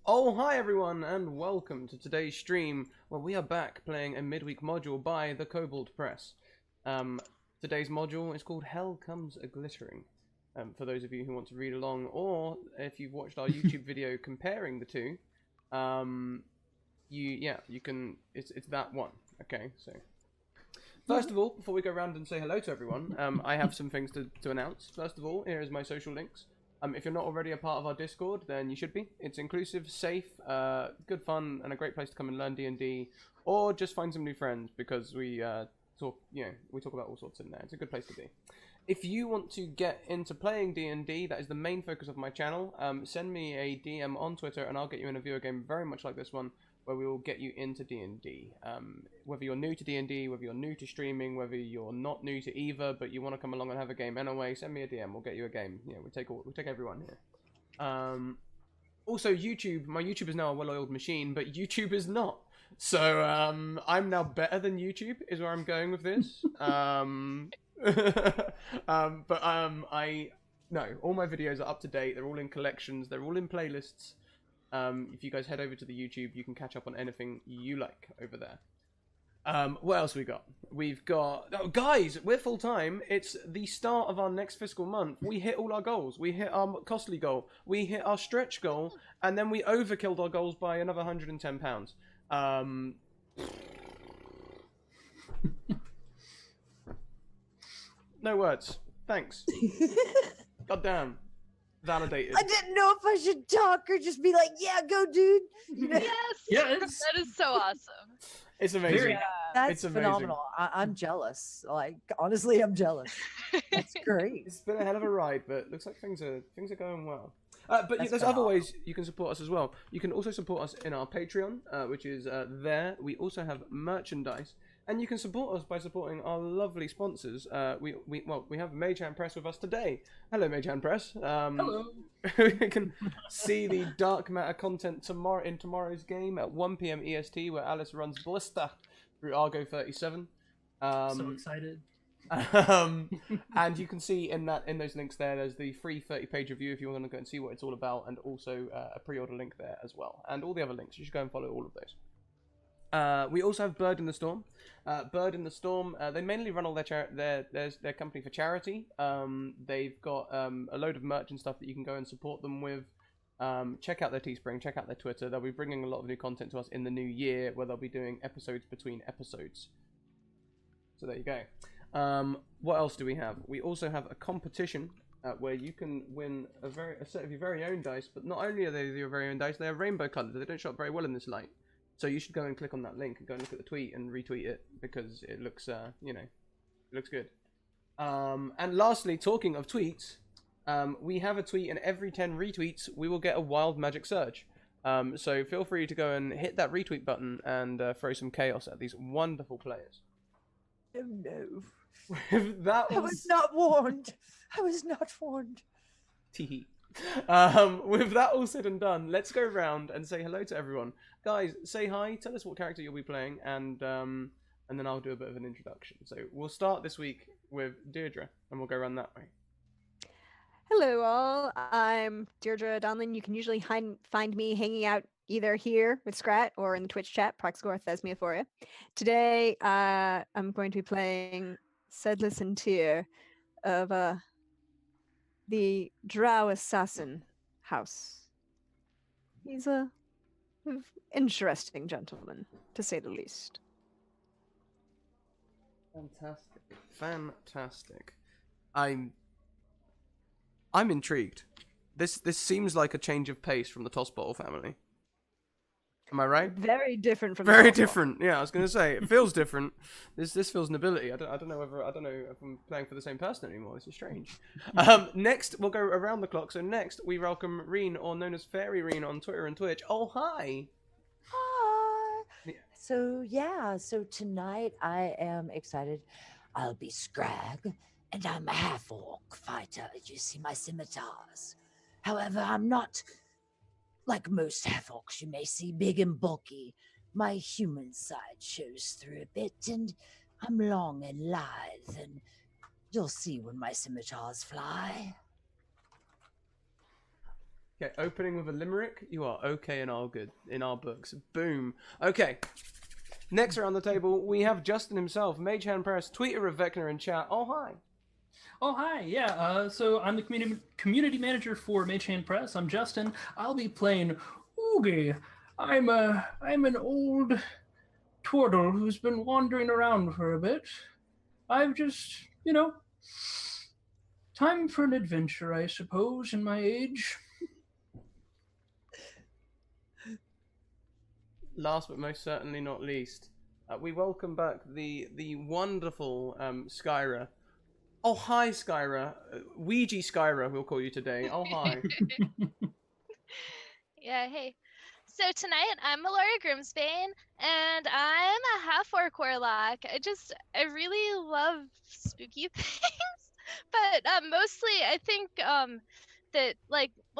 Oh, hi everyone, and welcome to today's stream where we are back playing a midweek module by the Kobold Press. Um, Today's module is called Hell Comes a Glittering. For those of you who want to read along, or if you've watched our YouTube video comparing the two, you can. It's that one. Okay, so first of all, before we go around and say hello to everyone, I have some things to announce. First of all, here is my social links. If you're not already a part of our Discord, then you should be. It's inclusive, safe, good fun, and a great place to come and learn D&D, or just find some new friends because we talk about all sorts in there. It's a good place to be. If you want to get into playing D&D, that is the main focus of my channel. Send me a DM on Twitter, and I'll get you in a viewer game very much like this one, where we will get you into D&D. Whether you're new to D&D, whether you're new to streaming, whether you're not new to either, but you want to come along and have a game anyway, send me a DM. We'll get you a game. Yeah, we take everyone here. Also, YouTube. My YouTube is now a well-oiled machine, but YouTube is not. So I'm now better than YouTube. Is where I'm going with this. No, all my videos are up to date. They're all in collections. They're all in playlists. If you guys head over to the YouTube, you can catch up on anything you like over there. What else we got? We've got... Oh, guys, we're full-time. It's the start of our next fiscal month. We hit all our goals. We hit our costly goal. We hit our stretch goal. And then we overkilled our goals by another £110. No words. Thanks. Goddamn. Validated. I didn't know if I should talk or just be like, yeah, go, dude. You know? Yes, that is so awesome. It's amazing. Yeah. That's It's amazing. phenomenal. I'm jealous. Like, honestly, I'm jealous. That's great. It's been a hell of a ride, but looks like things are going well. But That's there's other phenomenal. ways you can support us as well. You can also support us in our Patreon, which is there. We also have merchandise, and you can support us by supporting our lovely sponsors. We have Mage Hand Press with us today. Hello, Mage Hand Press. Hello. We can see the Dark Matter content in tomorrow's game at 1 PM EST, where Alice runs Ballista through Argo 37. So excited. And you can see in those links there's the free 30-page review if you want to go and see what it's all about, and also a pre-order link there as well, and all the other links. You should go and follow all of those. We also have Bird in the Storm. Bird in the Storm, they mainly run all their company for charity. They've got a load of merch and stuff that you can go and support them with. Check out their Teespring, check out their Twitter. They'll be bringing a lot of new content to us in the new year, where they'll be doing episodes between episodes. So there you go. What else do we have? We also have a competition where you can win a set of your very own dice, but not only are they your very own dice, they are rainbow coloured. They don't show up very well in this light. So you should go and click on that link and go and look at the tweet and retweet it, because it looks, it looks good. And lastly, talking of tweets, we have a tweet, and every 10 retweets, we will get a wild magic surge. So feel free to go and hit that retweet button and throw some chaos at these wonderful players. Oh, no. That I was not warned. I was not warned. Teehee. With that all said and done, let's go around and say hello to everyone. Guys, say hi, tell us what character you'll be playing, and then I'll do a bit of an introduction. So we'll start this week with Deirdre, and we'll go around that way. Hello, all. I'm Deirdre Donlin. You can usually find me hanging out either here with Scrat or in the Twitch chat, Proxgore Thesmiophoria. Today, I'm going to be playing Sedless and Tyr of the Drow Assassin house. He's a interesting gentleman, to say the least. Fantastic. I'm intrigued. This seems like a change of pace from the Tossbottle family. Am I right? Very different from Very the different. Yeah, I was gonna say it feels different. This feels nobility. I don't know if I'm playing for the same person anymore. This is strange. Next we'll go around the clock. So next we welcome Reen, or known as Fairy Reen on Twitter and Twitch. Oh hi. Hi. Yeah. So tonight I am excited. I'll be Scrag, and I'm a half-orc fighter. You see my scimitars. However, I'm not like most half-orcs you may see, big and bulky. My human side shows through a bit, and I'm long and lithe, and you'll see when my scimitars fly. Okay, opening with a limerick. You are okay in our books. Boom. Okay. Next around the table, we have Justin himself, Mage Hand Press, tweeter of Vecna in chat. Oh, hi. Oh, hi. Yeah, so I'm the community manager for Mage Hand Press. I'm Justin. I'll be playing Oogie. I'm an old turtle who's been wandering around for a bit. I've just, time for an adventure, I suppose, in my age. Last but most certainly not least, we welcome back the wonderful Skyra. Oh, hi, Skyra. Ouija Skyra, we'll call you today. Oh, hi. Yeah, hey. So tonight I'm Melora Grimsbane, and I'm a half-orc warlock. I really love spooky things, but mostly I think that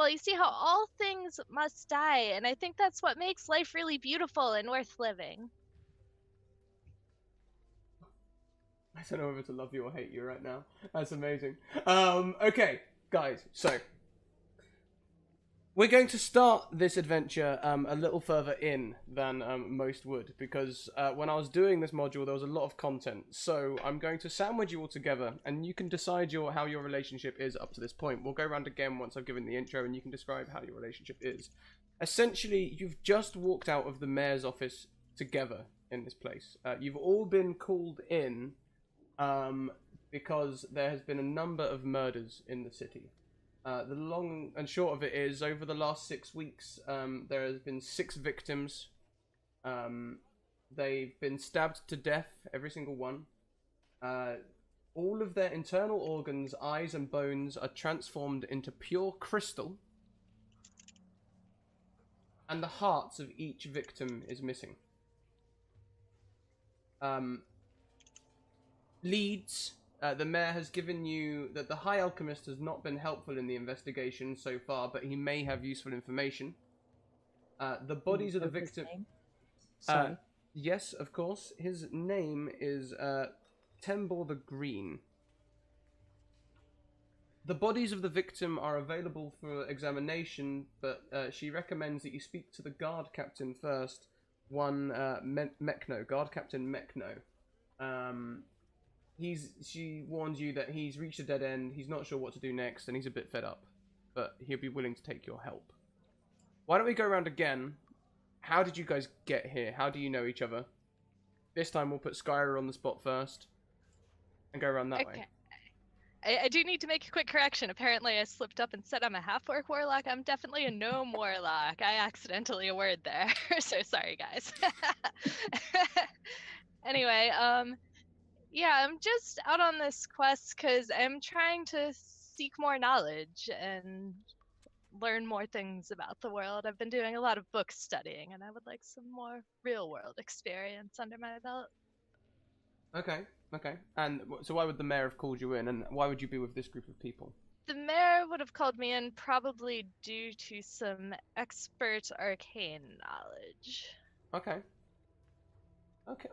you see how all things must die, and I think that's what makes life really beautiful and worth living. I don't know whether to love you or hate you right now. That's amazing. Okay, guys, so we're going to start this adventure a little further in than most would, because when I was doing this module, there was a lot of content. So I'm going to sandwich you all together, and you can decide how your relationship is up to this point. We'll go around again once I've given the intro, and you can describe how your relationship is. Essentially, you've just walked out of the mayor's office together in this place. You've all been called in because there has been a number of murders in the city. The long and short of it is, over the last 6 weeks, there has been 6 victims. They've been stabbed to death, every single one. All of their internal organs, eyes and bones are transformed into pure crystal. And the hearts of each victim is missing. Leads. The mayor has given you that the High Alchemist has not been helpful in the investigation so far, but he may have useful information. The bodies of the victim... Sorry. Yes, of course. His name is Tembor the Green. The bodies of the victim are available for examination, but she recommends that you speak to the guard captain first. Mechno, guard captain Mechno. She warns you that he's reached a dead end, he's not sure what to do next, and he's a bit fed up. But he'll be willing to take your help. Why don't we go around again? How did you guys get here? How do you know each other? This time we'll put Skyra on the spot first. And go around that way. I do need to make a quick correction. Apparently I slipped up and said I'm a half-orc warlock. I'm definitely a gnome warlock. I accidentally a word there. So sorry, guys. Anyway, yeah, I'm just out on this quest because I'm trying to seek more knowledge and learn more things about the world. I've been doing a lot of book studying, and I would like some more real-world experience under my belt. Okay. And so why would the mayor have called you in, and why would you be with this group of people? The mayor would have called me in probably due to some expert arcane knowledge. Okay.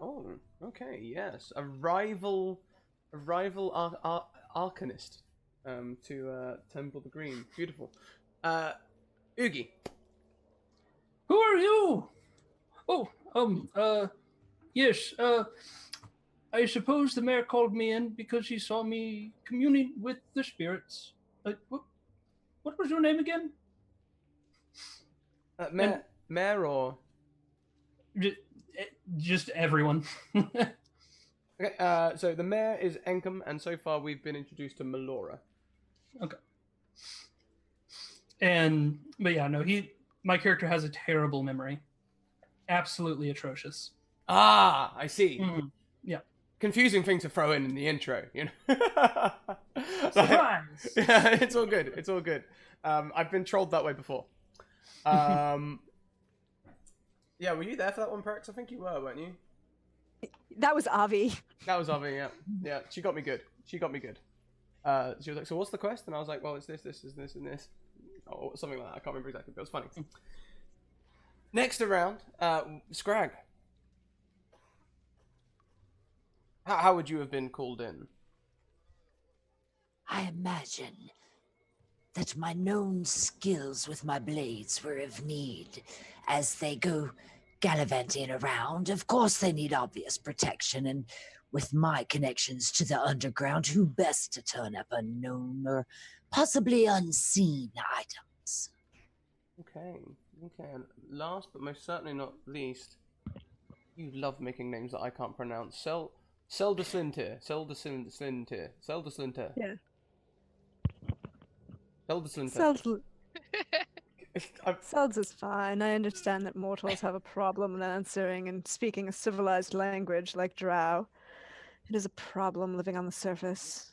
Oh, okay, yes. A rival arcanist to Temple the Green. Beautiful. Oogie. Who are you? Oh, yes, I suppose the mayor called me in because he saw me communing with the spirits. What was your name again? Mayor or... Just everyone. Okay, so the mayor is Enkum, and so far we've been introduced to Melora. Okay. But yeah, no, my character has a terrible memory. Absolutely atrocious. Ah, I see. Mm-hmm. Yeah. Confusing thing to throw in the intro, you know? Surprise! Yeah, it's all good. It's all good. I've been trolled that way before. Yeah, were you there for that one, Perks? I think you were, weren't you? That was Avi. That was Avi, yeah. Yeah, she got me good. She was like, so what's the quest? And I was like, well, it's this, and this. Or something like that. I can't remember exactly, but it was funny. Next around, Scrag. How would you have been called in? I imagine that my known skills with my blades were of need as they go gallivanting around. Of course, they need obvious protection, and with my connections to the underground, who best to turn up unknown or possibly unseen items? Okay. And last but most certainly not least, you love making names that I can't pronounce. Seldeslinter. Yeah. Selds is fine. I understand that mortals have a problem in answering and speaking a civilized language like Drow. It is a problem living on the surface.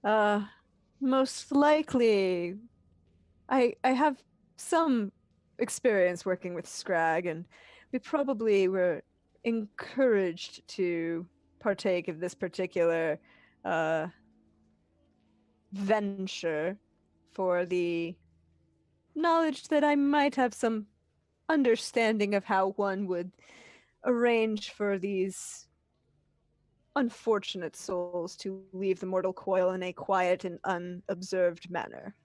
Most likely, I have some experience working with Scrag, and we probably were encouraged to partake of this particular venture for the knowledge that I might have some understanding of how one would arrange for these unfortunate souls to leave the mortal coil in a quiet and unobserved manner.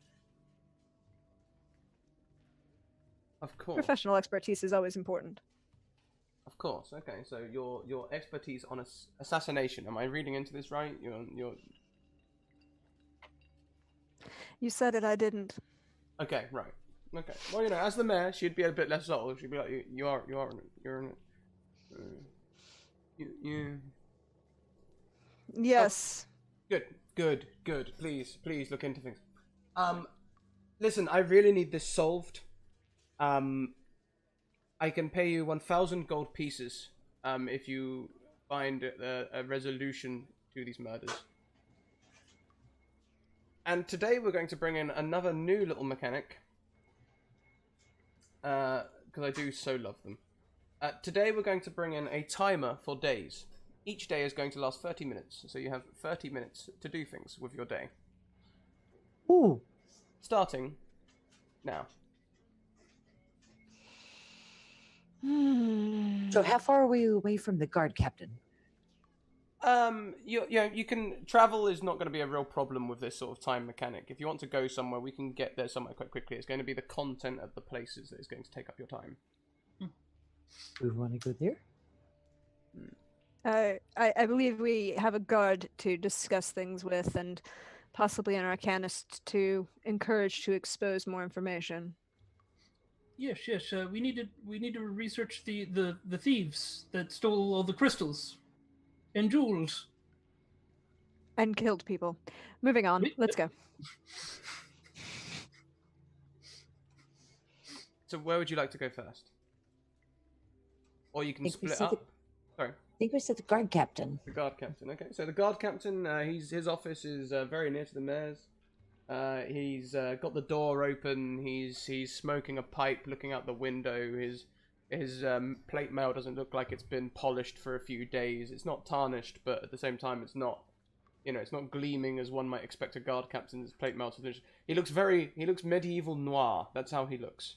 Of course. Professional expertise is always important. Of course. Okay. So your expertise on assassination. Am I reading into this right? You said it, I didn't. Okay. Right. Okay. Well, as the mayor, she'd be a bit less subtle. She'd be like, you're in it. You. Yes. Oh, good. Please look into things. Listen, I really need this solved. I can pay you 1,000 gold pieces if you find a resolution to these murders. And today we're going to bring in another new little mechanic, because I do so love them. Today we're going to bring in a timer for days. Each day is going to last 30 minutes, so you have 30 minutes to do things with your day. Ooh. Starting now. So how far are we away from the guard captain? You can travel is not going to be a real problem with this sort of time mechanic. If you want to go somewhere, we can get there somewhere quite quickly. It's going to be the content of the places that is going to take up your time. We want to go there? I believe we have a guard to discuss things with, and possibly an arcanist to encourage to expose more information. Yes. We need to research the thieves that stole all the crystals and jewels And killed people. Moving on. Let's go. So where would you like to go first? Or you can split up. Sorry. I think we said the guard captain. The guard captain. Okay. So the guard captain, his office is very near to the mayor's. He's got the door open. He's smoking a pipe, looking out the window. His plate mail doesn't look like it's been polished for a few days. It's not tarnished, but at the same time, it's not, it's not gleaming as one might expect a guard captain's plate mail to finish. He looks medieval noir. That's how he looks.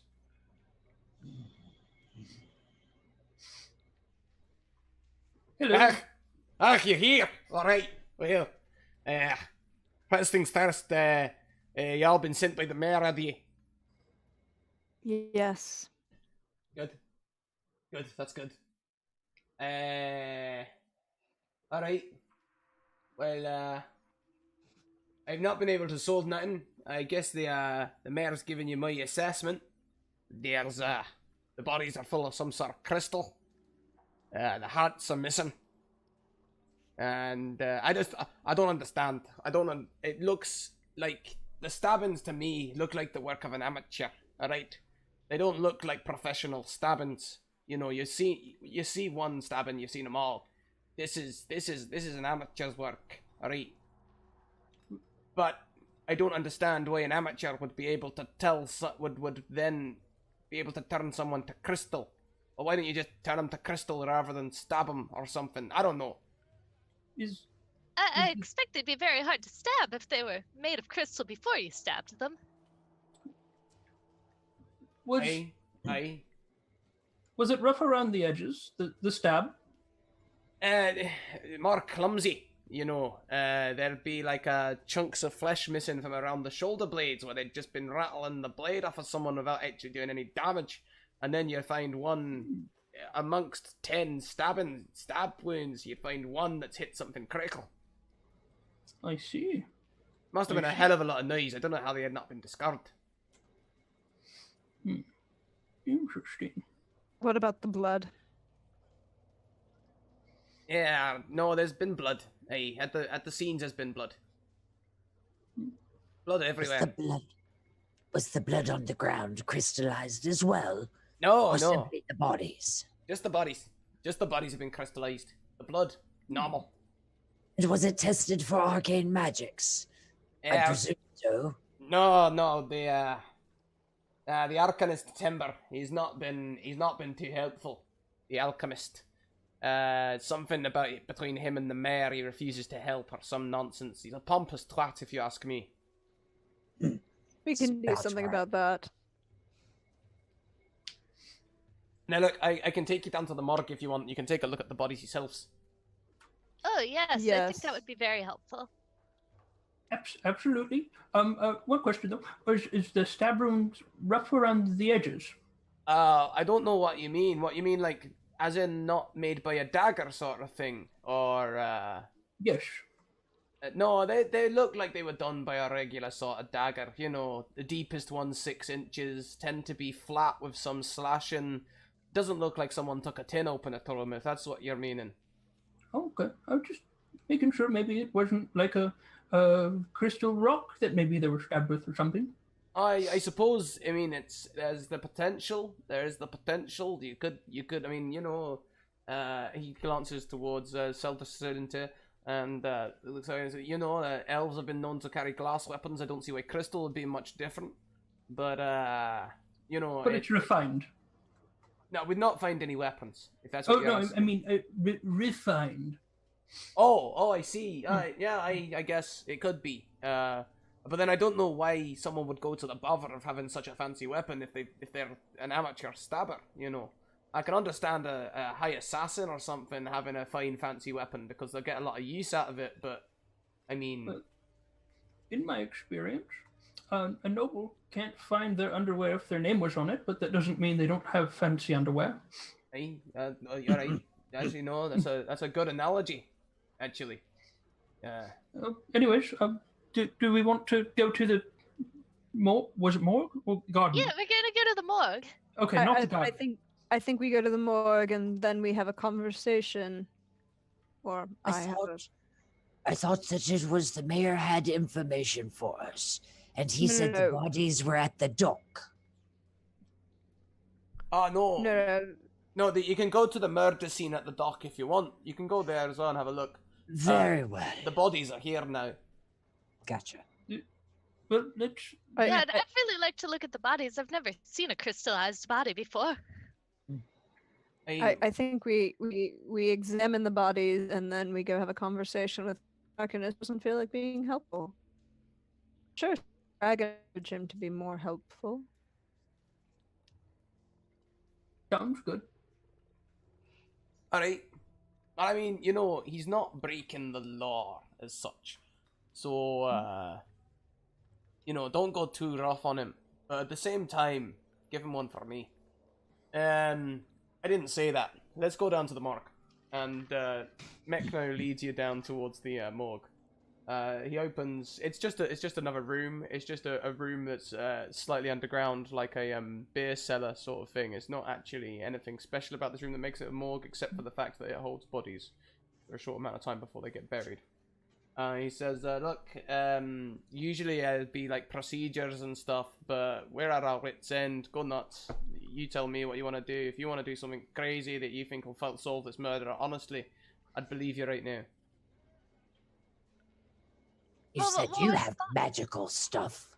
Hello. You're here. All right. Well, first things first. Y'all been sent by the mayor, have you? Yes. Good. That's good. All right. Well, I've not been able to solve nothing. I guess the mayor's given you my assessment. There's the bodies are full of some sort of crystal. The hearts are missing. And I don't understand. It looks like the stabbings to me look like the work of an amateur. All right, they don't look like professional stabbings. You see one stabbing, you've seen them all. This is an amateur's work. All right, but I don't understand why an amateur would be able to would then be able to turn someone to crystal. Or why don't you just turn them to crystal rather than stab them or something? I don't know. I expect they'd be very hard to stab if they were made of crystal before you stabbed them. Was it rough around the edges, the stab? More clumsy. there'd be like chunks of flesh missing from around the shoulder blades where they'd just been rattling the blade off of someone without actually doing any damage. And then you find one amongst 10 stab wounds, you find one that's hit something critical. I see. Must have been a hell of a lot of noise. I don't know how they had not been discovered. Interesting. What about the blood? Yeah, no, there's been blood. Hey, at the scenes there's been blood. Blood everywhere. Was the blood on the ground crystallized as well? No, Or no. simply the bodies? Just the bodies. Just the bodies have been crystallized. The blood, normal. And was it tested for arcane magics? I Yeah. presume so. No, the Arcanist Timber. He's not been too helpful. The alchemist. Something about it between him and the mayor. He refuses to help or some nonsense. He's a pompous twat, if you ask me. We can do About something right. about that. Now look, I can take you down to the morgue if you want. You can take a look at the bodies yourselves. Oh yes, I Yes. think that would be very helpful. Absolutely. One question though: is the stab wound rough around the edges? I don't know what you mean. What you mean, like, as in not made by a dagger sort of thing, or Yes. no, they look like they were done by a regular sort of dagger. You know, the deepest ones 6 inches tend to be flat with some slashing. Doesn't look like someone took a tin opener to them, if that's what you're meaning. Okay. I'm just making sure maybe it wasn't like a crystal rock that maybe they were stabbed with or something. I suppose. I mean, there's the potential. There's the potential. You could. I mean, he glances towards Selda and it looks like, elves have been known to carry glass weapons. I don't see why crystal would be much different. But But it's refined. no, we'd not find any weapons. If that's what Oh you're no, asking. I mean refined. Oh, I see. Yeah, I guess it could be. But then I don't know why someone would go to the bother of having such a fancy weapon if they're an amateur stabber. I can understand a high assassin or something having a fine fancy weapon because they'll get a lot of use out of it. But I mean, Well, in my experience, a noble can't find their underwear if their name was on it, but that doesn't mean they don't have fancy underwear. hey, you're right. Actually, no, that's a good analogy. Actually, Anyways, do we want to go to the morgue? Was it morgue or garden? Yeah, we're gonna go to the morgue. Okay, not the I garden. think we go to the morgue and then we have a conversation. Or I I have a... thought, I thought that it was the mayor had information for us, and he said the No. bodies were at the dock. oh no, No, you can go to the murder scene at the dock if you want. You can go there as well and have a look. Very well. The bodies are here now. Gotcha. Well, let's. Yeah, I'd really like to look at the bodies. I've never seen a crystallized body before. I think we examine the bodies and then we go have a conversation with Arcanist. Doesn't feel like being helpful. Sure, I encourage him to be more helpful. Sounds good. Alright. I mean, he's not breaking the law as such. So, don't go too rough on him. But at the same time, give him one for me. I didn't say that. Let's go down to the morgue. And Mech now leads you down towards the morgue. He opens. It's just another room. It's just a room that's slightly underground, like a beer cellar sort of thing. It's not actually anything special about this room that makes it a morgue, except for the fact that it holds bodies for a short amount of time before they get buried. He says, look, usually it'd be like procedures and stuff, but we're at our wits' end. Go nuts. You tell me what you want to do. If you want to do something crazy that you think will solve this murder, honestly, I'd believe you right now. You Well, said what you was have magical stuff.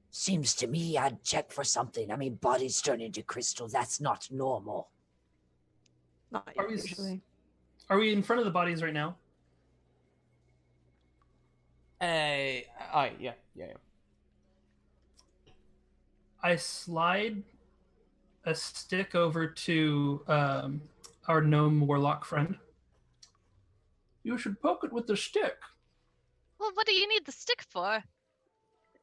Seems to me I'd check for something. I mean, bodies turn into crystal. That's not normal. Not Are we- usually. Are we in front of the bodies right now? Yeah. I slide a stick over to our gnome warlock friend. you should poke it with the stick. Well, what do you need the stick for?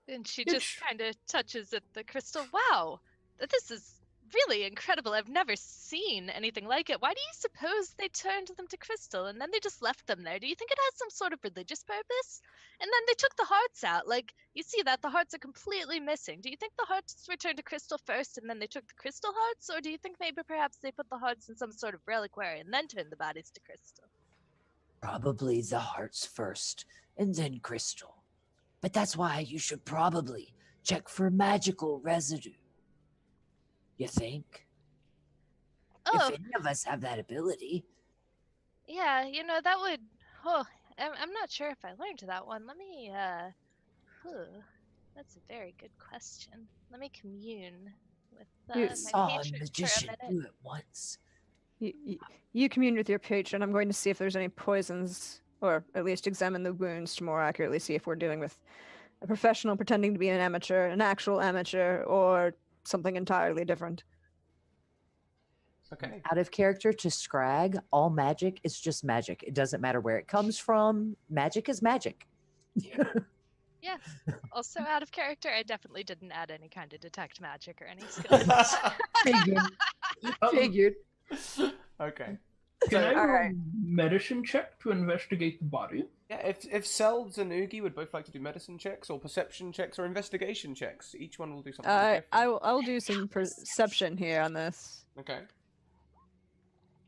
And she just It's- kind of touches at the crystal. Wow, this is really incredible. I've never seen anything like it. Why do you suppose they turned them to crystal and then they just left them there? Do you think it has some sort of religious purpose? And then they took the hearts out. Like, you see that the hearts are completely missing. Do you think the hearts were turned to crystal first and then they took the crystal hearts? Or do you think maybe perhaps they put the hearts in some sort of reliquary and then turned the bodies to crystal? Probably the hearts first, and then crystal. But that's why you should probably check for magical residue. You think? Oh, If any of us have that ability. yeah, that would. Oh, I'm not sure if I learned that one. Let me, that's a very good question. Let me commune with You my Saw a patron for a magician minute. do it once. You commune with your patron. I'm going to see if there's any poisons, or at least examine the wounds to more accurately see if we're dealing with a professional pretending to be an amateur, an actual amateur, or something entirely different. Okay. Out of character to Scrag, all magic is just magic. It doesn't matter where it comes from. Magic is magic. Yeah. Also, out of character, I definitely didn't add any kind of detect magic or any skills. Figured. Figured. Okay. Can I roll Alright. medicine check to investigate the body? Yeah, if Selds and Oogie would both like to do medicine checks or perception checks or investigation checks, each one will do something different. I will do some perception here on this. Okay.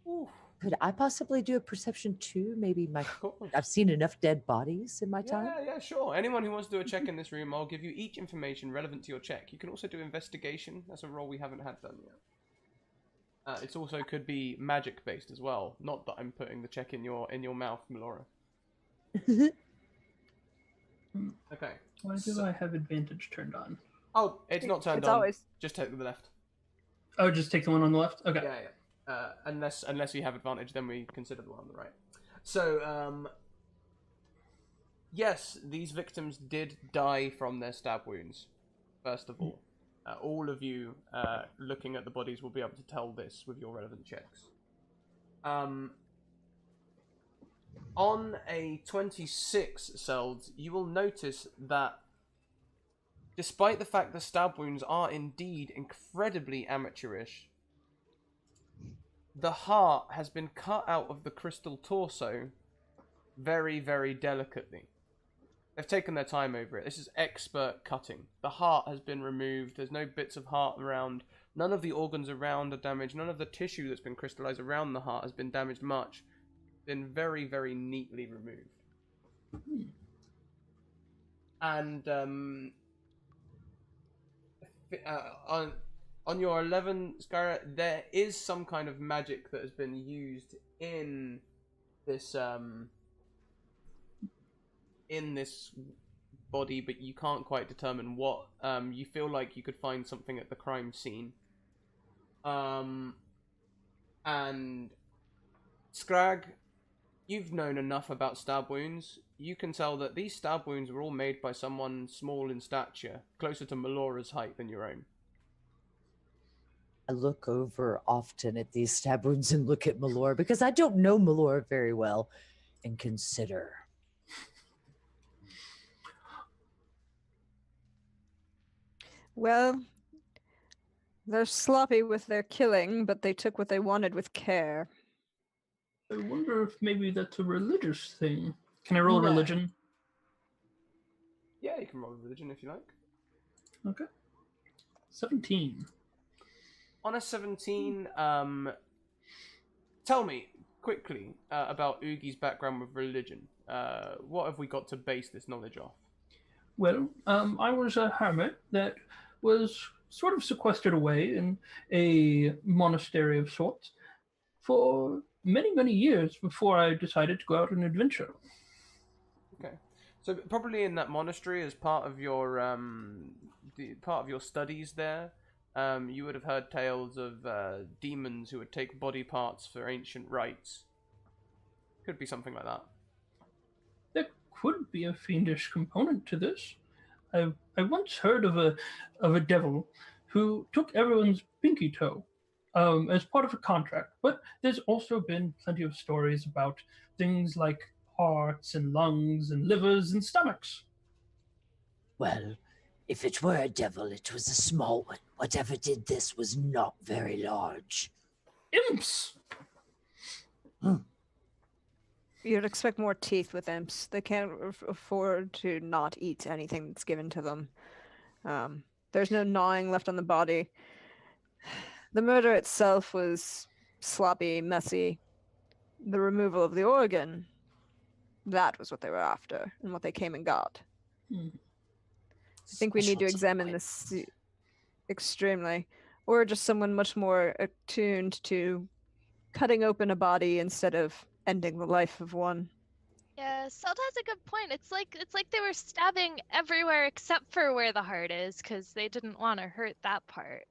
Ooh. Could I possibly do a perception too? Maybe my Of course. I've seen enough dead bodies in my time. Yeah, sure. Anyone who wants to do a check in this room, I'll give you each information relevant to your check. You can also do investigation. That's a role we haven't had done yet. It also could be magic based as well. Not that I'm putting the check in your mouth, Melora. Okay. Why do I have advantage turned on? Oh, it's not turned It's on. always Just take the left. Oh, just take the one on the left? Okay. Yeah. Unless you have advantage, then we consider the one on the right. So, yes, these victims did die from their stab wounds. First of all of you looking at the bodies will be able to tell this with your relevant checks. On a 26 Selds, you will notice that despite the fact the stab wounds are indeed incredibly amateurish, the heart has been cut out of the crystal torso very, very delicately. They've taken their time over it. This is expert cutting. The heart has been removed. There's no bits of heart around. None of the organs around are damaged. None of the tissue that's been crystallized around the heart has been damaged much. Been very, very neatly removed. And on your 11, Skyra, there is some kind of magic that has been used in this body, but you can't quite determine what. You feel like you could find something at the crime scene. And Scrag, you've known enough about stab wounds. You can tell that these stab wounds were all made by someone small in stature, closer to Melora's height than your own. I look over often at these stab wounds and look at Melora because I don't know Melora very well and consider. Well, they're sloppy with their killing, but they took what they wanted with care. I wonder if maybe that's a religious thing. Can I roll No. religion? Yeah, you can roll religion if you like. Okay. 17. On a 17, tell me quickly about Oogie's background with religion. What have we got to base this knowledge off? Well, I was a hermit that was sort of sequestered away in a monastery of sorts for many, many years before I decided to go out on an adventure. Okay, so probably in that monastery, as part of your studies there, you would have heard tales of demons who would take body parts for ancient rites. Could be something like that. There could be a fiendish component to this. I once heard of a devil who took everyone's pinky toe as part of a contract, but there's also been plenty of stories about things like hearts and lungs and livers and stomachs. Well, if it were a devil, it was a small one. Whatever did this was not very large. Imps! You'd expect more teeth with imps. They can't afford to not eat anything that's given to them. There's no gnawing left on the body. The murder itself was sloppy, messy. The removal of the organ, that was what they were after and what they came and got. Hmm. I think we need to Special examine time. this extremely. Or just someone much more attuned to cutting open a body instead of ending the life of one. Yeah, Salt has a good point. It's like they were stabbing everywhere except for where the heart is, because they didn't want to hurt that part.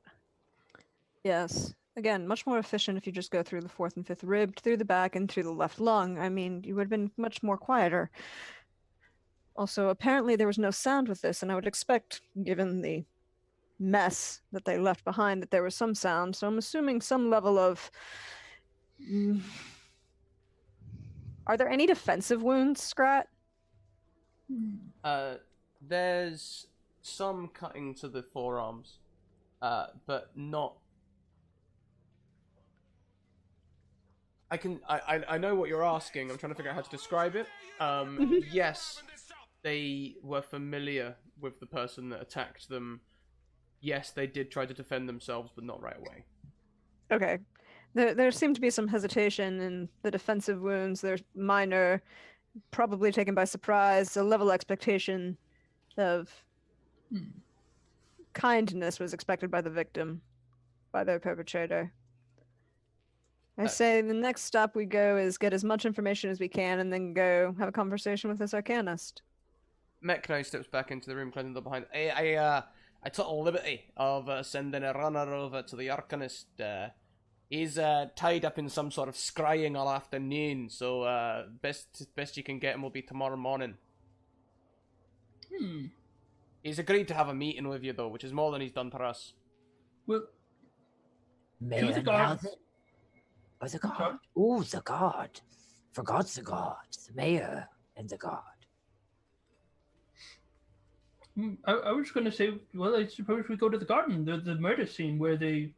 Yes. Again, much more efficient if you just go through the fourth and fifth rib, through the back, and through the left lung. I mean, you would have been much more quieter. Also, apparently there was no sound with this, and I would expect, given the mess that they left behind, that there was some sound. So I'm assuming some level of... Are there any defensive wounds, Scrat? There's some cutting to the forearms, but not. I know what you're asking. I'm trying to figure out how to describe it. Yes, they were familiar with the person that attacked them. Yes, they did try to defend themselves, but not right away. Okay. There seemed to be some hesitation in the defensive wounds. They're minor, probably taken by surprise. A level expectation of kindness was expected by the victim, by their perpetrator. I say the next stop we go is get as much information as we can and then go have a conversation with this arcanist. Mechno steps back into the room, closing the door behind. I took a liberty of sending a runner over to the Arcanist. He's tied up in some sort of scrying all afternoon, so best you can get him will be tomorrow morning. He's agreed to have a meeting with you, though, which is more than he's done for us. Well, Mayor the now guard. then? Or the sorry? guard? Ooh, the guard. Forgot the guard. The mayor and the guard. I was going to say, well, I suppose we go to the garden, the murder scene where the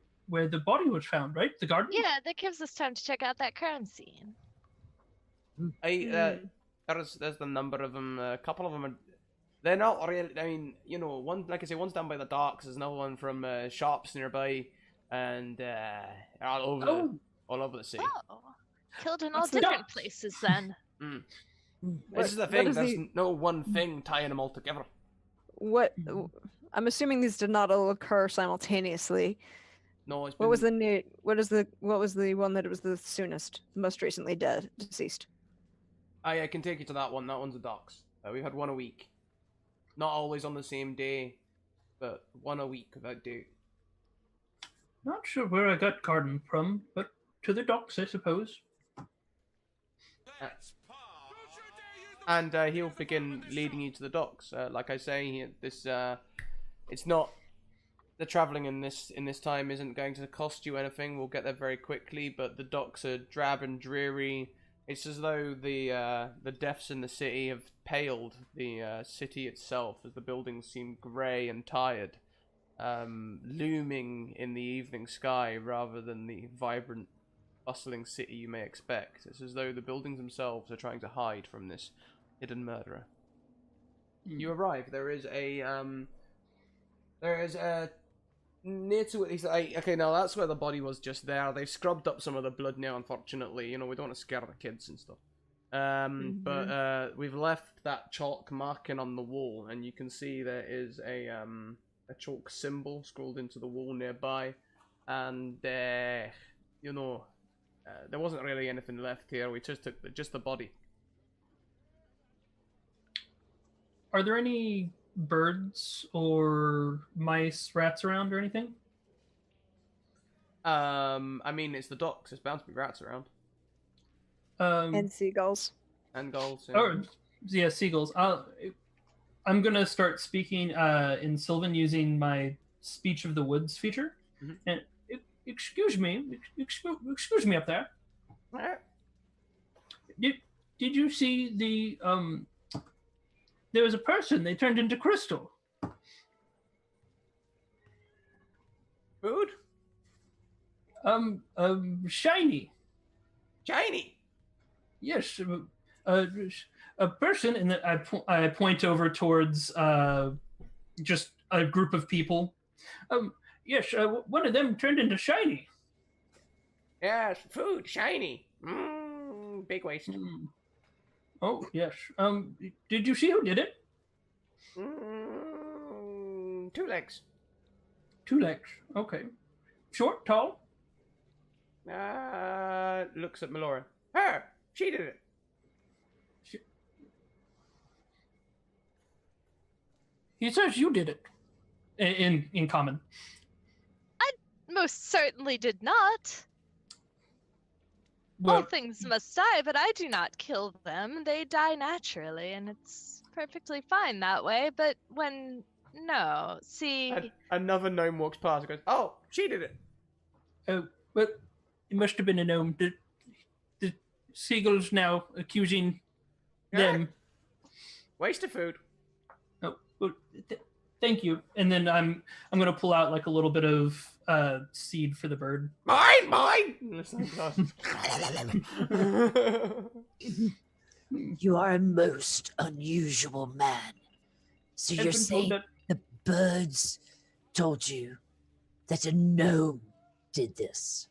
body was found, right? The garden? Yeah, that gives us time to check out that crime scene. There's the number of them. A couple of them are. They're not really. I mean, you know, one, like I say, one's down by the docks. There's another one from shops nearby, and all over the city. Oh, killed in all What's the different dots? places then. This is the what thing. is There's the- no one thing tying them all together. What? I'm assuming these did not all occur simultaneously. No, it's been. What was the one that was the soonest, most recently deceased? I can take you to that one. That one's the docks. We've had one a week. Not always on the same day, but one a week without date. Not sure where I got garden from, but to the docks, I suppose. And he'll begin leading you to the docks. Like I say, it's not the traveling in this time isn't going to cost you anything. We'll get there very quickly, but the docks are drab and dreary. It's as though the deaths in the city have paled the city itself, as the buildings seem grey and tired, looming in the evening sky rather than the vibrant, bustling city you may expect. It's as though the buildings themselves are trying to hide from this hidden murderer. You arrive. There is a near to it. He's like, okay, now that's where the body was just there. They've scrubbed up some of the blood now, unfortunately. You know, we don't want to scare the kids and stuff. But we've left that chalk marking on the wall, and you can see there is a chalk symbol scrawled into the wall nearby. And you know, there wasn't really anything left here. We just took just the body. Are there any birds or mice, rats around or anything? I mean, it's the docks. There's bound to be rats around. And seagulls. And gulls. Oh, yeah, seagulls. I'm gonna start speaking in Sylvan using my Speech of the Woods feature. Mhm. And excuse me up there. did you see the there was a person they turned into crystal? Food? Shiny. Shiny. Yes, a person, and I point over towards just a group of people. Yes, one of them turned into Shiny. Yes, food. Shiny. Big waste. Oh yes. Did you see who did it? 2 legs. 2 legs. Okay. Short, tall. Looks at Melora. Her. She did it. He says you did it. In common. I most certainly did not. All Well, things must die, but I do not kill them. They die naturally, and it's perfectly fine that way. But no, see, And another gnome walks past and goes, "Oh, she did it." but it must have been a gnome. The seagulls now accusing them. Waste of food. Oh, well, thank you. And then I'm gonna pull out like a little bit of seed for the bird. Mine. You are a most unusual man. So I've you're been told saying that- the birds told you that a gnome did this?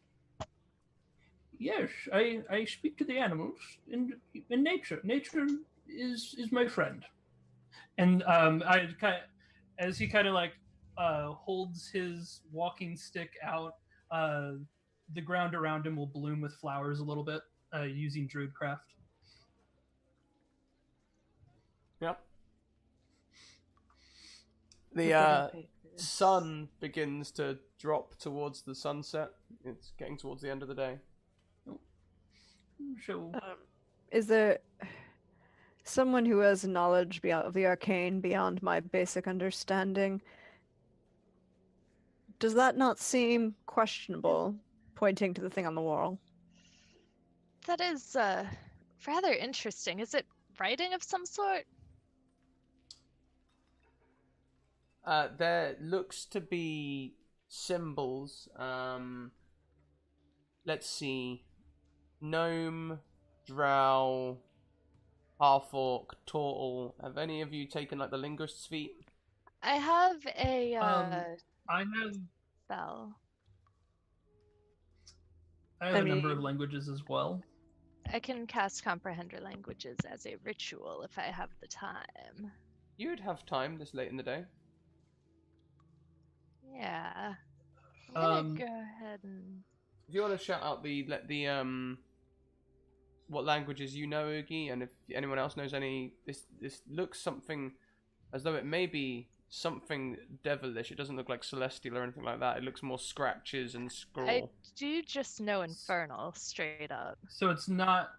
Yes, I speak to the animals in nature. Nature is my friend. And as he kind of like holds his walking stick out, the ground around him will bloom with flowers a little bit using Druidcraft. Yep. The sun begins to drop towards the sunset. It's getting towards the end of the day. So Is there someone who has knowledge of the arcane beyond my basic understanding? Does that not seem questionable, pointing to the thing on the wall? that is rather interesting. Is it writing of some sort? There looks to be symbols. Let's see. Gnome, drow, half-orc, turtle. Have any of you taken like the linguist's feat? I have a I have spell. a number of languages as well. I can cast Comprehender Languages as a ritual if I have the time. You would have time this late in the day. Yeah. I'm gonna go ahead and... If you want to shout out the what languages you know, Oogie, and if anyone else knows any, this looks something as though it may be something devilish. It doesn't look like celestial or anything like that. It looks more scratches and scrawl. I do just know Infernal, straight up. So it's not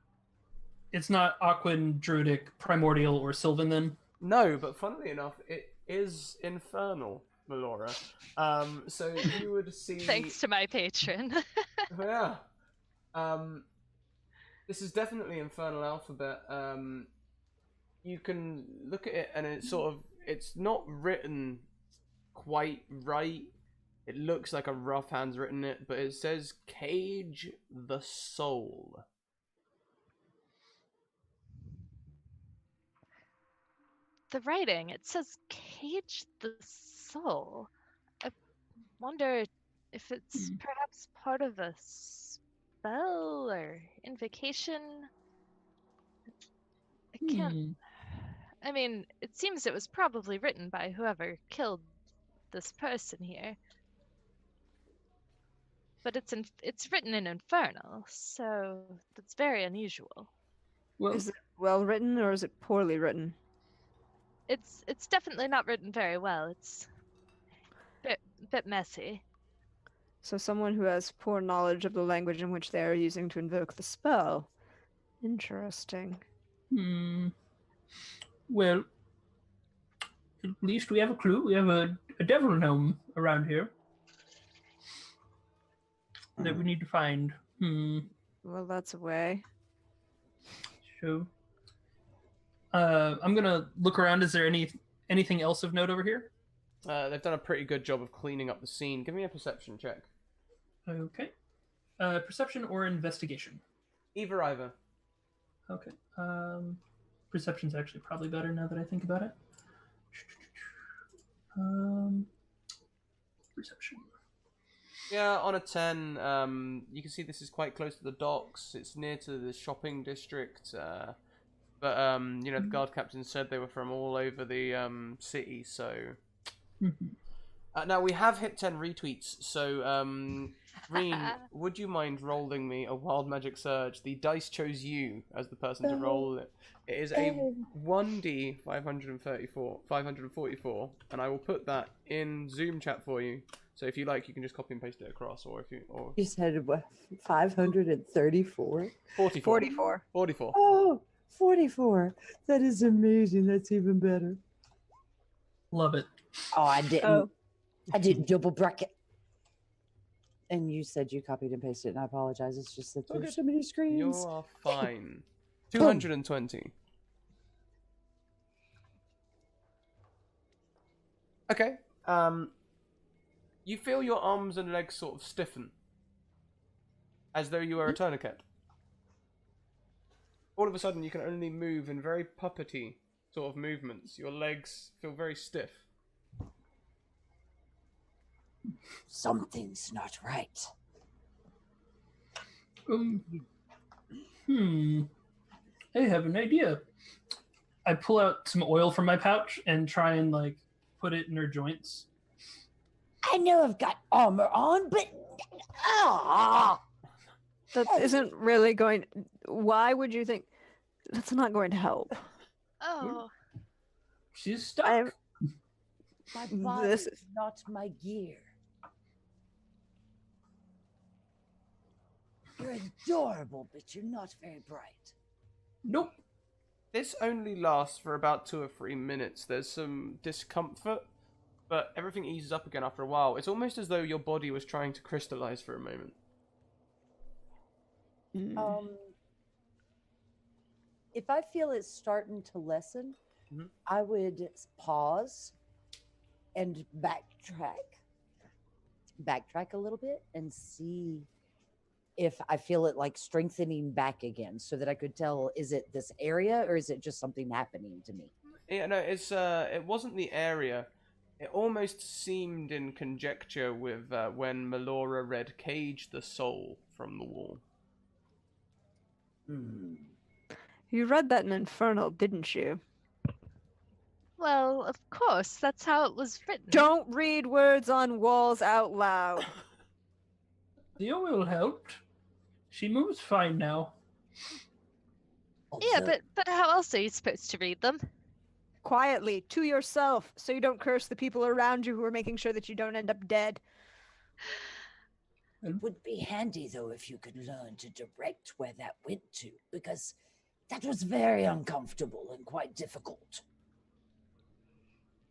Aquan, Druidic, Primordial, or Sylvan then? No, but funnily enough, it is infernal, Melora. So you would see. Thanks to my patron. Yeah. This is definitely infernal alphabet. You can look at it, and it's not written quite right. It looks like a rough hand's written it, but it says "Cage the Soul." The writing, it says Cage the Soul. I wonder if it's perhaps part of a spell or invocation. I can't... I mean, it seems it was probably written by whoever killed this person here. But it's written in Infernal, so that's very unusual. Well, Is it well written or is it poorly written? It's definitely not written very well. It's a bit messy. So someone who has poor knowledge of the language in which they are using to invoke the spell. Interesting. Well, at least we have a clue. We have a devil gnome around here that we need to find. Well, that's a way. So I'm gonna look around. Is there anything else of note over here? They've done a pretty good job of cleaning up the scene. Give me a perception check. Okay. Perception or investigation? Either. Okay. Perception's actually probably better now that I think about it. Perception. Yeah, on a 10, you can see this is quite close to the docks. It's near to the shopping district. But the guard captain said they were from all over the city, so... now, we have hit 10 retweets, so, Reen, would you mind rolling me a Wild Magic Surge? The dice chose you as the person to roll it. It is a 1d 544, and I will put that in Zoom chat for you. So if you like, you can just copy and paste it across, or if you... You said what, 534? 44. 44. Oh, 44. That is amazing. That's even better. Love it. Oh, I didn't. Oh. I didn't double bracket. And you said you copied and pasted it, and I apologize. It's just that Okay. there's so many You screens. are fine. 220. Okay. You feel your arms and legs sort of stiffen, as though you were a tourniquet. All of a sudden, you can only move in very puppety sort of movements. Your legs feel very stiff. Something's not right. I have an idea. I pull out some oil from my pouch and try and put it in her joints. I know I've got armor on, but That isn't really going. Why would you think that's not going to help? Oh, She's stuck. my body This is not my gear. You're adorable, but you're not very bright. Nope. This only lasts for about 2 or 3 minutes. There's some discomfort, but everything eases up again after a while. It's almost as though your body was trying to crystallize for a moment. If I feel it's starting to lessen, Mhm. I would pause and backtrack a little bit and see if I feel it strengthening back again, so that I could tell, is it this area or is it just something happening to me? Yeah, no, it wasn't the area. It almost seemed in conjecture with when Melora read "Cage the Soul" from the wall. You read that in Infernal, didn't you? well, of course, that's how it was written. Don't read words on walls out loud. The oil helped. She moves fine now. Yeah, Although- but how else are you supposed to read them? Quietly, to yourself, so you don't curse the people around you who are making sure that you don't end up dead. It would be handy, though, if you could learn to direct where that went to, because that was very uncomfortable and quite difficult.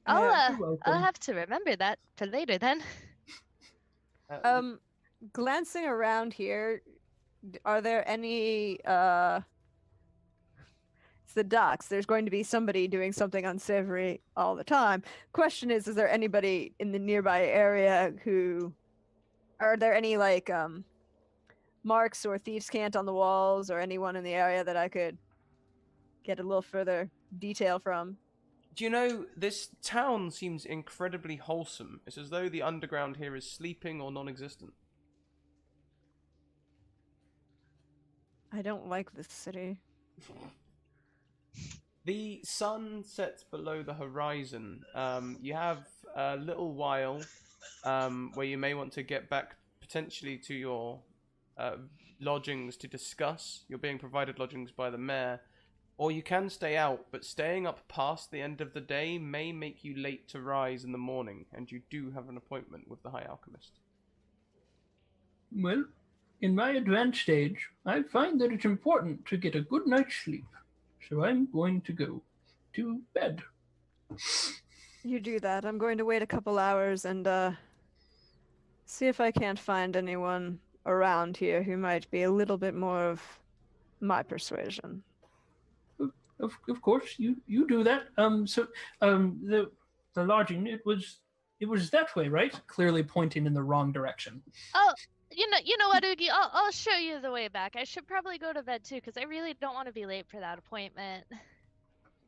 Yeah, you're I'll welcome. have to remember that for later then. Glancing around here, are there any it's the docks. There's going to be somebody doing something unsavory all the time. Question is there anybody in the nearby area who are there any marks or thieves' cant on the walls, or anyone in the area that I could get a little further detail from? Do you know, this town seems incredibly wholesome. It's as though the underground here is sleeping or non-existent. I don't like this city. The sun sets below the horizon. You have a little while where you may want to get back potentially to your lodgings to discuss. You're being provided lodgings by the mayor. Or you can stay out, but staying up past the end of the day may make you late to rise in the morning, and you do have an appointment with the High Alchemist. Well, in my advanced age, I find that it's important to get a good night's sleep. So I'm going to go to bed. You do that. I'm going to wait a couple hours and see if I can't find anyone around here who might be a little bit more of my persuasion. Of course, you do that. The lodging, it was that way, right? Clearly pointing in the wrong direction. Oh, you know what, Oogie? I'll show you the way back. I should probably go to bed too, because I really don't want to be late for that appointment.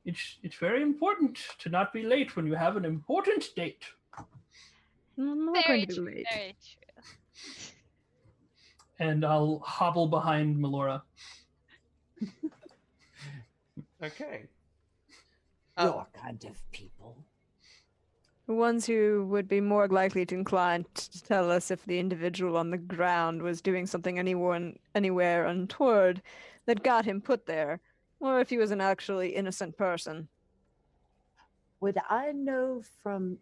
It's very important to not be late when you have an important date. I'm not Very going to be true. late. Very true. And I'll hobble behind Melora. Okay. Your kind of people. The ones who would be more likely to inclined to tell us if the individual on the ground was doing something anywhere untoward that got him put there, or if he was an actually innocent person. Would I know from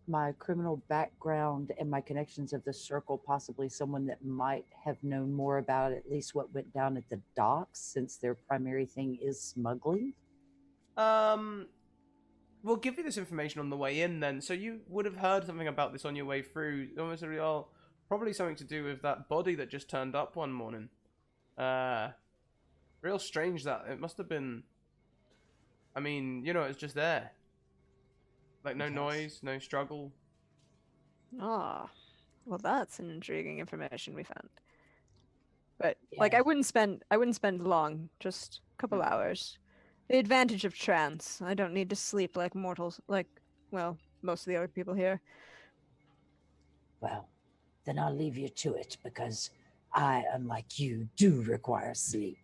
my criminal background and my connections of the circle, possibly someone that might have known more about at least what went down at the docks, since their primary thing is smuggling? We'll give you this information on the way in then. So you would have heard something about this on your way through. Almost probably something to do with that body that just turned up one morning. Real strange that it must have been. I mean, it's just there. Like no Yes. noise, no struggle. Ah, well, that's an intriguing information we found. But like, Yeah. I wouldn't spend long, just a couple hours. The advantage of trance. I don't need to sleep like mortals, most of the other people here. Well, then I'll leave you to it, because I, unlike you, do require sleep.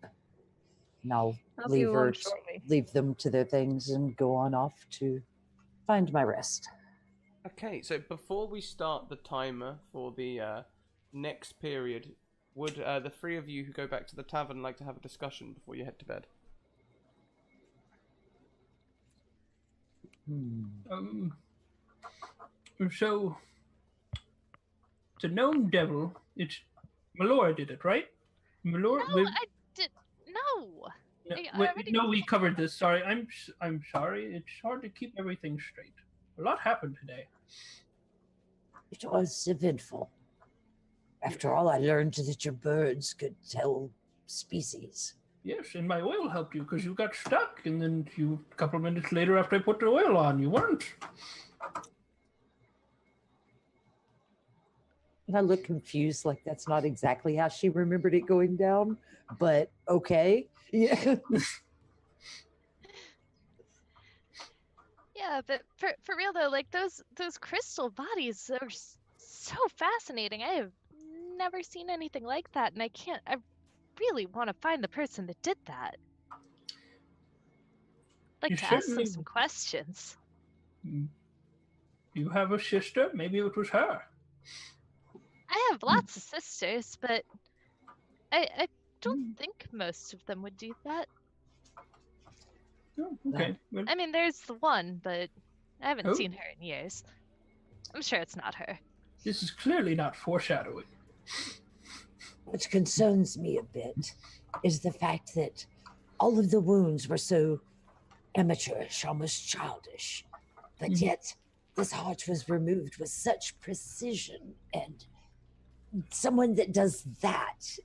And I'll I'll be leave along her, shortly. leave them to their things and go on off to find my rest. Okay, so before we start the timer for the next period, would the three of you who go back to the tavern like to have a discussion before you head to bed? So the gnome devil, it's Melora did it, right? Melora. No, I did. No. No, we covered this. Sorry, I'm sorry. It's hard to keep everything straight. A lot happened today. It was eventful. After all, I learned that your birds could tell species. Yes, and my oil helped you because you got stuck, and then a couple of minutes later, after I put the oil on, you weren't. And I look confused, like that's not exactly how she remembered it going down, but okay. Yeah. Yeah, but for real though, like those crystal bodies are so fascinating. I have never seen anything like that, and I really want to find the person that did that. I'd like You to ask them certainly- some questions. You have a sister? Maybe it was her. I have lots of sisters, but I don't think most of them would do that. Oh, okay. Well, I mean, there's the one, but I haven't Oh. seen her in years. I'm sure it's not her. this is clearly not foreshadowing. What concerns me a bit is the fact that all of the wounds were so amateurish, almost childish, but Mhm. yet this heart was removed with such precision, and someone that does that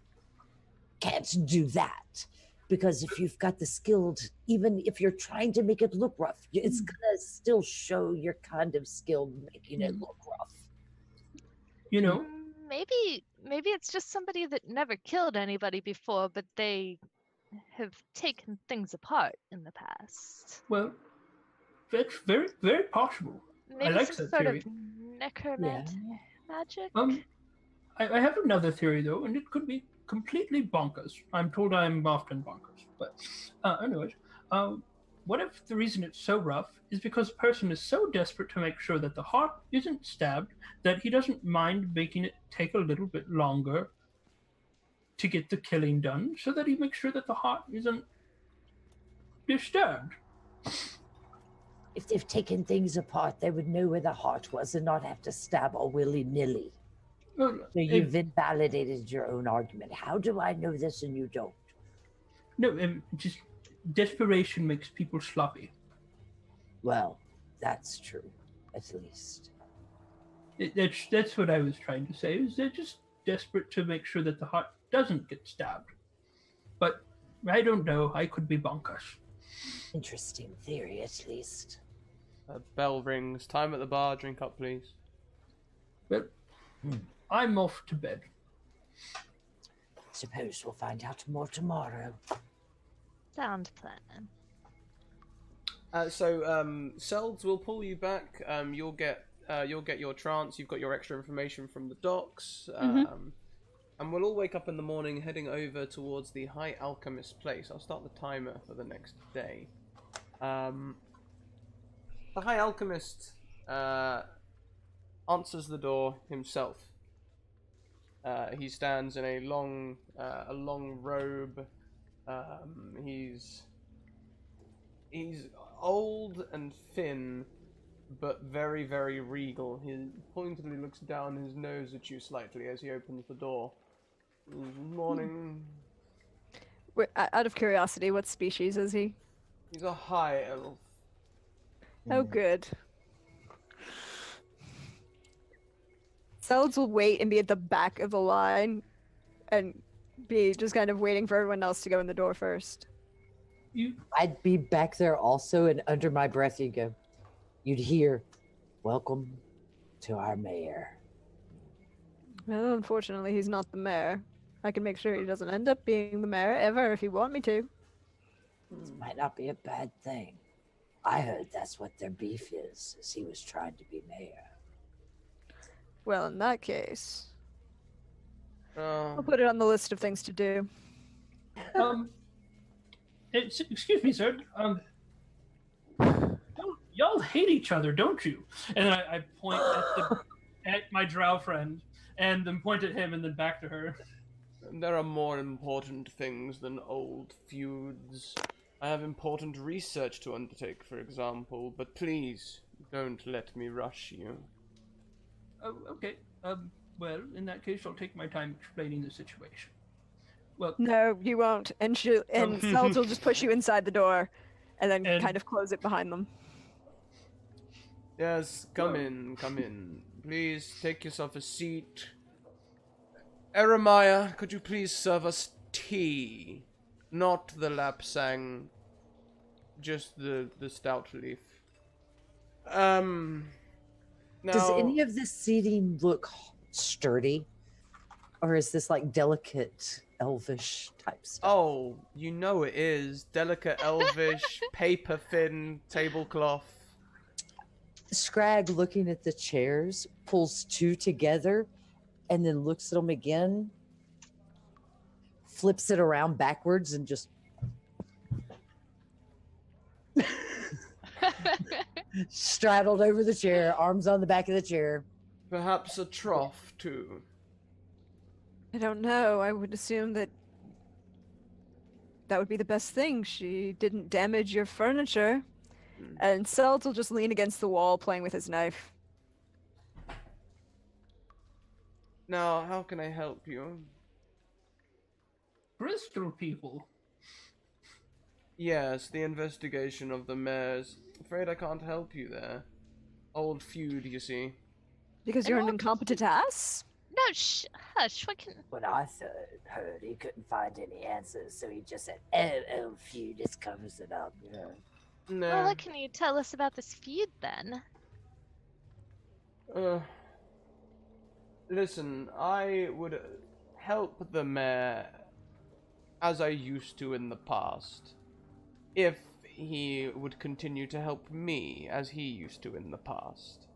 can't do that. Because if you've got the skilled, even if you're trying to make it look rough, it's gonna still show you're kind of skilled making it look rough. You know, Maybe it's just somebody that never killed anybody before, but they have taken things apart in the past. well, that's very, very possible. Maybe like some that sort theory. of necromantic magic. I have another theory though, and it could be completely bonkers. I'm told I'm often bonkers, but anyways, what if the reason it's so rough is because the person is so desperate to make sure that the heart isn't stabbed that he doesn't mind making it take a little bit longer to get the killing done, so that he makes sure that the heart isn't disturbed. If they've taken things apart, they would know where the heart was and not have to stab all willy-nilly. Well, So you've invalidated your own argument. How do I know this and you don't? just desperation makes people sloppy. Well, that's true, at least. That's what I was trying to say. Is they're just desperate to make sure that the heart doesn't get stabbed. But I don't know. I could be bonkers. Interesting theory, at least. A bell rings. Time at the bar. Drink up, please. But I'm off to bed. Suppose we'll find out more tomorrow. Sound plan. Selds will pull you back. You'll get your trance. You've got your extra information from the docks. And we'll all wake up in the morning, heading over towards the High Alchemist place. I'll start the timer for the next day. The High Alchemist answers the door himself. He stands in a long robe. He's old and thin, but very, very regal. He pointedly looks down his nose at you slightly as he opens the door. Morning. Out of curiosity, what species is he? He's a high elf. Oh, good. Selds will wait and be at the back of the line and be just kind of waiting for everyone else to go in the door first. I'd be back there also, and under my breath you'd hear, "Welcome to our mayor." Well, unfortunately, he's not the mayor. I can make sure he doesn't end up being the mayor ever if you want me to. This might not be a bad thing. I heard that's what their beef is he was trying to be mayor. Well, in that case, I'll Oh, put it on the list of things to do. Excuse me, sir. Y'all hate each other, don't you? And then I point at my drow friend, and then point at him, and then back to her. there are more important things than old feuds. I have important research to undertake, for example, but please don't let me rush you. Oh, okay. Well, in that case, I'll take my time explaining the situation. Well, No, you won't. And Selds will just push you inside the door and then And- kind of close it behind them. Yes, come in, come in. Please take yourself a seat. Eremiah, could you please serve us tea? Not the lapsang, just the stout leaf. Now, Does any of this seating look sturdy? Or is this like delicate, elvish type stuff? Oh, you know it is. Delicate elvish, paper thin tablecloth. Scrag, looking at the chairs, pulls two together and then looks at them again, flips it around backwards, and just straddled over the chair, arms on the back of the chair. Perhaps a trough, too. I don't know. I would assume that would be the best thing. She didn't damage your furniture. And Selds will just lean against the wall playing with his knife. Now, how can I help you? Bristol people. Yes, the investigation of the mares. Afraid I can't help you there. Old feud, you see. Because you're an incompetent ass? No, hush. What can? When I heard he couldn't find any answers, so he just said, "Oh, phew, this covers it up." Yeah. No. Well, what can you tell us about this feud then? Listen, I would help the mayor as I used to in the past, if he would continue to help me as he used to in the past.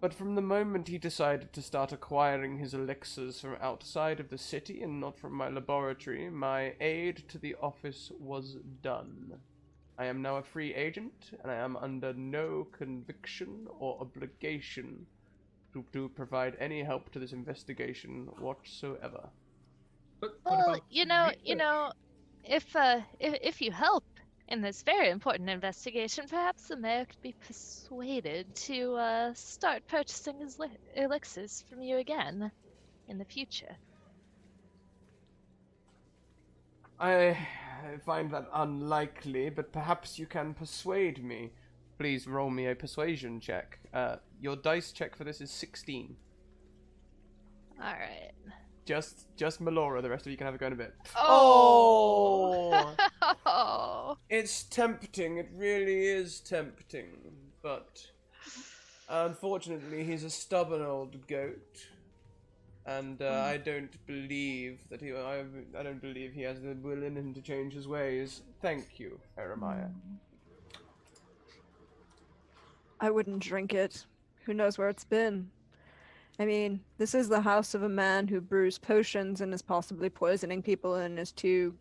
But from the moment he decided to start acquiring his elixirs from outside of the city and not from my laboratory, my aid to the office was done. I am now a free agent, and I am under no conviction or obligation to provide any help to this investigation whatsoever. But what Well, about you know, research? if you help in this very important investigation, perhaps the mayor could be persuaded to start purchasing his elixirs from you again in the future. I find that unlikely, but perhaps you can persuade me. Please roll me a persuasion check. Your dice check for this is 16. All right. Just Melora. The rest of you can have a go in a bit. Oh. Oh. Oh. It's tempting. It really is tempting. But unfortunately, he's a stubborn old goat, and I don't believe that I don't believe he has the will in him to change his ways. Thank you, Eremiah. I wouldn't drink it. Who knows where it's been? I mean, this is the house of a man who brews potions and is possibly poisoning people and is too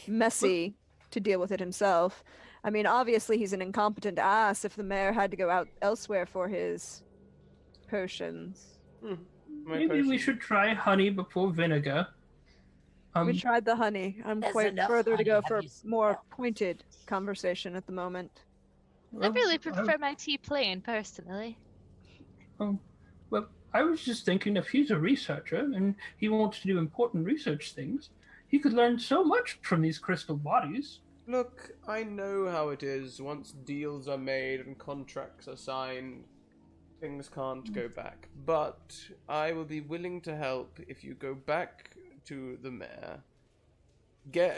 messy to deal with it himself. I mean, obviously he's an incompetent ass if the mayor had to go out elsewhere for his potions. Maybe we should try honey before vinegar. We tried the honey. I'm There's quite enough further to honey. go Have for you smelled more it? pointed conversation at the moment. I really prefer my tea plain, personally. Well, I was just thinking if he's a researcher and he wants to do important research things, he could learn so much from these crystal bodies. Look, I know how it is. Once deals are made and contracts are signed, things can't go back. But I will be willing to help if you go back to the mayor.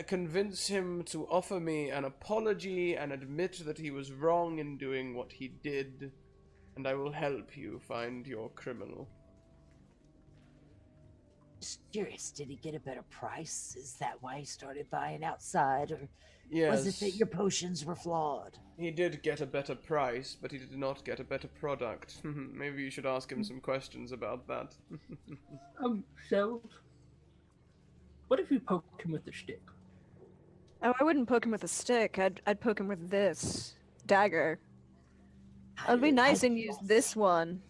Convince him to offer me an apology and admit that he was wrong in doing what he did, and I will help you find your criminal. Just curious, did he get a better price? Is that why he started buying outside, or Yes, was it that your potions were flawed? he did get a better price, but he did not get a better product. Maybe you should ask him some questions about that. So, what if you poked him with a stick? Oh, I wouldn't poke him with a stick. I'd poke him with this dagger. It'd be nice and use this one,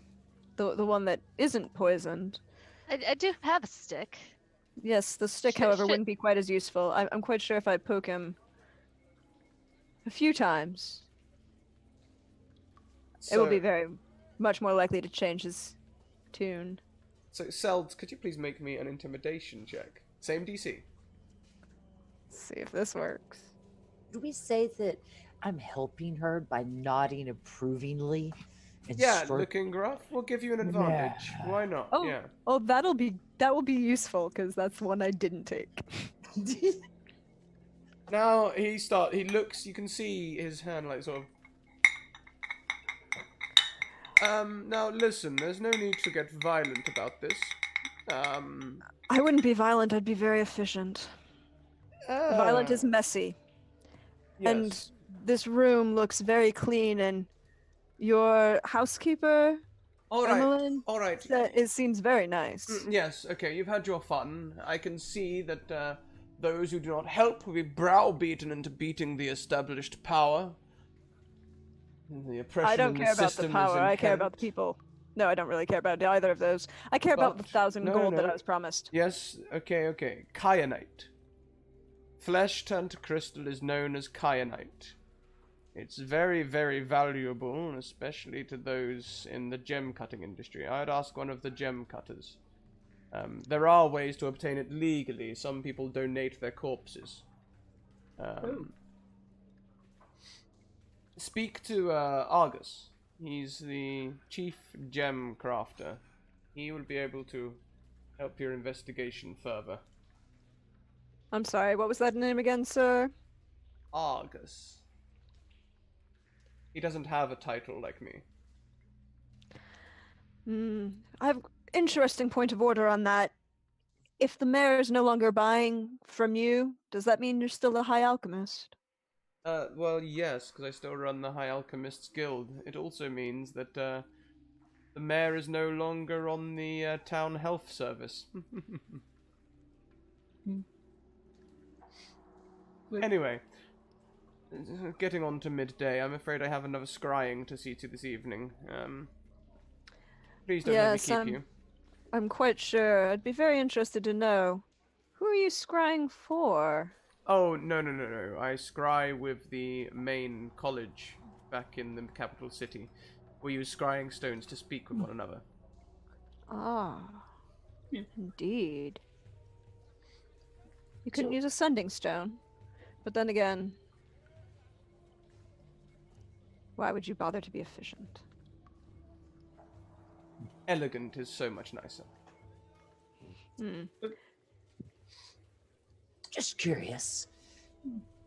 the one that isn't poisoned. I do have a stick. Yes, the stick, however, wouldn't be quite as useful. I'm quite sure if I poke him a few times, it will be very much more likely to change his tune. So, Seld, could you please make me an intimidation check? Same DC. Let's see if this works. Do we say that I'm helping her by nodding approvingly? And Yeah, stroke- looking gruff. We'll give you an advantage. Why not? Oh, Yeah. oh, that will be useful because that's one I didn't take. Now he looks. You can see his hand like sort of. Now listen. There's no need to get violent about this. I wouldn't be violent. I'd be very efficient. Violent is messy. yes. And this room looks very clean, and your housekeeper, all right. Emmeline, All right. it seems very nice. Yes. Okay. You've had your fun. I can see that those who do not help will be browbeaten into beating the established power. The oppression I don't in care about the system is power. I care about the inherent. people. No, I don't really care about either of those. I care about the But- 1,000 no, gold that no. I was promised. Yes, okay. Kyanite. Flesh turned to crystal is known as kyanite. It's very, very valuable, especially to those in the gem cutting industry. I'd ask one of the gem cutters. There are ways to obtain it legally. Some people donate their corpses. Speak to Argus. He's the chief gem crafter. He will be able to help your investigation further. I'm sorry, what was that name again, sir? Argus. He doesn't have a title like me. I have interesting point of order on that. If the mayor is no longer buying from you, does that mean you're still a high alchemist? Well, yes, because I still run the High Alchemists Guild. It also means that, the mayor is no longer on the, town health service. Anyway, getting on to midday, I'm afraid I have another scrying to see to this evening. Please don't Yes, let me keep you. I'm quite sure. I'd be very interested to know. Who are you scrying for? Oh, no. I scry with the main college back in the capital city. We use scrying stones to speak with one another. Ah, Yeah. indeed. You couldn't use a sending stone. But then again, why would you bother to be efficient? Elegant is so much nicer. Hmm. Just curious.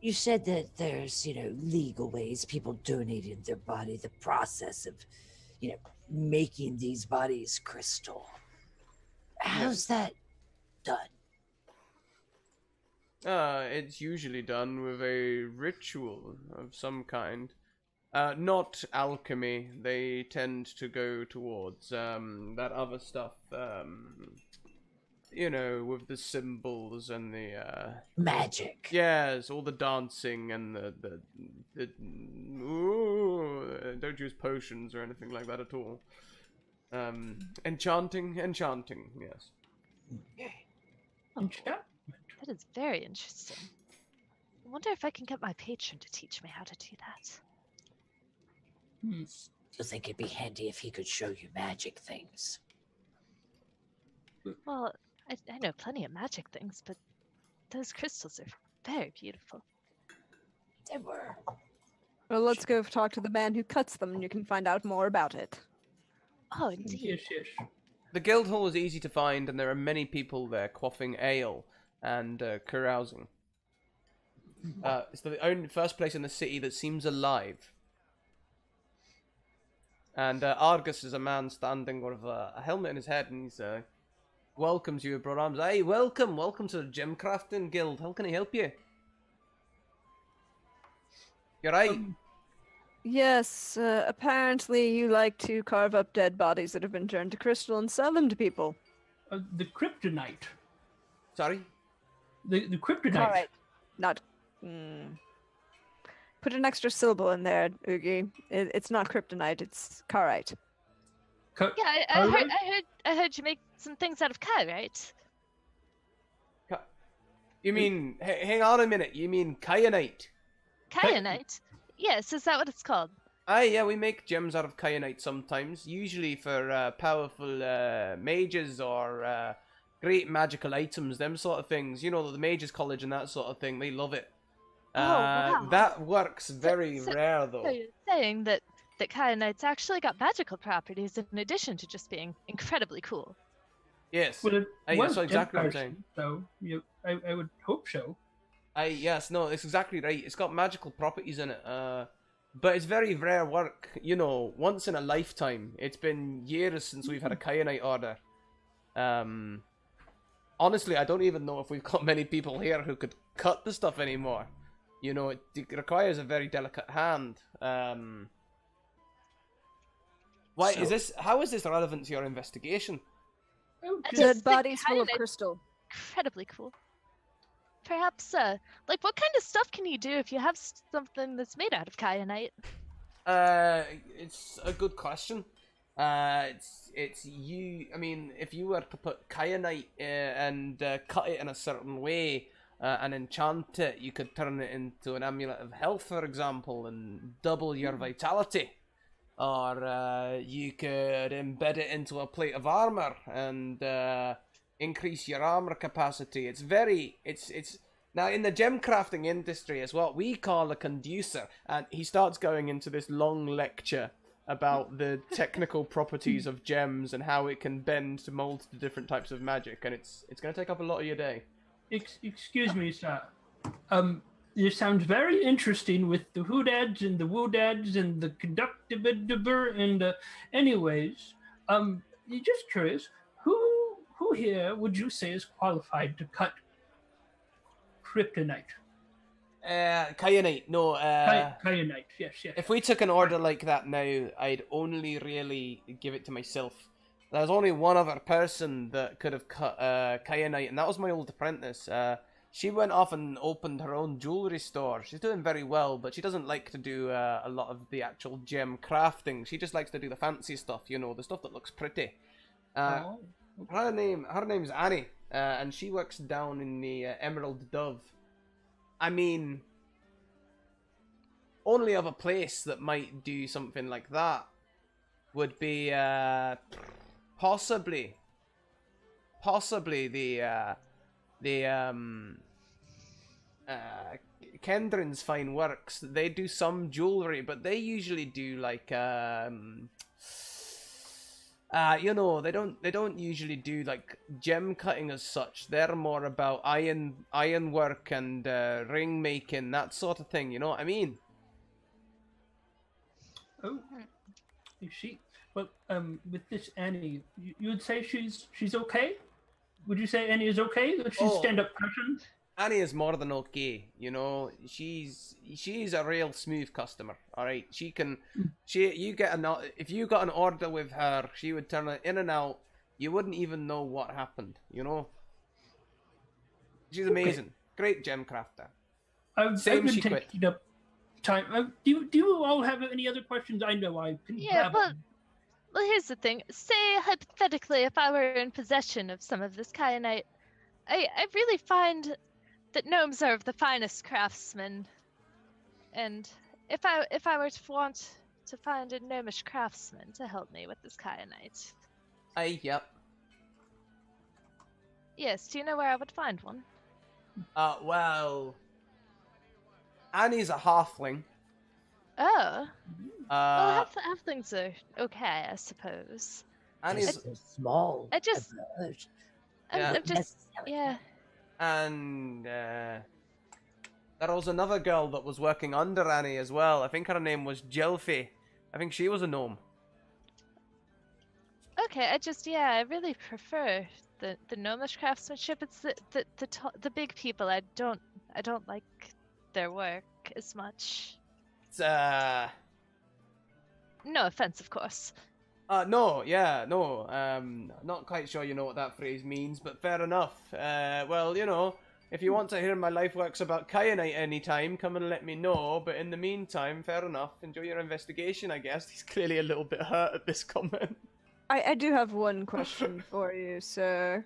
You said that there's, legal ways people donated their body, the process of, making these bodies crystal. How's that done? It's usually done with a ritual of some kind. Not alchemy. They tend to go towards that other stuff. With the symbols and the Magic. yes, all the dancing and the ooh, don't use potions or anything like that at all. Enchanting, yes. Enchantment. That is very interesting. I wonder if I can get my patron to teach me how to do that. Hmm. You think it'd be handy if he could show you magic things? Well, I know plenty of magic things, but those crystals are very beautiful. They were. Well, let's go talk to the man who cuts them, and you can find out more about it. Oh, indeed. Yes. The guild hall is easy to find, and there are many people there quaffing ale and carousing. It's the only first place in the city that seems alive. And Argus is a man standing with a helmet in his head, and he's welcomes you with broad arms. Hey, welcome to the Gem Crafting Guild. How can I help you? You're right. Yes, apparently you like to carve up dead bodies that have been turned to crystal and sell them to people. The kryptonite. Sorry. The kryptonite. All right. Not. Put an extra syllable in there, Oogie. It's not kryptonite. It's carite. Yeah, Alright. I heard you make some things out of kyanite. You mean? Hang on a minute. You mean kyanite? Kyanite? Yes, is that what it's called? Aye, yeah, we make gems out of kyanite sometimes, usually for powerful mages or great magical items, them sort of things. You know, the mages college and that sort of thing, they love it. Wow. That works very so- rare though. So you're saying that kyanite's actually got magical properties in addition to just being incredibly cool. Yes. Well, it Aye, was that's exactly what I'm Gem Carson, so I would hope so. Yes, no, it's exactly right. It's got magical properties in it. But it's very rare work. You know, once in a lifetime. It's been years since we've had a kyanite order. Honestly, I don't even know if we've got many people here who could cut the stuff anymore. You know, it requires a very delicate hand. Why is this? How is this relevant to your investigation? Oh, I just- just Dead think bodies full of kyanite- crystal. Incredibly cool. Perhaps, like, what kind of stuff can you do if you have something that's made out of kyanite? It's a good question. It's you. I mean, if you were to put kyanite and cut it in a certain way and enchant it, you could turn it into an amulet of health, for example, and double your vitality. Or you could embed it into a plate of armor and increase your armor capacity. It's now in the gem crafting industry is what we call a conducer, and he starts going into this long lecture about the technical properties of gems and how it can bend to mold to different types of magic, and it's going to take up a lot of your day. Excuse me, sir. This sounds very interesting with the hoodads and the woodads and the conductividiber and anyways, just curious, who here would you say is qualified to cut kryptonite? Kyanite, no. Kyanite, yes. If we took an order like that now, I'd only really give it to myself. There's only one other person that could have cut kyanite, and that was my old apprentice. She went off and opened her own jewelry store. She's doing very well, but she doesn't like to do a lot of the actual gem crafting. She just likes to do the fancy stuff, you know, the stuff that looks pretty. Oh, Her name's Annie, and she works down in the Emerald Dove. I mean, only other place that might do something like that would be possibly the Kendrin's Fine Works. They do some jewelry, but they usually do like You know, they don't usually do like gem cutting as such. They're more about iron work and ring making, that sort of thing. You know what I mean? Oh, I see. Well, with this Annie, you would say she's okay? Would you say Annie is okay? That she's Oh. stand-up person? Annie is more than okay. You know, she's a real smooth customer. All right, if you got an order with her, she would turn it in and out. You wouldn't even know what happened. You know, she's amazing. Great gem crafter. I've Same, been she quit. taking up time. Do you all have any other questions? I know I can Yeah, grab well, them. well, here's the thing. Say, hypothetically, if I were in possession of some of this kyanite, I really find that gnomes are of the finest craftsmen. And if I were to want to find a gnomish craftsman to help me with this kyanite, Yep. yes, do you know where I would find one? Well, Annie's a halfling. Oh, well, Uh, halflings are okay, I suppose. Annie's Just a small. I just- diversion. Yeah. I'm just, Necessary. yeah. and there was another girl that was working under Annie as well. I think her name was Jelfie. I think she was a gnome. Okay, I really prefer the gnomish craftsmanship. It's the big people. I don't like their work as much. It's, No offense, of course. no, yeah, no. Not quite sure you know what that phrase means, but fair enough. Well, you know, if you want to hear my life works about kyanite anytime, come and let me know. But in the meantime, fair enough. Enjoy your investigation, I guess. He's clearly a little bit hurt at this comment. I do have one question for you, sir.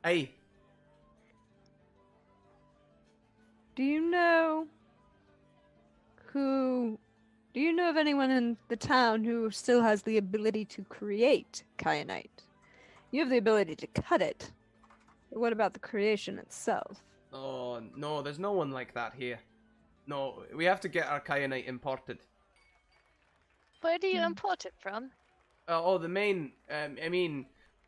Hey, Do you know of anyone in the town who still has the ability to create kyanite? You have the ability to cut it. But what about the creation itself? oh no, there's no one like that here. No, we have to get our kyanite imported. Where do you import it from? The main.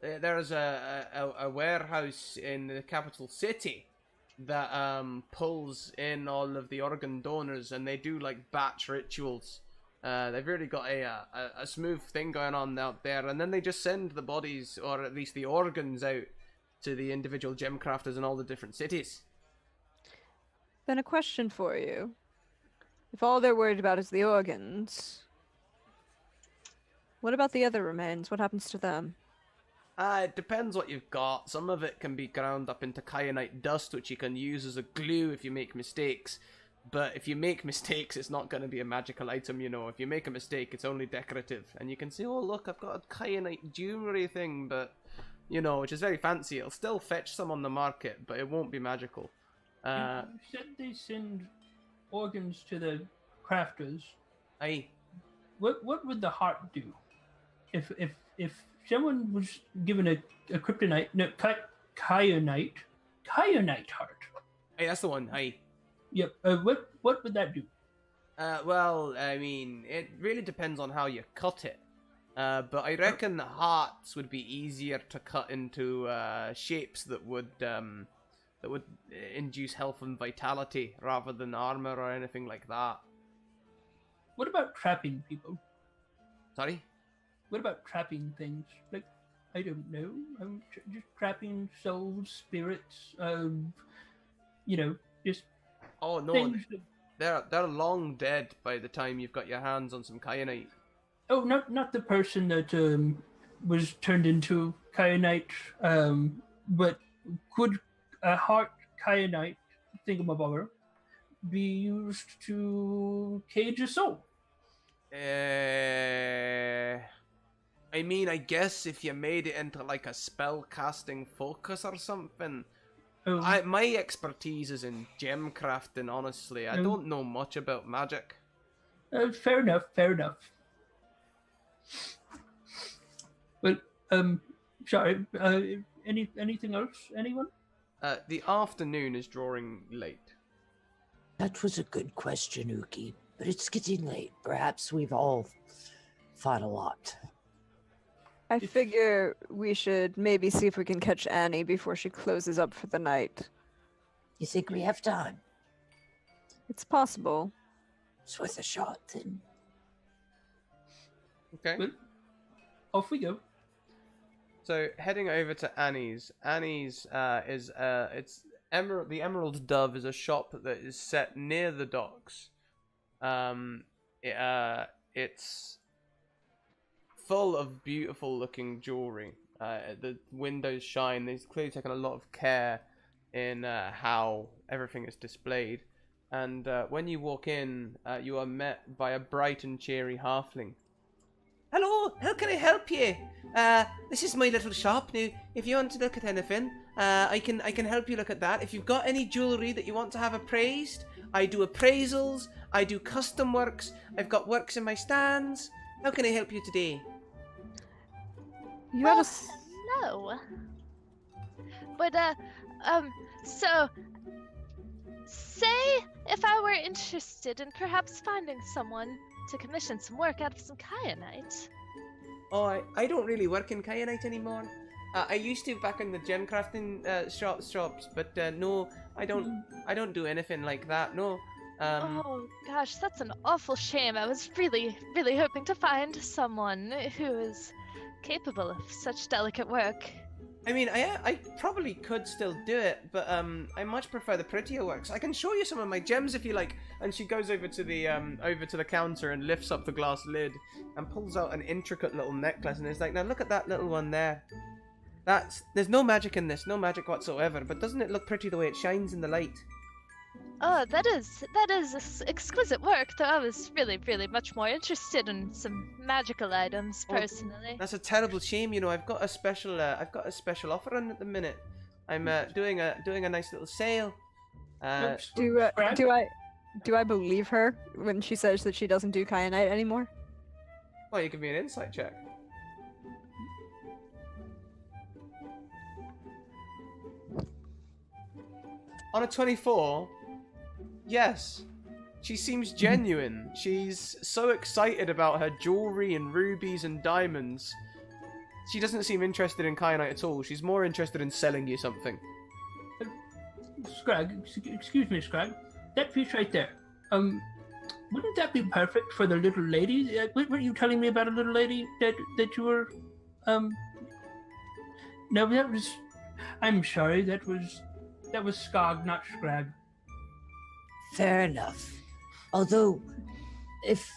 There's a warehouse in the capital city that pulls in all of the organ donors, and they do like batch rituals. They've really got a smooth thing going on out there, and then they just send the bodies, or at least the organs, out to the individual gem crafters in all the different cities. Then a question for you. If all they're worried about is the organs, what about the other remains? What happens to them? It depends what you've got. Some of it can be ground up into kyanite dust, which you can use as a glue if you make mistakes. But if you make mistakes, it's not going to be a magical item, you know. If you make a mistake, it's only decorative. And you can say, oh, look, I've got a kyanite jewelry thing, but, you know, which is very fancy. It'll still fetch some on the market, but it won't be magical. You said they send organs to the crafters. Aye. What would the heart do? If someone was given a kryptonite, no, kyanite heart. Aye, that's the one. Aye. Yep. What would that do? Well, I mean, it really depends on how you cut it. But I reckon the hearts would be easier to cut into shapes that would induce health and vitality rather than armor or anything like that. What about trapping people? Sorry? What about trapping things? Like, I don't know. Just trapping souls, spirits. Just Oh no, things. they're long dead by the time you've got your hands on some kyanite. Oh, not the person that was turned into kyanite. But could a heart kyanite thingamabobber be used to cage a soul? I mean, I guess if you made it into like a spell casting focus or something. Oh, My expertise is in gem crafting, honestly. I don't know much about magic. fair enough. Fair enough. Well, sorry. Anything else? Anyone? The afternoon is drawing late. That was a good question, Uki, but it's getting late. Perhaps we've all fought a lot. I figure we should maybe see if we can catch Annie before she closes up for the night. You think we have time? It's possible. It's worth a shot, then. Okay. Well, off we go. So heading over to Annie's. Annie's is it's Emerald. The Emerald Dove is a shop that is set near the docks. It's full of beautiful looking jewelry. The windows shine. They've clearly taken a lot of care in how everything is displayed. And when you walk in, you are met by a bright and cheery halfling. Hello, how can I help you? This is my little shop. Now, if you want to look at anything, I can help you look at that. If you've got any jewelry that you want to have appraised, I do appraisals. I do custom works. I've got works in my stands. How can I help you today? You Well, gotta. no. But so say if I were interested in perhaps finding someone to commission some work out of some kyanite. Oh, I don't really work in kyanite anymore. I used to back in the gem crafting shops, but no, I don't do anything like that. No. Oh gosh, that's an awful shame. I was really, really hoping to find someone who is capable of such delicate work. I mean, I probably could still do it, but I much prefer the prettier works. I can show you some of my gems if you like. And she goes over to the counter and lifts up the glass lid and pulls out an intricate little necklace, and it's like, now look at that little one there. There's no magic in this, no magic whatsoever. But doesn't it look pretty the way it shines in the light? Oh, that is exquisite work. Though I was really, really much more interested in some magical items Oh, personally. That's a terrible shame, you know. I've got a special offer on at the minute. I'm doing a nice little sale. Oops. Scrag? Do I believe her when she says that she doesn't do kyanite anymore? Well, you give me an insight check. On a 24, yes. She seems genuine. She's so excited about her jewelry and rubies and diamonds. She doesn't seem interested in kyanite at all. She's more interested in selling you something. Scrag, excuse me, Scrag. That piece right there. Wouldn't that be perfect for the little lady? Were you telling me about a little lady that you were? No, that was. I'm sorry. That was Skog, not Scrag. Fair enough. Although, if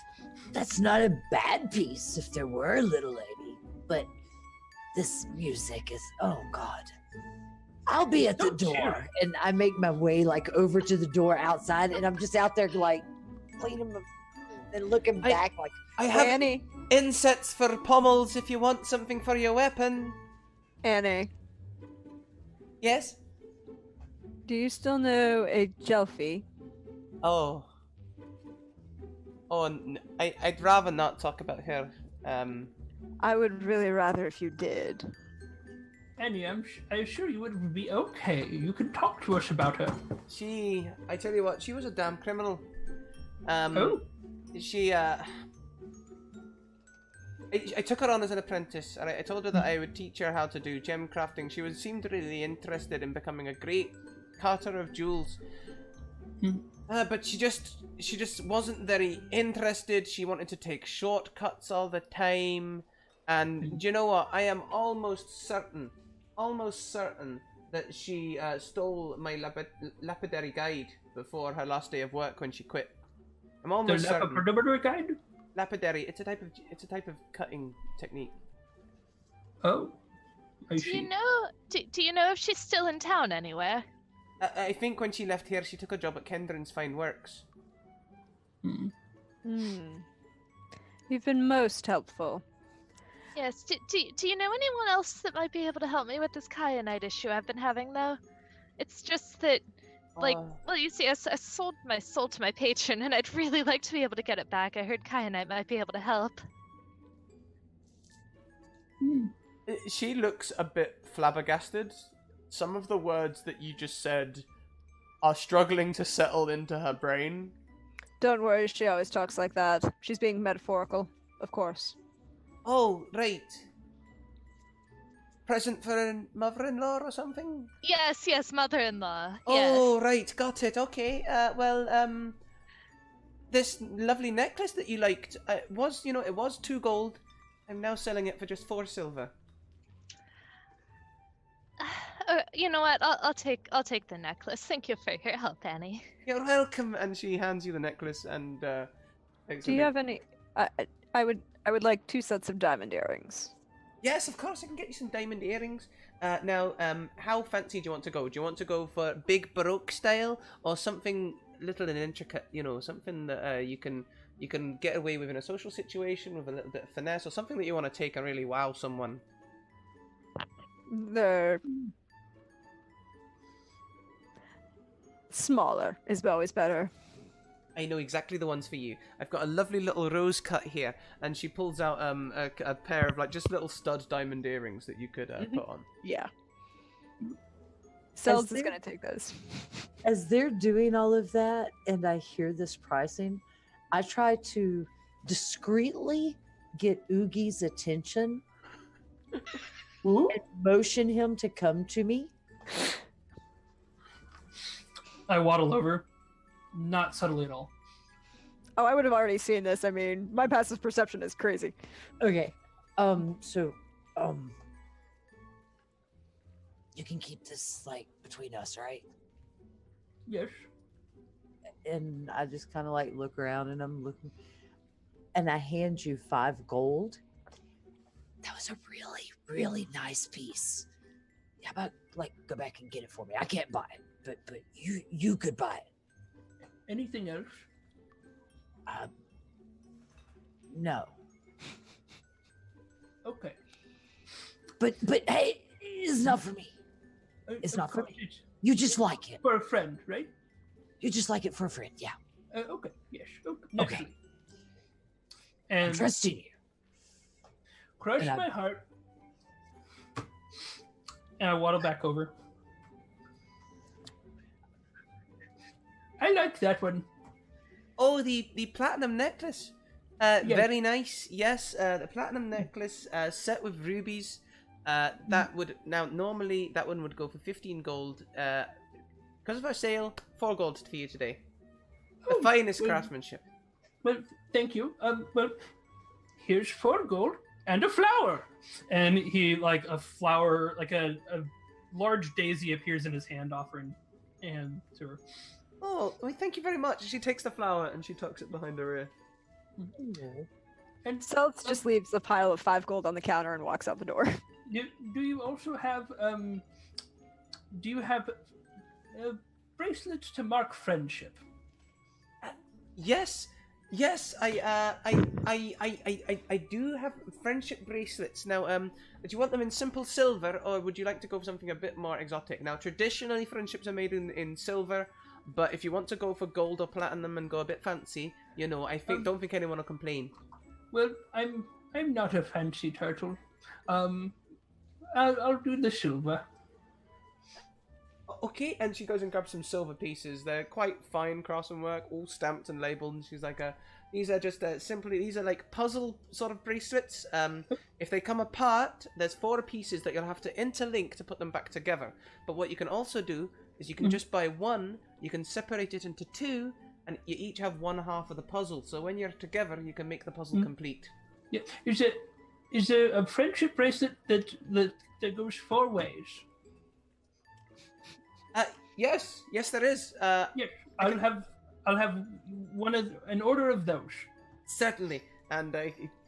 that's not a bad piece, if there were a little lady, but this music is, oh God. I'll be at the door, and I make my way like over to the door outside, and I'm just out there like cleaning and looking back like, I have Annie, insets for pommels if you want something for your weapon. Annie, Yes? do you still know a Jelfie? Oh. I'd rather not talk about her. I would really rather if you did. Annie, I'm sure you would be okay. You can talk to us about her. I tell you what, she was a damn criminal. Oh. I took her on as an apprentice, and I told her that I would teach her how to do gem crafting. She seemed really interested in becoming a great cutter of jewels. But she just wasn't very interested. She wanted to take shortcuts all the time. And do you know what? I am almost certain that she stole my lapidary guide before her last day of work when she quit. I'm almost certain. The guide? Lapidary. It's a type of cutting technique. Oh. Do you know if she's still in town anywhere? I think when she left here, she took a job at Kendron's Fine Works. You've been most helpful. Yes. Do you know anyone else that might be able to help me with this kyanite issue I've been having though? It's just that, well, you see, I sold my soul to my patron, and I'd really like to be able to get it back. I heard kyanite might be able to help. She looks a bit flabbergasted. Some of the words that you just said are struggling to settle into her brain. Don't worry, she always talks like that. She's being metaphorical, of course. Oh, right. present for a mother-in-law or something? Yes, mother-in-law. Yes. Oh, right, got it. Okay. This lovely necklace that you liked it was 2 gold. I'm now selling it for just 4 silver. You know what? I'll take the necklace. Thank you for your help, Annie. You're welcome. And she hands you the necklace and. Do you have any? I would like 2 sets of diamond earrings. Yes, of course. I can get you some diamond earrings. Now, how fancy do you want to go? Do you want to go for big Baroque style or something little and intricate? You know, something that you can get away with in a social situation with a little bit of finesse, or something that you want to take and really wow someone. The smaller is always better. I know exactly the ones for you. I've got a lovely little rose cut here, and she pulls out a pair of like just little stud diamond earrings that you could put on. Yeah. Sells is there- gonna take those. As they're doing all of that and I hear this pricing, I try to discreetly get Oogie's attention Ooh. and motion him to come to me. I waddle over, not subtly at all. Oh, I would have already seen this. I mean, my passive perception is crazy. Okay. So you can keep this like between us, right? Yes. And I just kind of like look around and I'm looking and I hand you 5 gold. That was a really, really nice piece. How about like go back and get it for me? I can't buy it, but you could buy it. Anything else? No. Okay. But hey, it's not for me. It's Of not for course, me. it's You just like it. for a friend, right? You just like it for a friend. Yeah. Okay. Yes. Okay. Okay. Naturally. I'm And trusting you. crush and I- my heart. And I waddle back over. I like that one. Oh, the platinum necklace. Very nice. Yes, the platinum necklace set with rubies. That would normally that one would go for 15 gold. Because of our sale, 4 gold for you today. The Oh, finest well- craftsmanship. Well, thank you. Well, here's 4 gold and a flower. And he like a flower, like a large daisy appears in his hand, offering and to her. Oh, well, thank you very much. She takes the flower and she tucks it behind her ear. And Sells just leaves a pile of 5 gold on the counter and walks out the door. do you also have do you have bracelets to mark friendship? Yes, I do have friendship bracelets. Now, do you want them in simple silver, or would you like to go for something a bit more exotic? Now, traditionally, friendships are made in silver, but if you want to go for gold or platinum and go a bit fancy, don't think anyone will complain. Well, I'm not a fancy turtle. I'll do the silver. Okay, and she goes and grabs some silver pieces. They're quite fine craftsmanship, all stamped and labeled. And she's like, these are just these are like puzzle sort of bracelets. If they come apart, there's 4 pieces that you'll have to interlink to put them back together. But what you can also do is you can just buy one. You can separate it into 2, and you each have one half of the puzzle. So when you're together, you can make the puzzle complete. Yeah, is there a friendship bracelet that goes 4 ways? Yes, there is. Yes, I'll have an order of those. Certainly. And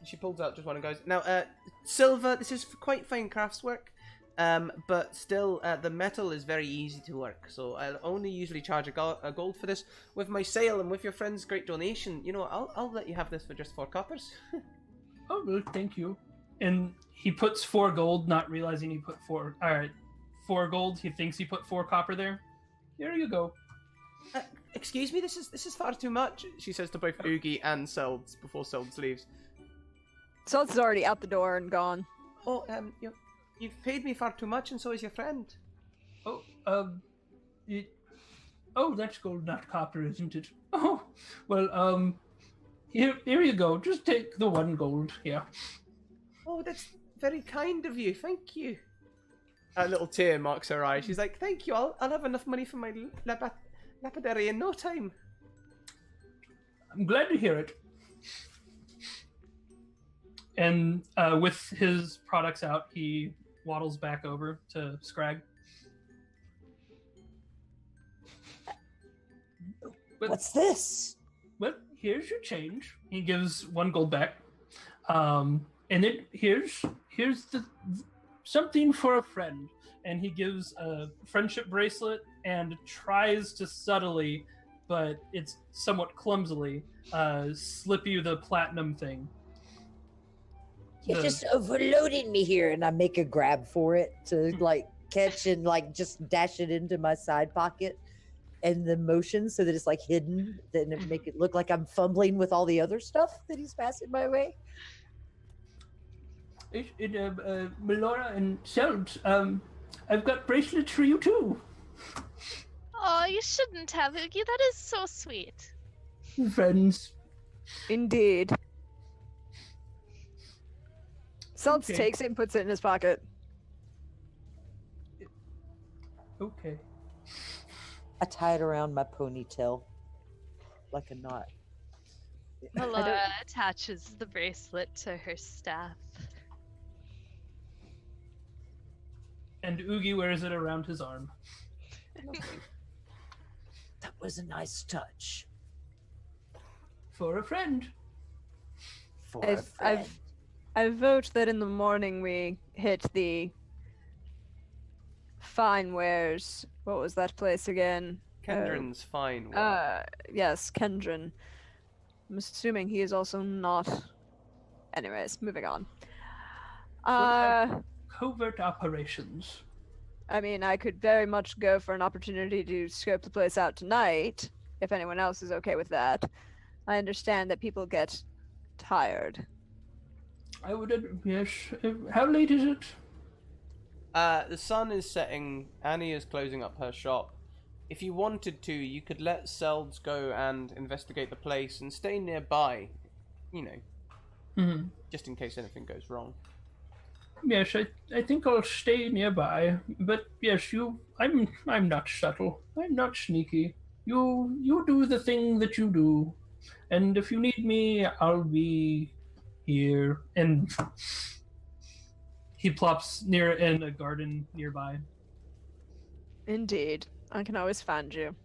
she pulls out just one and goes, now, silver, this is quite fine craftswork, but still, the metal is very easy to work, so I'll only usually charge a gold for this. With my sale and with your friend's great donation, I'll let you have this for just 4 coppers. Oh, well, thank you. And he puts 4 gold, not realizing he put 4. All right, 4 gold. He thinks he put 4 copper there. Here you go. Excuse me, this is far too much, she says to both Oogie and Selds before Selds leaves. Sells is already out the door and gone. Oh, you've paid me far too much, and so is your friend. Oh, that's gold, not copper, isn't it? Oh, well, here you go. Just take the 1 gold. Yeah. Oh, that's very kind of you. Thank you. A little tear marks her eye. She's like, "Thank you. I'll have enough money for my lapidary in no time." I'm glad to hear it. And with his products out, he waddles back over to Scrag. What's this? Well, here's your change. He gives 1 gold back. And then here's the something for a friend. And he gives a friendship bracelet and tries to subtly, but it's somewhat clumsily, slip you the platinum thing. You're just overloading me here, and I make a grab for it to like catch and like just dash it into my side pocket, and the motion so that it's like hidden, then it make it look like I'm fumbling with all the other stuff that he's passing my way. Melora and Seld, I've got bracelets for you too. Oh, you shouldn't have, Oogie. That is so sweet. Friends. Indeed. Seltz Okay. takes it and puts it in his pocket. Okay. I tie it around my ponytail like a knot. Melora attaches the bracelet to her staff. And Oogie wears it around his arm. That was a nice touch. For a friend. For a friend. I vote that in the morning we hit the fine wares. What was that place again? Kendron's fine. Yes, Kendron. I'm assuming he is also not. Anyways, moving on. Covert operations. I mean, I could very much go for an opportunity to scope the place out tonight, if anyone else is okay with that. I understand that people get tired. I would, yes. How late is it? The sun is setting. Annie is closing up her shop. If you wanted to, you could let Selds go and investigate the place and stay nearby. You know, just in case anything goes wrong. Yes, I think I'll stay nearby. But yes, I'm not subtle. I'm not sneaky. You do the thing that you do. And if you need me, I'll be here. And he plops in a garden nearby. Indeed. I can always find you.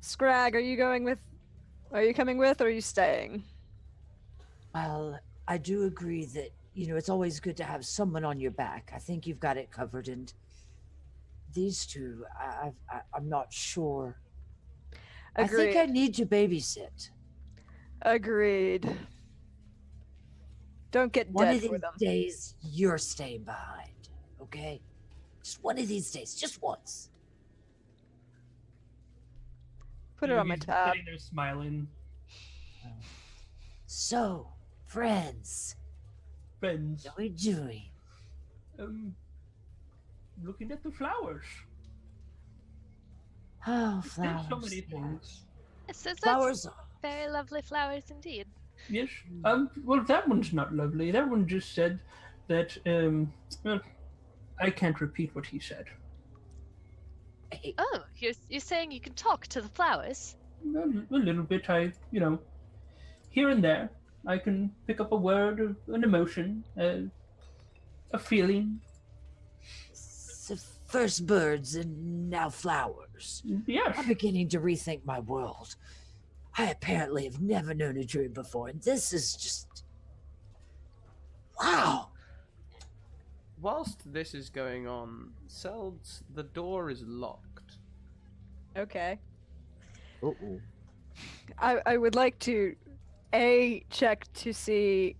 Scrag, are you coming with, or are you staying? Well, I do agree that, it's always good to have someone on your back. I think you've got it covered, and these two, I'm not sure. Agreed. I think I need to babysit. Agreed. Don't get One dead of for these them. days, you're staying behind, okay? Just one of these days, just once. Put it on my He's tab. sitting there smiling. So, friends, Friends. what are we doing? Looking at the flowers. Oh, There's flowers. so many things. So that's Flowers. very lovely flowers indeed. Yes. Well, that one's not lovely. That one just said that. Well, I can't repeat what he said. Hey, Oh, you're saying you can talk to the flowers? A little bit. Here and there, I can pick up a word, an emotion, a feeling. so first birds and now flowers. Yes. I'm beginning to rethink my world. I apparently have never known a dream before, and this is just... Wow! Whilst this is going on, Selds, the door is locked. Okay. Uh-oh. I would like to check to see.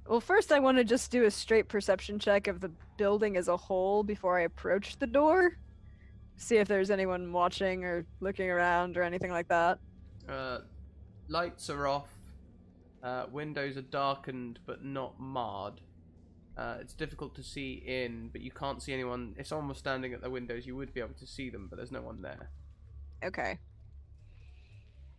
Well, first I want to just do a straight perception check of the building as a whole before I approach the door. See if there's anyone watching or looking around or anything like that. Lights are off. Windows are darkened but not marred. It's difficult to see in, but you can't see anyone. If someone was standing at the windows, you would be able to see them, but there's no one there. Okay.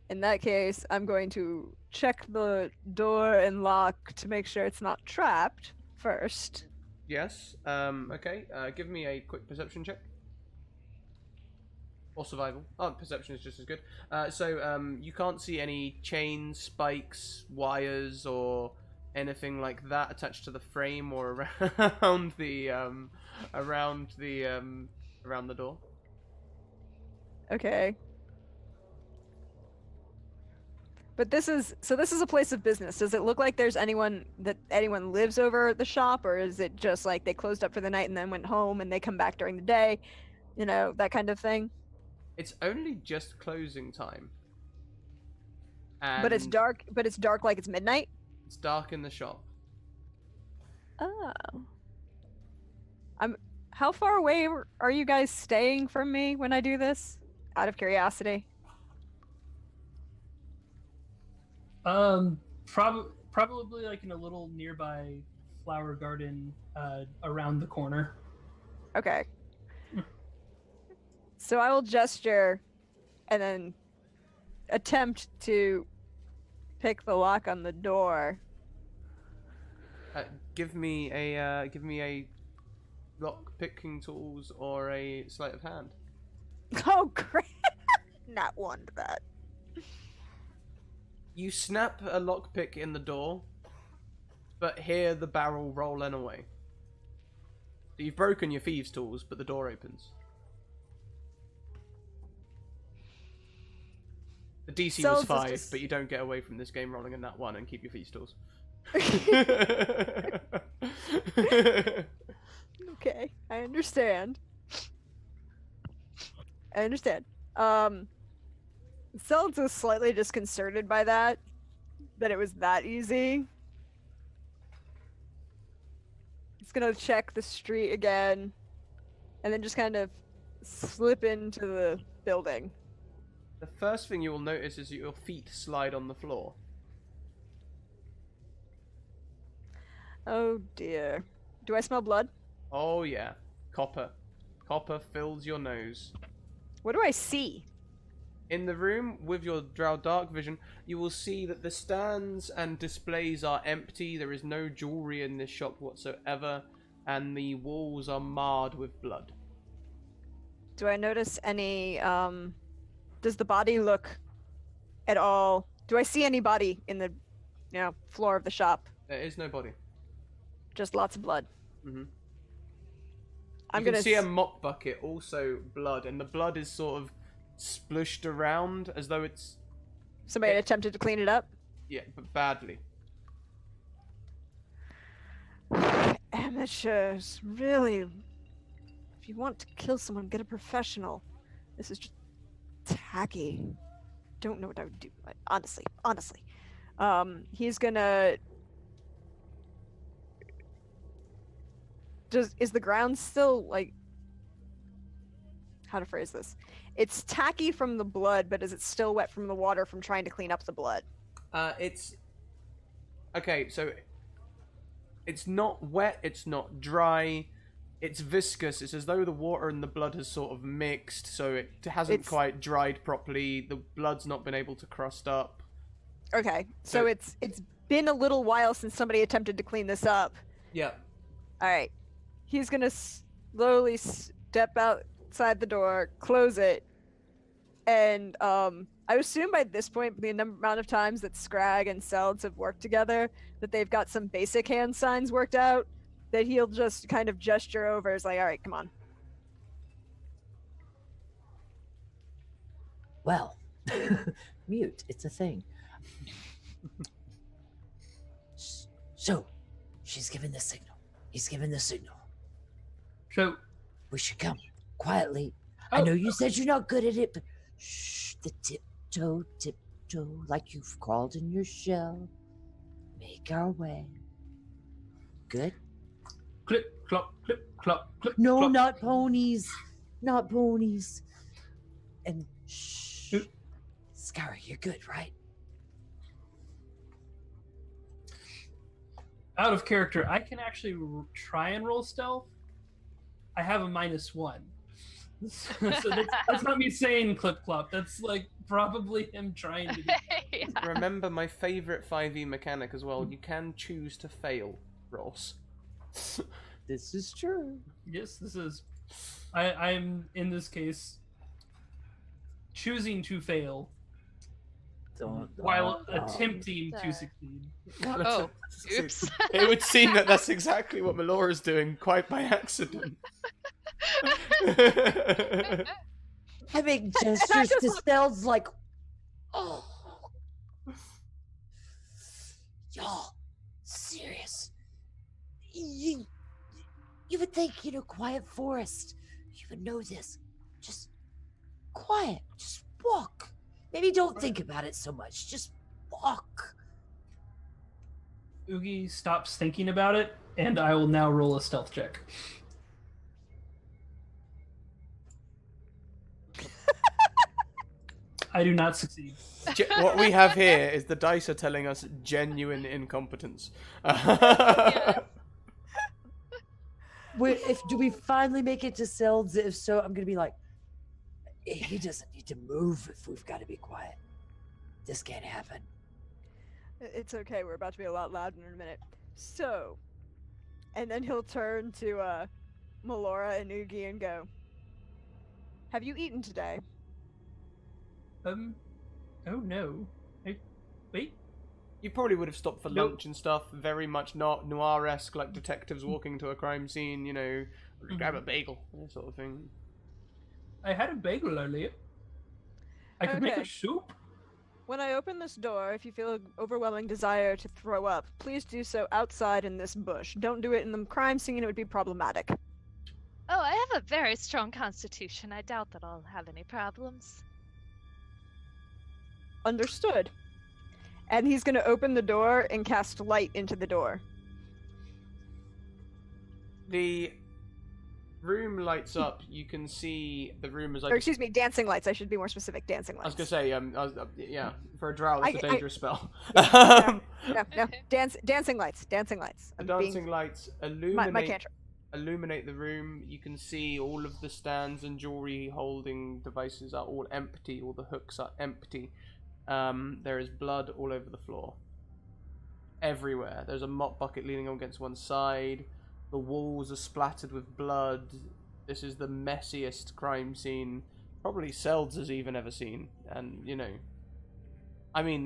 In that case, I'm going to check the door and lock to make sure it's not trapped first. Yes. Okay. Give me a quick perception check. Or survival. Oh, perception is just as good. So you can't see any chains, spikes, wires, or anything like that attached to the frame or around the around the door. Okay. But this is a place of business. Does it look like there's anyone lives over at the shop, or is it just like they closed up for the night and then went home and they come back during the day? You know, that kind of thing. It's only just closing time. But it's And dark. But it's dark like it's midnight. It's dark in the shop. Oh. How far away are you guys staying from me when I do this? Out of curiosity. Probably like in a little nearby flower garden around the corner. Okay. So I will gesture and then attempt to pick the lock on the door. Give me a lock picking tools or a sleight of hand. Oh, great. Not one to that. You snap a lockpick in the door, but hear the barrel roll away. So you've broken your thieves' tools, but the door opens. The DC was 5, but you don't get away from this game rolling in that 1 and keep your thieves' tools. Okay, I understand. Seltz was slightly disconcerted by that it was that easy. He's gonna check the street again, and then just kind of slip into the building. The first thing you will notice is that your feet slide on the floor. Oh dear. Do I smell blood? Oh yeah, copper. Copper fills your nose. What do I see? In the room, with your Drow Dark Vision, you will see that the stands and displays are empty. There is no jewelry in this shop whatsoever, and the walls are marred with blood. Do I notice any, does the body look at all? Do I see any body in the, floor of the shop? There is no body. Just lots of blood. Mm-hmm. I'm you gonna can see a mop bucket, also blood, and the blood is sort of splushed around as though it's... Somebody attempted to clean it up? Yeah, but badly. Amateurs, really. If you want to kill someone, get a professional. This is just tacky. Don't know what I would do. Honestly. He's gonna... Is the ground still, like... How to phrase this? It's tacky from the blood, but is it still wet from the water from trying to clean up the blood? It's... Okay, so... It's not wet, it's not dry, it's viscous. It's as though the water and the blood has sort of mixed, so it hasn't quite dried properly. The blood's not been able to crust up. Okay, so it's been a little while since somebody attempted to clean this up. Yeah. Alright. He's gonna slowly step outside the door, close it, and I assume by this point, the amount of times that Scrag and Selds have worked together, that they've got some basic hand signs worked out, that he'll just kind of gesture over. It's like, all right, come on. Well, mute, it's a thing. So, she's given the signal. He's given the signal. So, we should come quietly. I know you said you're not good at it, but shh, the tiptoe, like you've crawled in your shell. Make our way. Good? clip, clop, clip, clop, clip, No, clop. not ponies. Not ponies. And shh. Scarra, you're good, right? Out of character, I can actually try and roll stealth. I have a -1. So that's not me saying clip clop. That's like probably him trying to do. Yeah. Remember my favorite 5e mechanic as well. You can choose to fail rolls. This is true. Yes, this is. I'm in this case choosing to fail while attempting to succeed. Oh, oops. It would seem that that's exactly what Melora's doing, quite by accident. I make gestures to Sells like, oh, y'all, serious. You would think, quiet forest. You would know this. Just quiet. Just walk. Maybe don't think about it so much. Just walk. Oogie stops thinking about it, and I will now roll a stealth check. I do not succeed. What we have here is the dice are telling us genuine incompetence. Do we finally make it to Selds? If so, I'm gonna be like, he doesn't need to move if we've got to be quiet. This can't happen. It's okay. We're about to be a lot louder in a minute. So, and then he'll turn to Melora and Oogie and go, "Have you eaten today?" Oh no. Wait. You probably would have stopped for Nope. lunch and stuff. Very much not noir-esque, like detectives walking to a crime scene. Grab a bagel, that sort of thing. I had a bagel earlier. I could make Okay. a soup. When I open this door, if you feel an overwhelming desire to throw up, please do so outside in this bush. Don't do it in the crime scene, it would be problematic. Oh, I have a very strong constitution. I doubt that I'll have any problems. Understood. And he's gonna open the door and cast light into the door. The room lights up. You can see the room as Or excuse me, dancing lights. I should be more specific. Dancing I was lights. gonna say, yeah, for a drow, that's a I- dangerous spell. No, dancing lights. Dancing lights. The I'm being- dancing lights my cantrip. illuminate the room. You can see all of the stands and jewelry holding devices are all empty. All the hooks are empty. There is blood all over the floor. Everywhere. There's a mop bucket leaning against one side. The walls are splattered with blood. This is the messiest crime scene probably Selds has even ever seen. And,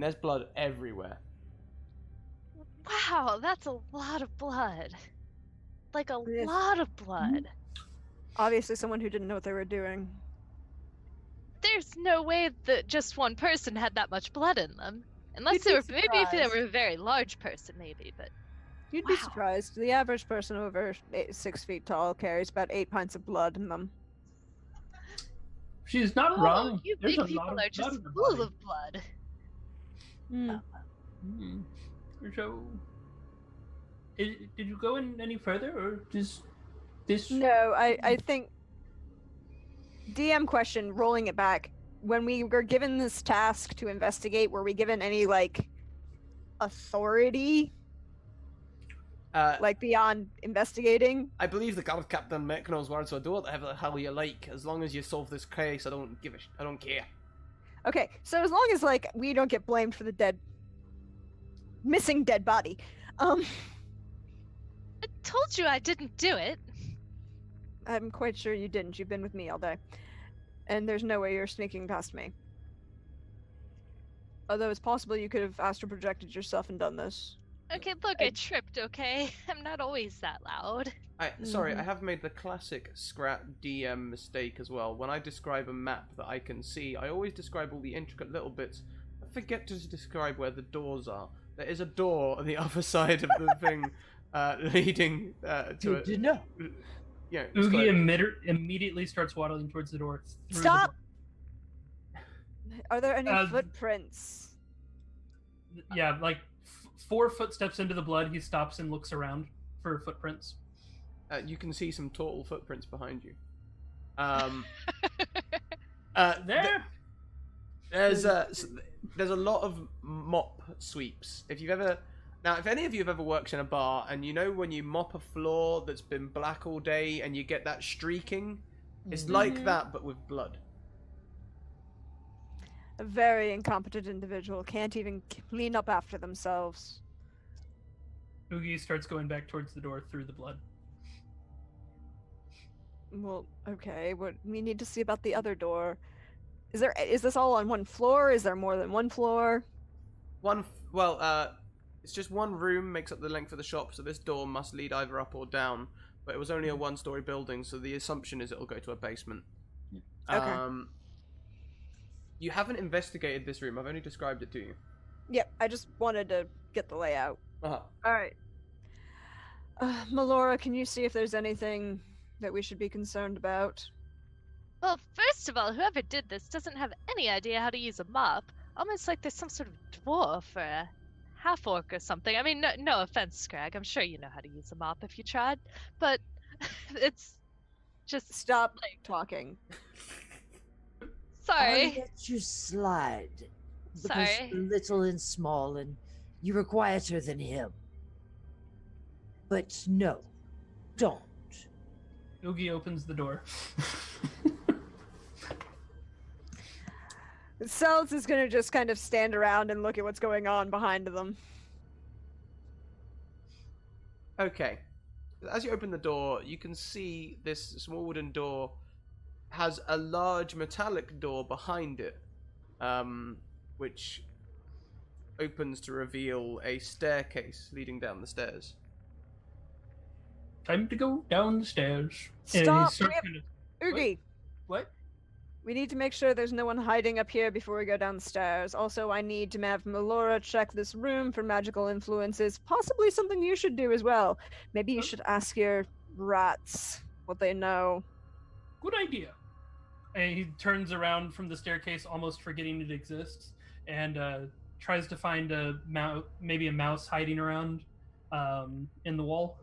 there's blood everywhere. Wow, that's a lot of blood. Like a Yes. lot of blood. Obviously, someone who didn't know what they were doing. There's no way that just one person had that much blood in them. Unless You'd they be were, maybe if they surprised. were a very large person, maybe, but You'd be Wow. surprised. The average person over 6 feet tall carries about 8 pints of blood in them. She's not oh, wrong. you There's big a people lot of are blood just in her full body. of blood. Hmm. So, did you go in any further, or just this? No, I think DM question, rolling it back. When we were given this task to investigate, were we given any authority beyond investigating? I believe the guard captain knows words, so do whatever the hell you like. As long as you solve this case, I don't care. Okay, so as long as we don't get blamed for the missing dead body. I told you I didn't do it. I'm quite sure you didn't. You've been with me all day. And there's no way you're sneaking past me. Although it's possible you could have astral projected yourself and done this. Okay, look, I tripped, okay? I'm not always that loud. Sorry, I have made the classic Scrat DM mistake as well. When I describe a map that I can see, I always describe all the intricate little bits. I forget to describe where the doors are. There is a door on the other side of the thing, leading to Good to know. Oogie immediately starts waddling towards the door. through the Stop! door. Are there any Uh, footprints? Yeah, 4 footsteps into the blood, he stops and looks around for footprints. You can see some total footprints behind you. There. There's a lot of mop sweeps. If any of you have ever worked in a bar, and when you mop a floor that's been black all day and you get that streaking, it's like that but with blood. A very incompetent individual can't even clean up after themselves. Oogie starts going back towards the door through the blood. Well, okay. What we need to see about the other door. Is this all on one floor? Is there more than one floor? It's just one room makes up the length of the shop, so this door must lead either up or down. But it was only a one-story building, so the assumption is it'll go to a basement. Okay. You haven't investigated this room. I've only described it to you. Yep, I just wanted to get the layout. Uh-huh. All right. Melora, can you see if there's anything that we should be concerned about? Well, first of all, whoever did this doesn't have any idea how to use a mop. Almost like there's some sort of dwarf or a half-orc or something. I mean, no offense, Scrag. I'm sure you know how to use a mop if you tried. But it's just... Stop talking. I'll Sorry. let you slide. Because Sorry. you're little and small and you were quieter than him. But no, don't. Oogie opens the door. Cells is gonna just kind of stand around and look at what's going on behind them. Okay. As you open the door, you can see this small wooden door has a large metallic door behind it, which opens to reveal a staircase leading down the stairs. Time to go down the stairs. And he Stop! starts kind of- Oogie, What? we need to make sure there's no one hiding up here before we go down the stairs. Also, I need to have Melora check this room for magical influences. Possibly something you should do as well. Maybe you should ask your rats what they know. Good idea. And he turns around from the staircase, almost forgetting it exists, and tries to find maybe a mouse hiding around in the wall.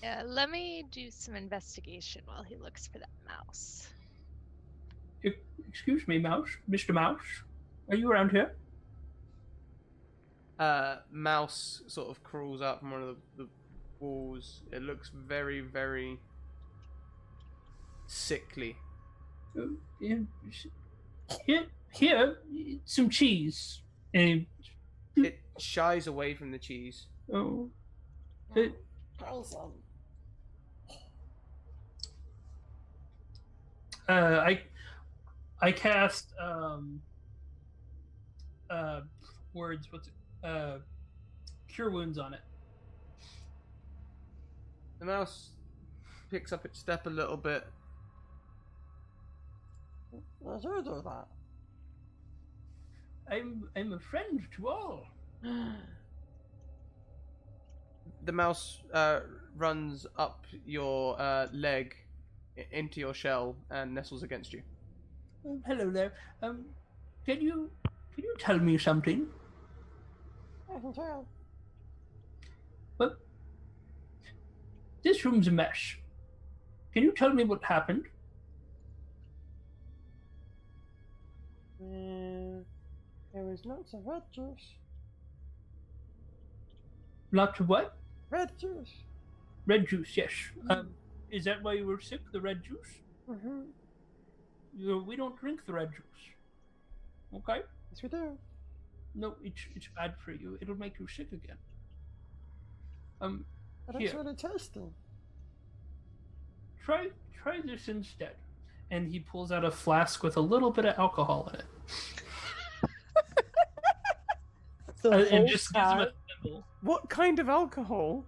Yeah, let me do some investigation while he looks for that mouse. Excuse me, Mouse. Mr. Mouse, are you around here? Mouse sort of crawls out from one of the walls. It looks very, very sickly. Yeah. Here, some cheese. And It shies away from the cheese. oh, I cast words. What's it? Cure wounds on it. The mouse picks up its step a little bit. Let's do that. I'm a friend to all. The mouse runs up your leg into your shell and nestles against you. Hello there. Can you tell me something? I can tell. Well, this room's a mess. Can you tell me what happened? There was lots of red juice. Lots of what? Red juice. Red juice, yes. Is that why you were sick, the red juice? Mm-hmm. We don't drink the red juice. Okay? Yes, we do. No, it's bad for you. It'll make you sick again. But Here. it's really tasty. Try this instead. And he pulls out a flask with a little bit of alcohol in it. And just gives him a thimble. What kind of alcohol?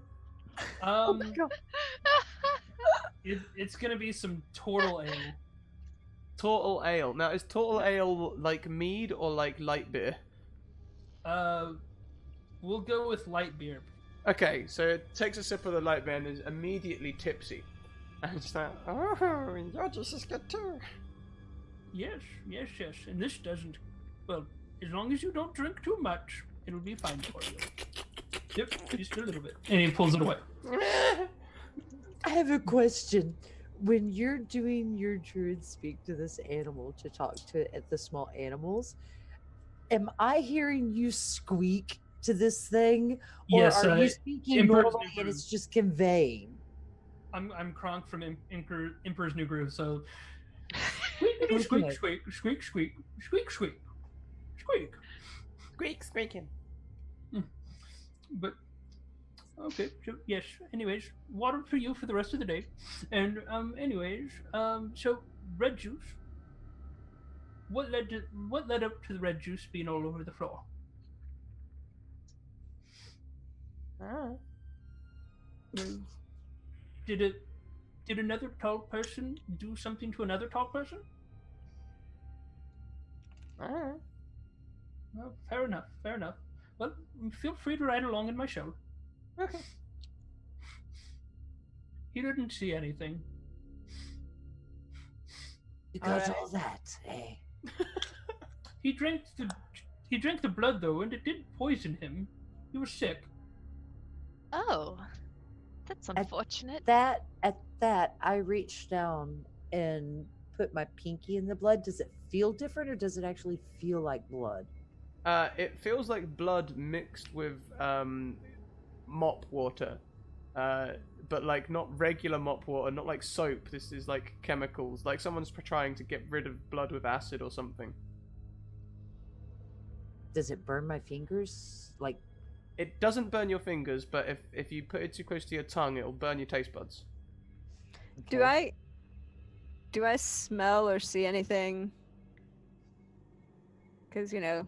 It's gonna be some turtle ale. Turtle ale. Now, is turtle ale like mead or like light beer? We'll go with light beer. Okay, so it takes a sip of the light beer and is immediately tipsy. And it's like, oh, your juice is good too. Yes. And this doesn't. Well, as long as you don't drink too much, it'll be fine for you. Yep, just a little bit. And he pulls it away. I have a question. When you're doing your druid speak to this animal to talk to the small animals, am I hearing you squeak to this thing? Or Yes, are you speaking Emperor's normally New and Groove. it's just conveying? I'm Kronk from Emperor's New Groove, so squeak, squeak, Okay. squeak, squeak, squeak, squeak, squeak, squeak. Squeaking. But Okay, so yes. Anyways, water for you for the rest of the day. And so red juice. What led up to the red juice being all over the floor? Did another tall person do something to another tall person? Well, fair enough. Fair enough. Well, feel free to ride along in my shell. Okay. He didn't see anything. You got all that, eh? He drank the blood though, and it did poison him. He was sick. Oh, that's unfortunate. At that, I reached down and put my pinky in the blood. Does it feel different, or does it actually feel like blood? It feels like blood mixed with mop water, but like not regular mop water, not like soap. This is like chemicals, like someone's trying to get rid of blood with acid or something. Does it burn my fingers? Like, It doesn't burn your fingers, but if you put it too close to your tongue, it'll burn your taste buds. okay. Do I smell or see anything? Because I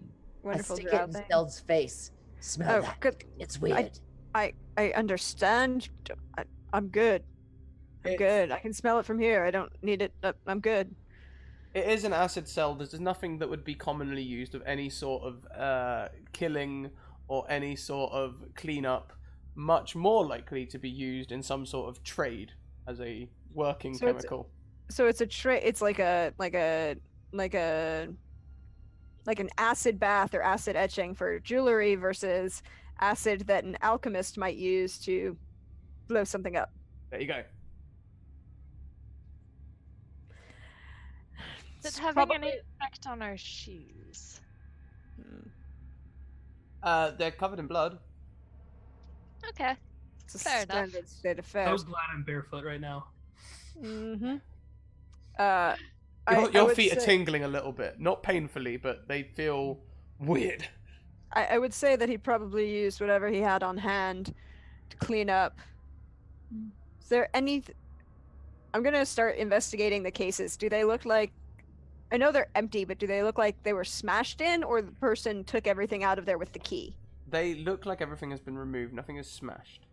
wonderful stick it drow in thing. Steld's face. Smell Oh, that. good. It's weird. I understand. I'm good. I'm It's- good. I can smell it from here. I don't need it. I'm good. It is an acid cell. There's nothing that would be commonly used of any sort of killing or any sort of cleanup. Much more likely to be used in some sort of trade as a working So it's- chemical. So it's a It's like an acid bath or acid etching for jewelry versus acid that an alchemist might use to blow something up. There you go. Is it It's having any probably- effect on our shoes? They're covered in blood. Okay. It's a Fair enough. standard state of So affairs. glad I'm barefoot right now. Mm-hmm. Your feet are tingling a little bit, not painfully, but they feel weird. I would say that he probably used whatever he had on hand to clean up. Is there any? I'm gonna start investigating the cases. Do they look like? I know they're empty, but do they look like they were smashed in, or the person took everything out of there with the key? They look like everything has been removed. Nothing is smashed.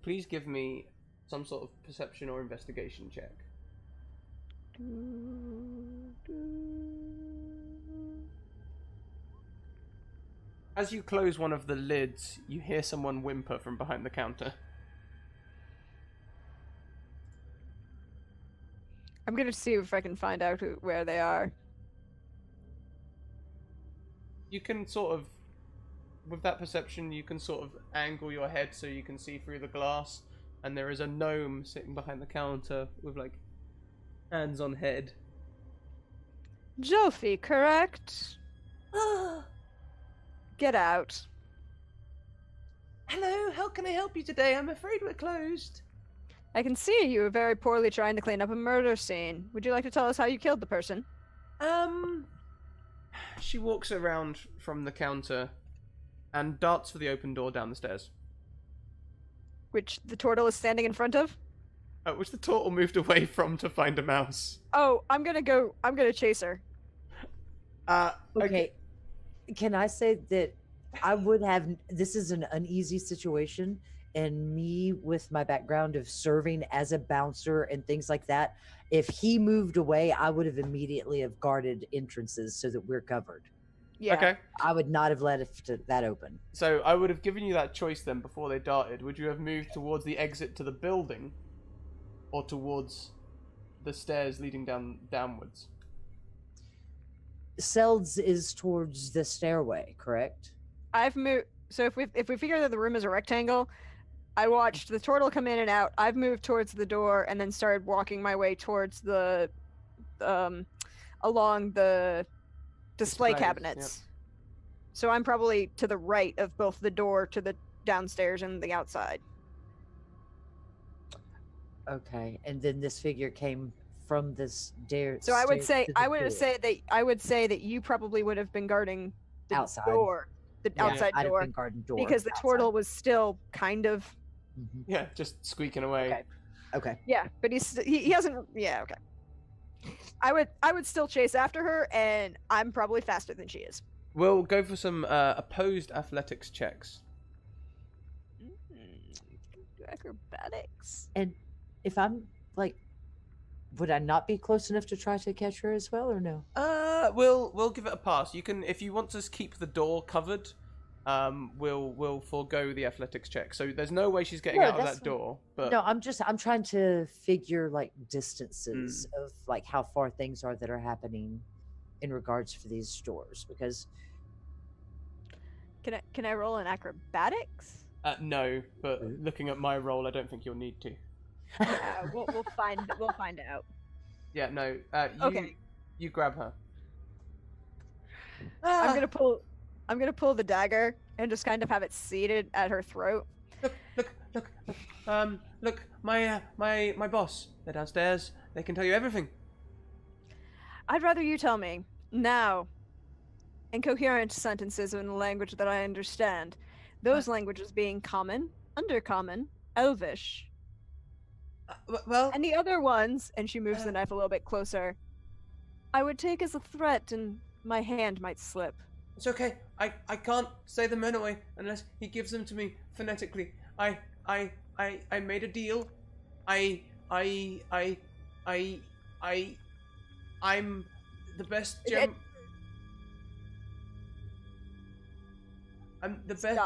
Please give me some sort of perception or investigation check. As you close one of the lids, you hear someone whimper from behind the counter. I'm gonna see if I can find out where they are. You can sort of, with that perception, you can sort of angle your head so you can see through the glass, and there is a gnome sitting behind the counter with like hands on head. Jolfi, correct? Get out. Hello, how can I help you today? I'm afraid we're closed. I can see you were very poorly trying to clean up a murder scene. Would you like to tell us how you killed the person? She walks around from the counter and darts for the open door down the stairs. Which the turtle is standing in front of? Which the turtle moved away from to find a mouse. Oh, I'm gonna chase her. Okay. Can I say that I would have, this is an uneasy situation, and me with my background of serving as a bouncer and things like that, if he moved away, I would have immediately have guarded entrances so that we're covered. Yeah. Okay, I would not have left that open. so I would have given you that choice then before they darted. Would you have moved towards the exit to the building, or towards the stairs leading downwards? Selds is towards the stairway, correct? I've moved. So if we figure that the room is a rectangle, I watched the turtle come in and out. I've moved towards the door and then started walking my way towards the, along the display Displays, cabinets. So I'm probably to the right of both the door to the downstairs and the outside. Okay, and then this figure came from this dare. So I would say I I would say that you probably would have been guarding the Outside. door. the Yeah, outside I'd have door been guarding door. because the outside. turtle was still kind of Mhm. Yeah, just squeaking away. Okay. Okay. yeah, but he hasn't yeah, okay. I would still chase after her, and I'm probably faster than she is. We'll go for some opposed athletics checks. Acrobatics. And if I'm like, would I not be close enough to try to catch her as well, or no? We'll give it a pass. You can, if you want to keep the door covered, we'll forego the athletics check. So there's no way she's getting No, out of that's that door. But No, I'm trying to figure like distances of like how far things are that are happening in regards for these stores, because Can I roll an acrobatics? no. But looking at my roll, I don't think you'll need to. We'll find out. Yeah, no. Okay. You grab her. I'm gonna pull the dagger and just kind of have it seated at her throat. Look. Look. My boss. They're downstairs. They can tell you everything. I'd rather you tell me now, in coherent sentences in a language that I understand. Those languages being common, undercommon, elvish, Well, and the other ones. And she moves the knife a little bit closer. I would take as a threat, and my hand might slip. it's okay. I can't say them anyway unless he gives them to me phonetically. I made a deal. I'm the best gem. I'm the best.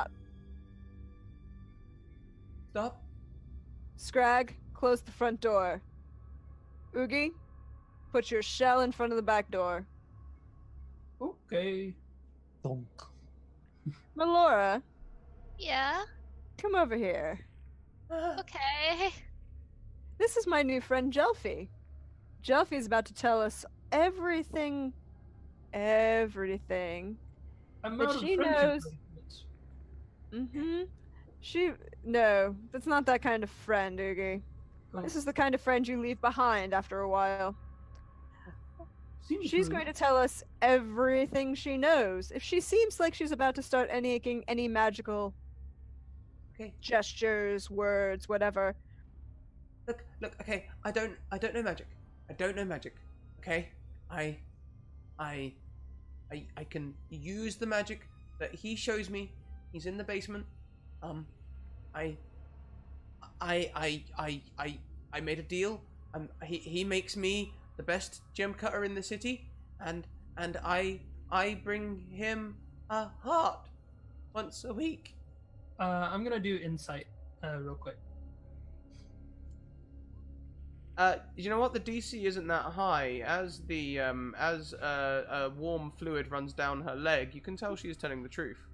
Stop. Scrag, close the front door. Oogie, put your shell in front of the back door. Okay. Bonk. Melora, Yeah. come over here. Okay. This is my new friend Jelfie. Jelfie's about to tell us everything. Everything. I'm But out of she friendship knows- bracelets. No, that's not that kind of friend, Oogie. Oh, This is the kind of friend you leave behind after a while. seems She's rude. going to tell us everything she knows. If she seems like she's about to start making any magical Okay. gestures, words, whatever, Look. Okay. I don't know magic. I don't know magic. Okay. I can use the magic that he shows me. He's in the basement. I made a deal. He makes me the best gem cutter in the city, and I bring him a heart once a week. I'm gonna do insight real quick. You know what? The DC isn't that high. As the a warm fluid runs down her leg, you can tell she is telling the truth.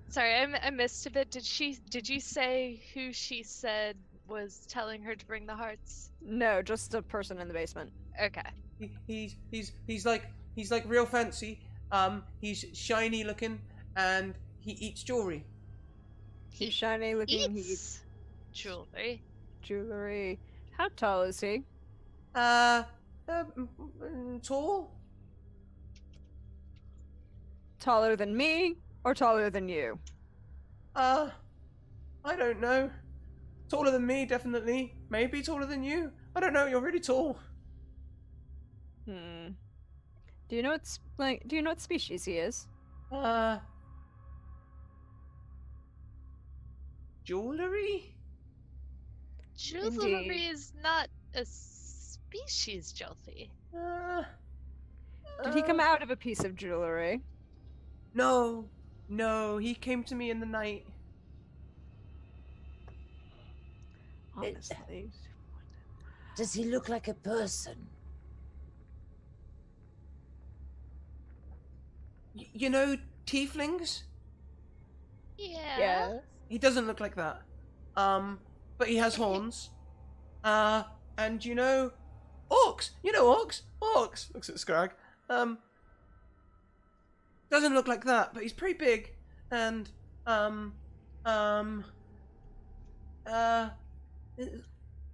Sorry, I missed a bit. Did you say who she said was telling her to bring the hearts? no, just a person in the basement. Okay. He's like real fancy. He's shiny looking, and he eats jewelry. He's shiny looking, he eats Eats jewelry. jewelry. How tall is he? Tall. Taller than me or taller than you? I don't know. Taller than me, definitely. Maybe taller than you. I don't know. You're really tall. Hmm. Do you know what species he is? Jewelry? Jewelry Indeed. is not a species, Jelfie. Did he come out of a piece of jewelry? No. He came to me in the night. Honestly. Does he look like a person? You know, tieflings? Yeah. He doesn't look like that. But he has horns. And you know, orcs. You know orcs. Orcs. Looks at Scrag. Doesn't look like that, but he's pretty big. And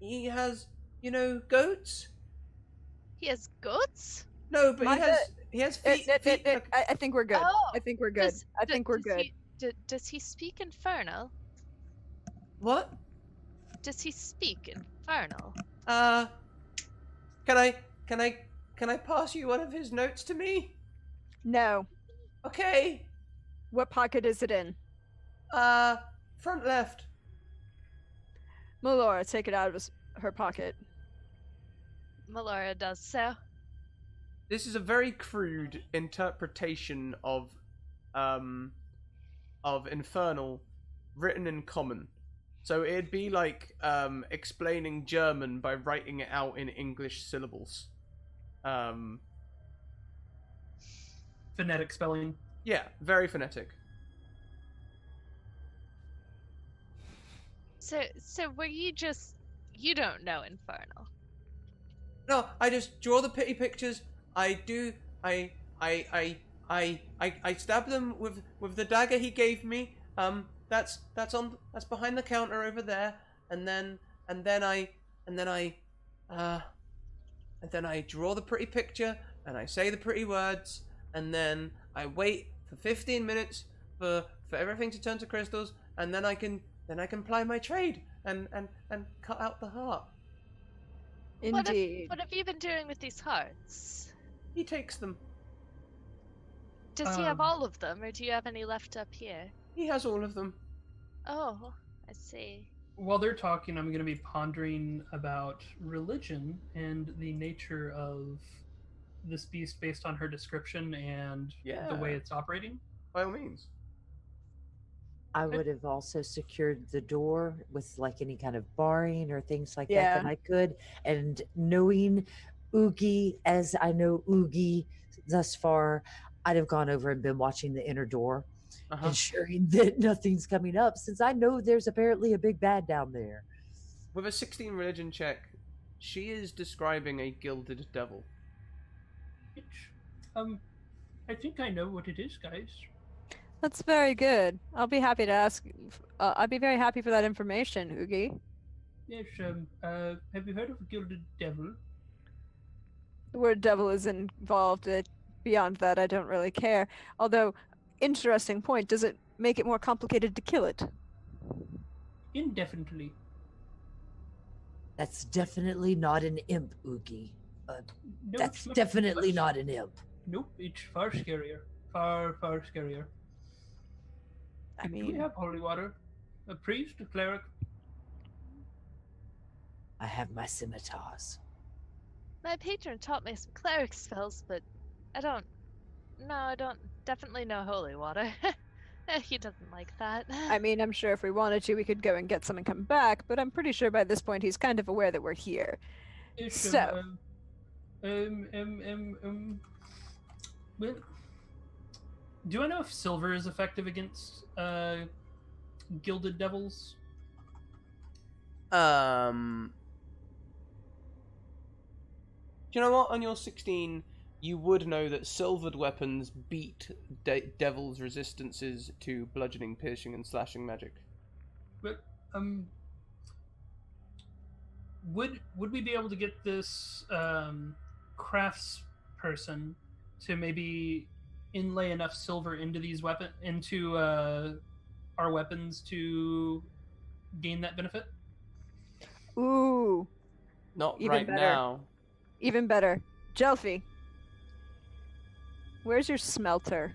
he has, you know, goats. He has goats? No, but My he has Eh, feet. eh, eh, feet eh, like- I think we're good. Oh, I think we're good. I think we're good. Does he speak Infernal? What? Does he speak Infernal? Can I pass you one of his notes to me? No. Okay. What pocket is it in? Front left. Melora, take it out of her pocket. Melora does so. This is a very crude interpretation of Infernal written in Common. So it'd be like explaining German by writing it out in English syllables. Phonetic spelling. Yeah, very phonetic. So were you don't know Infernal? No, I just draw the pity pictures. I stab them with the dagger he gave me. That's behind the counter over there. And then I draw the pretty picture and I say the pretty words and then I wait for 15 minutes for everything to turn to crystals and then I can ply my trade and cut out the heart. Indeed. What have you been doing with these hearts? He takes them. Does he have all of them, or do you have any left up here? He has all of them. Oh, I see. While they're talking, I'm going to be pondering about religion and the nature of this beast based on her description and the way Yeah. it's operating. By all means. I would have also secured the door with like any kind of barring or things like that Yeah. that I could. And knowing Oogie as I know Oogie thus far, I'd have gone over and been watching the inner door, Uh-huh. ensuring that nothing's coming up, since I know there's apparently a big bad down there. With a 16 religion check, she is describing a gilded devil. Which, I think I know what it is, guys. That's very good. I'll be happy to ask. I'd be very happy for that information, Oogie. Yes, have you heard of a gilded devil? The word devil is involved. Beyond that, I don't really care. Although, interesting point. Does it make it more complicated to kill it? Indefinitely. That's definitely not an imp, Oogie. No, That's it's not. definitely not an imp. Nope, it's far scarier. Far, far scarier. I Do we mean, have holy water? A priest? A cleric? I have my scimitars. My patron taught me some cleric spells, but I don't definitely no holy water. He doesn't like that. I mean, I'm sure if we wanted to, we could go and get some and come back. But I'm pretty sure by this point he's kind of aware that we're here. It's, So- well, do I know if silver is effective against gilded devils? Do you know what? On your 16, you would know that silvered weapons beat devil's resistances to bludgeoning, piercing, and slashing magic. But would we be able to get this crafts person to maybe inlay enough silver into these our weapons to gain that benefit? Ooh, Not Even right better. now. even better. Jelfie, where's your smelter?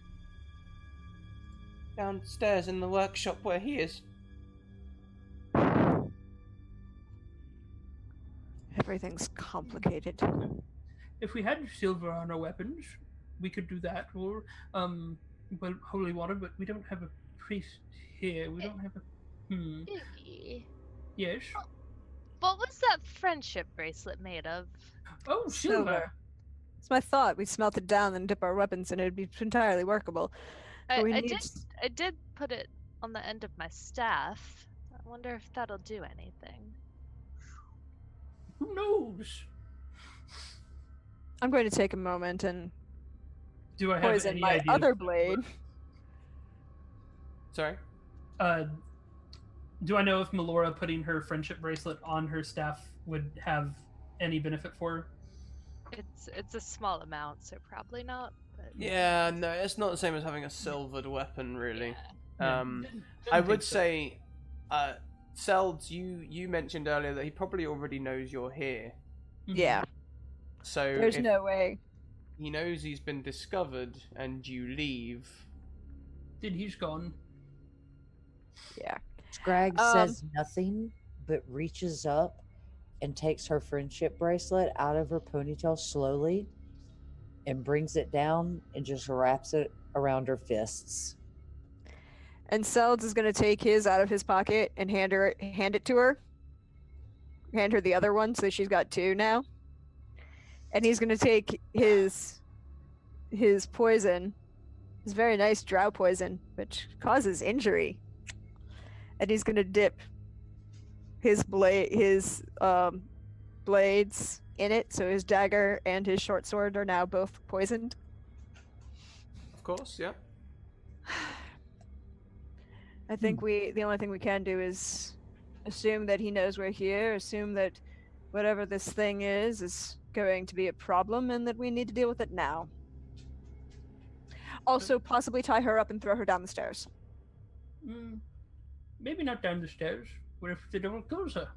Downstairs in the workshop where he is. Everything's complicated. If we had silver on our weapons, we could do that, or well, holy water. But we don't have a priest here. We don't have a. Iggy, Yes. what was that friendship bracelet made of? Oh, silver. It's my thought. We smelt it down and dip our weapons in. It'd be entirely workable. I, But we I need did I did put it on the end of my staff. I wonder if that'll do anything. Who knows? I'm going to take a moment and Do I have poison any my idea? other blade. Sorry? Do I know if Melora putting her friendship bracelet on her staff would have any benefit for her? It's a small amount, so probably not. But Yeah, no, it's not the same as having a silvered weapon, really. Yeah, I didn't would think so. say, Selds, you mentioned earlier that he probably already knows you're here. Mhm. Yeah. So There's if no way. he knows he's been discovered and you leave, Then he's gone. Yeah. Scrag Um, says nothing, but reaches up and takes her friendship bracelet out of her ponytail slowly and brings it down and just wraps it around her fists. And Selds is gonna take his out of his pocket and hand it to her. Hand her the other one, so she's got two now. And he's gonna take his poison, his very nice drow poison, which causes injury. And he's gonna dip his blades in it, so his dagger and his short sword are now both poisoned. of course, yeah. I think the only thing we can do is assume that he knows we're here, assume that whatever this thing is going to be a problem and that we need to deal with it now. Also, possibly tie her up and throw her down the stairs. Maybe not down the stairs. What if the devil kills her?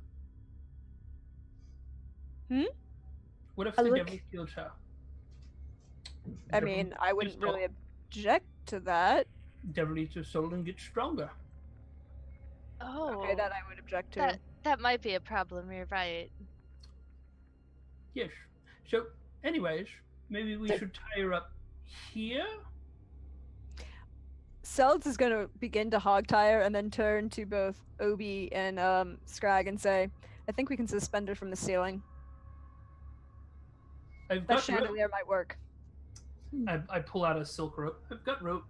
What if I the look- devil kills her? I Devil mean, I eats wouldn't her really soul- object to that. Devil eats her soul and gets stronger. oh, Okay, that I would object to. that might be a problem. You're right. Yes. So, anyways, maybe we But- should tie her up here. Selds is going to begin to hog tie her and then turn to both Obi and Scrag and say, I think we can suspend her from the ceiling. I've That got rope. chandelier might work. I pull out a silk rope. I've got rope.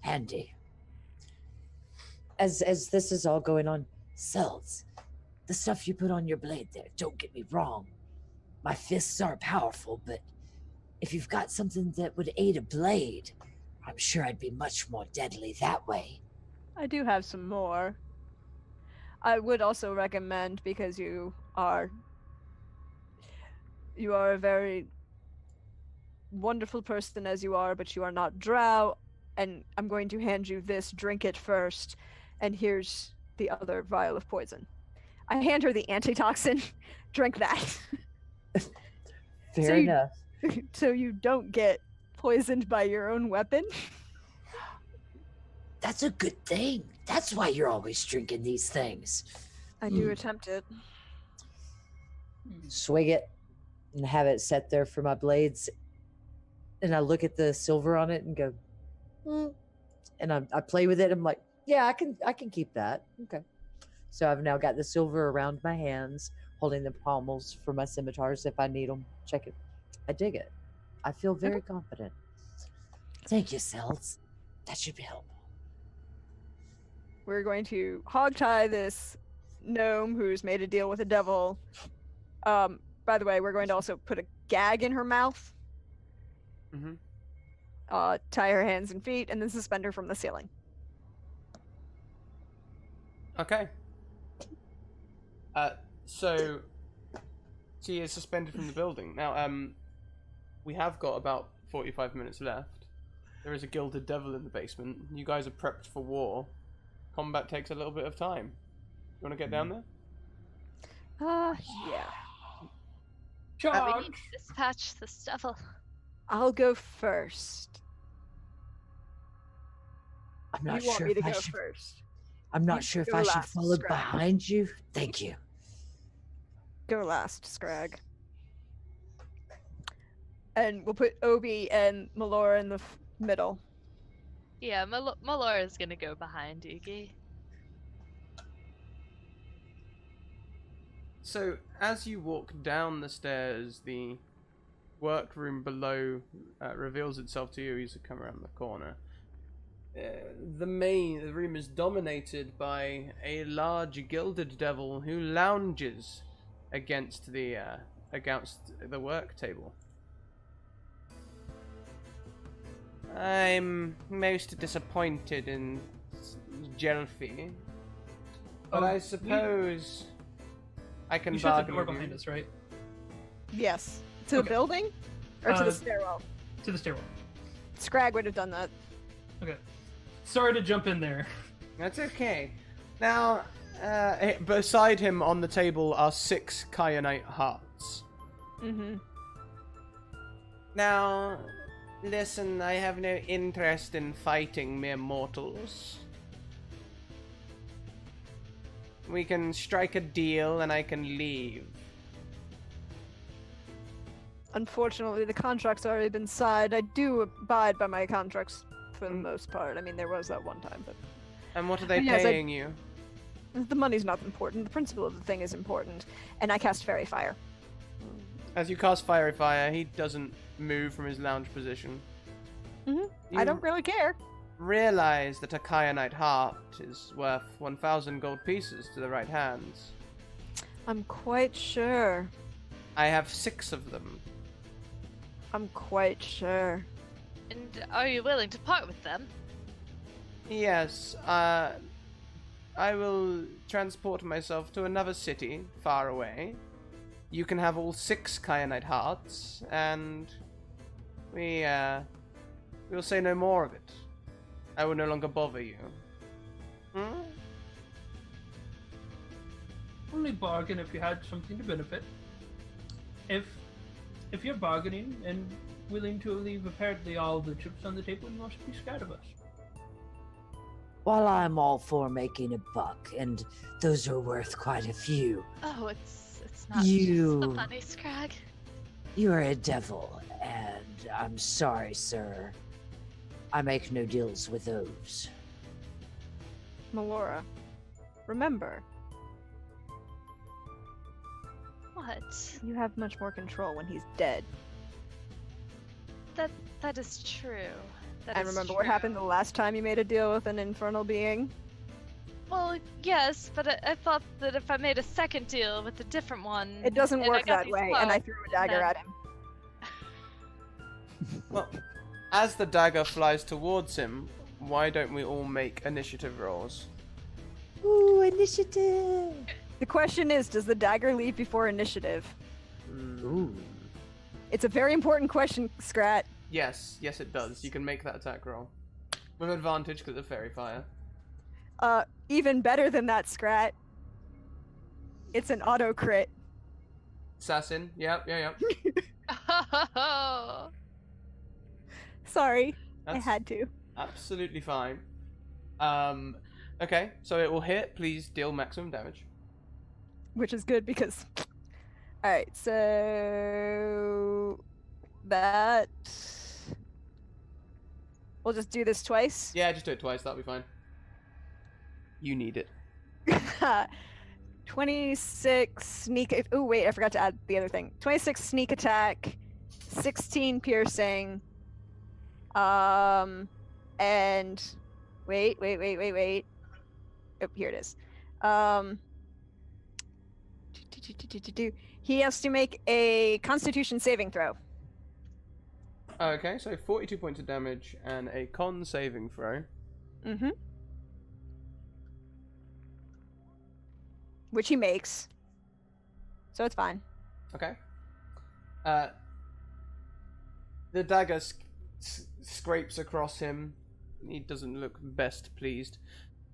Handy. As this is all going on, Selds, the stuff you put on your blade there, don't get me wrong. My fists are powerful, but if you've got something that would aid a blade, I'm sure I'd be much more deadly that way. I do have some more. I would also recommend, because you are a very wonderful person as you are, but you are not drow, and I'm going to hand you this, drink it first, and here's the other vial of poison. I hand her the antitoxin, drink that. Fair So you- enough. So you don't get poisoned by your own weapon. That's a good thing. That's why you're always drinking these things. I do attempt it. Swig it and have it set there for my blades. And I look at the silver on it and go, and I play with it. I'm like, yeah, I can keep that. Okay. So I've now got the silver around my hands, holding the pommels for my scimitars if I need them. Check it. I dig it. I feel very confident. Thank you, Selds. That should be helpful. We're going to hogtie this gnome who's made a deal with the devil. By the way, we're going to also put a gag in her mouth, Mm-hmm. tie her hands and feet, and then suspend her from the ceiling. Okay. So she is suspended from the building. Now, we have got about 45 minutes left. There is a gilded devil in the basement. You guys are prepped for war. Combat takes a little bit of time. You want to get down there? Yeah. We Charge! need to dispatch this devil. I'll go first. I'm not You want sure me to if I go should. first? I'm not You sure if go I should last, follow Scrag. behind you. Thank you. Go last, Scrag. And we'll put Obi and Melora in the middle. Yeah, Melora's gonna go behind Yugi. So, as you walk down the stairs, the workroom below reveals itself to you as you come around the corner. The room is dominated by a large gilded devil who lounges against the work table. I'm most disappointed in Jelfie, but I suppose I can We shut the bargain door with you. behind us, right? Yes. To the Okay. building? Or to the Uh, stairwell? To the stairwell. Scrag would have done that. Okay. Sorry to jump in there. That's okay. Now, beside him on the table are 6 kyanite hearts. Mm-hmm. Now, listen, I have no interest in fighting mere mortals. We can strike a deal and I can leave. Unfortunately, the contract's already been signed. I do abide by my contracts for the most part. I mean, there was that one time, but And what are they Yes, paying you? the money's not important. The principle of the thing is important. And I cast Fairy Fire. As you cast Fiery Fire, he doesn't move from his lounge position. Mhm. You I don't really care. realize that a kyanite heart is worth 1,000 gold pieces to the right hands. I'm quite sure. I have 6 of them. I'm quite sure. And are you willing to part with them? Yes, I will transport myself to another city far away. You can have all 6 kyanite hearts, and we'll say no more of it. I will no longer bother you. Hmm? Only bargain if you had something to benefit. If you're bargaining and willing to leave apparently all the chips on the table, you must be scared of us. While I'm all for making a buck, and those are worth quite a few, Oh, it's not You- just the money, Scrag. you are a devil, and I'm sorry, sir. I make no deals with those. Melora, remember, What? you have much more control when he's dead. That is true. That And is remember what true. happened the last time you made a deal with an infernal being? Well, yes, but I thought that if I made a second deal with a different one, It doesn't and I work got that these way, and I clothes, threw a dagger then- at him. Well, as the dagger flies towards him, why don't we all make initiative rolls? Ooh, initiative! The question is, does the dagger leave before initiative? Ooh. It's a very important question, Scrat. Yes, it does. You can make that attack roll. With advantage because of Fairy Fire. Even better than that, Scrat. It's an auto crit. Assassin, yep. Oh, Sorry, I That's had to. absolutely fine. Okay, so it will hit. Please deal maximum damage. Which is good because. Alright, so. That. We'll just do this twice. Yeah, just do it twice. That'll be fine. You need it. 26 sneak. Oh, wait, I forgot to add the other thing. 26 sneak attack, 16 piercing. And. Wait. Oh, here it is. He has to make a Constitution saving throw. Okay, so 42 points of damage and a con saving throw. Mm-hmm. Which he makes. So it's fine. Okay. The dagger scrapes across him. He doesn't look best pleased.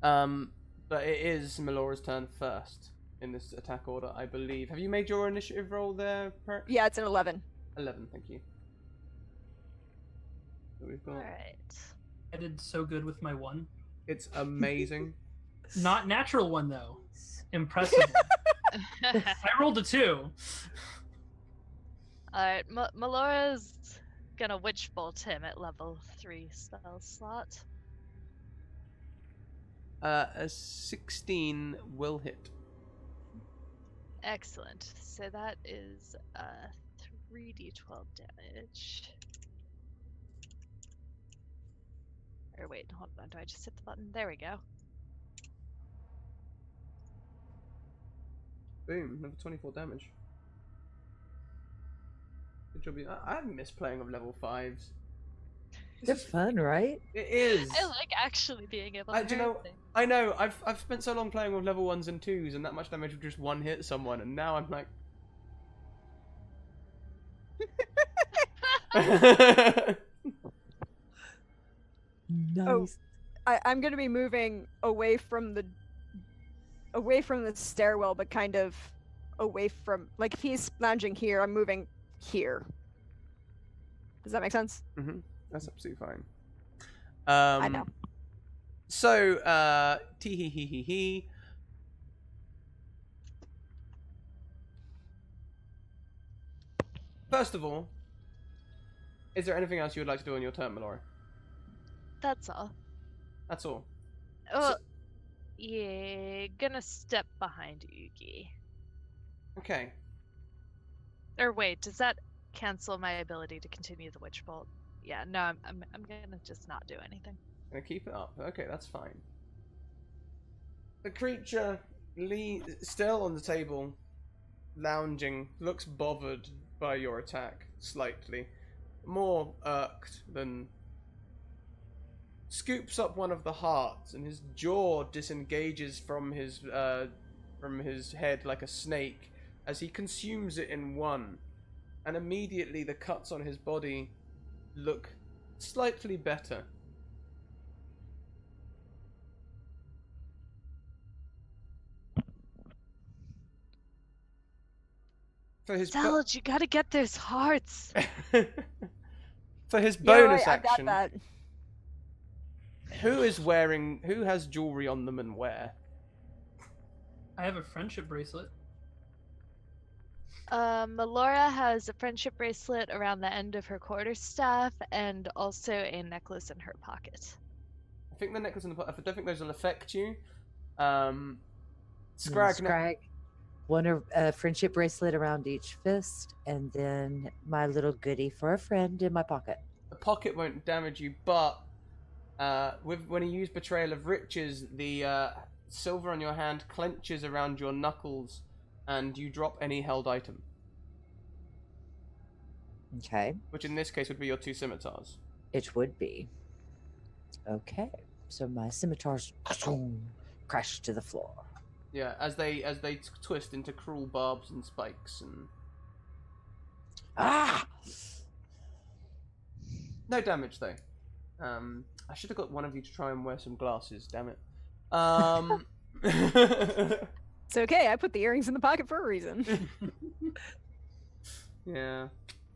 But it is Melora's turn first in this attack order, I believe. Have you made your initiative roll there, Perk? Yeah, it's an 11. 11, thank you. So we've got... alright. I did so good with my one. It's amazing. Not natural one though. Impressive. I rolled a 2. Alright, Melora's gonna Witch Bolt him at level 3 spell slot. A 16 will hit. Excellent. So that is 3d12 damage. Or wait, hold on. Do I just hit the button? There we go. Boom, level 24 damage. Good job. I miss playing with level 5s. They're fun, right? It is. I like actually being able to Do you know? hurt things. I know. I've spent so long playing with level 1s and 2s, and that much damage would just one hit someone, and now I'm like, Nice. I'm gonna be moving away from the stairwell, but kind of away from, like, if he's lounging here, I'm moving here. Does that make sense? That's absolutely fine. I know. So, tee hee hee hee hee. First of all, is there anything else you would like to do on your turn, Melora? That's all. That's all. Well, yeah, gonna step behind Oogie. Okay. Or wait, does that cancel my ability to continue the witch bolt? Yeah, no, I'm gonna just not do anything. Gonna keep it up. Okay, that's fine. The creature, still on the table, lounging, looks bothered by your attack, slightly. More irked than... Scoops up one of the hearts, and his jaw disengages from his head like a snake as he consumes it in one. And immediately the cuts on his body look slightly better. For his Salad, you gotta get those hearts. for his Yeah, bonus right, action, I got that. who has jewelry on them and where? I have a friendship bracelet. Melora has a friendship bracelet around the end of her quarterstaff and also a necklace in her pocket. I think the necklace and the I don't think those will affect you. Scrag. Scrag. One friendship bracelet around each fist, and then my little goodie for a friend in my pocket. The pocket won't damage you, but when you use Betrayal of Riches, the silver on your hand clenches around your knuckles, and you drop any held item. Okay. Which in this case would be your 2 scimitars. It would be. Okay. So my scimitars crash to the floor. Yeah, as they twist into cruel barbs and spikes and... Ah! No damage though. I should have got one of you to try and wear some glasses. Damn it. It's okay. I put the earrings in the pocket for a reason. Yeah.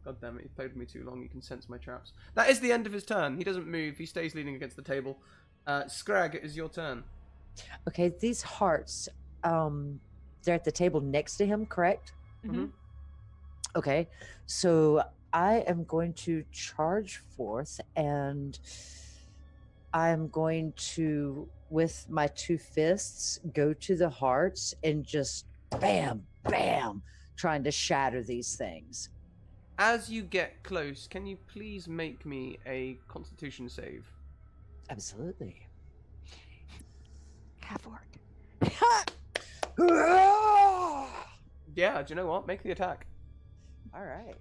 God damn it, you've played with me too long, you can sense my traps. That is the end of his turn. He doesn't move, he stays leaning against the table. Scrag, it is your turn. Okay, these hearts, they're at the table next to him, correct? Mm-hmm. Okay, so I am going to charge forth, and I'm going to, with my 2 fists, go to the hearts and just bam, bam, trying to shatter these things. As you get close, can you please make me a Constitution save? Absolutely. Half orc. Yeah, do you know what? Make the attack. All right.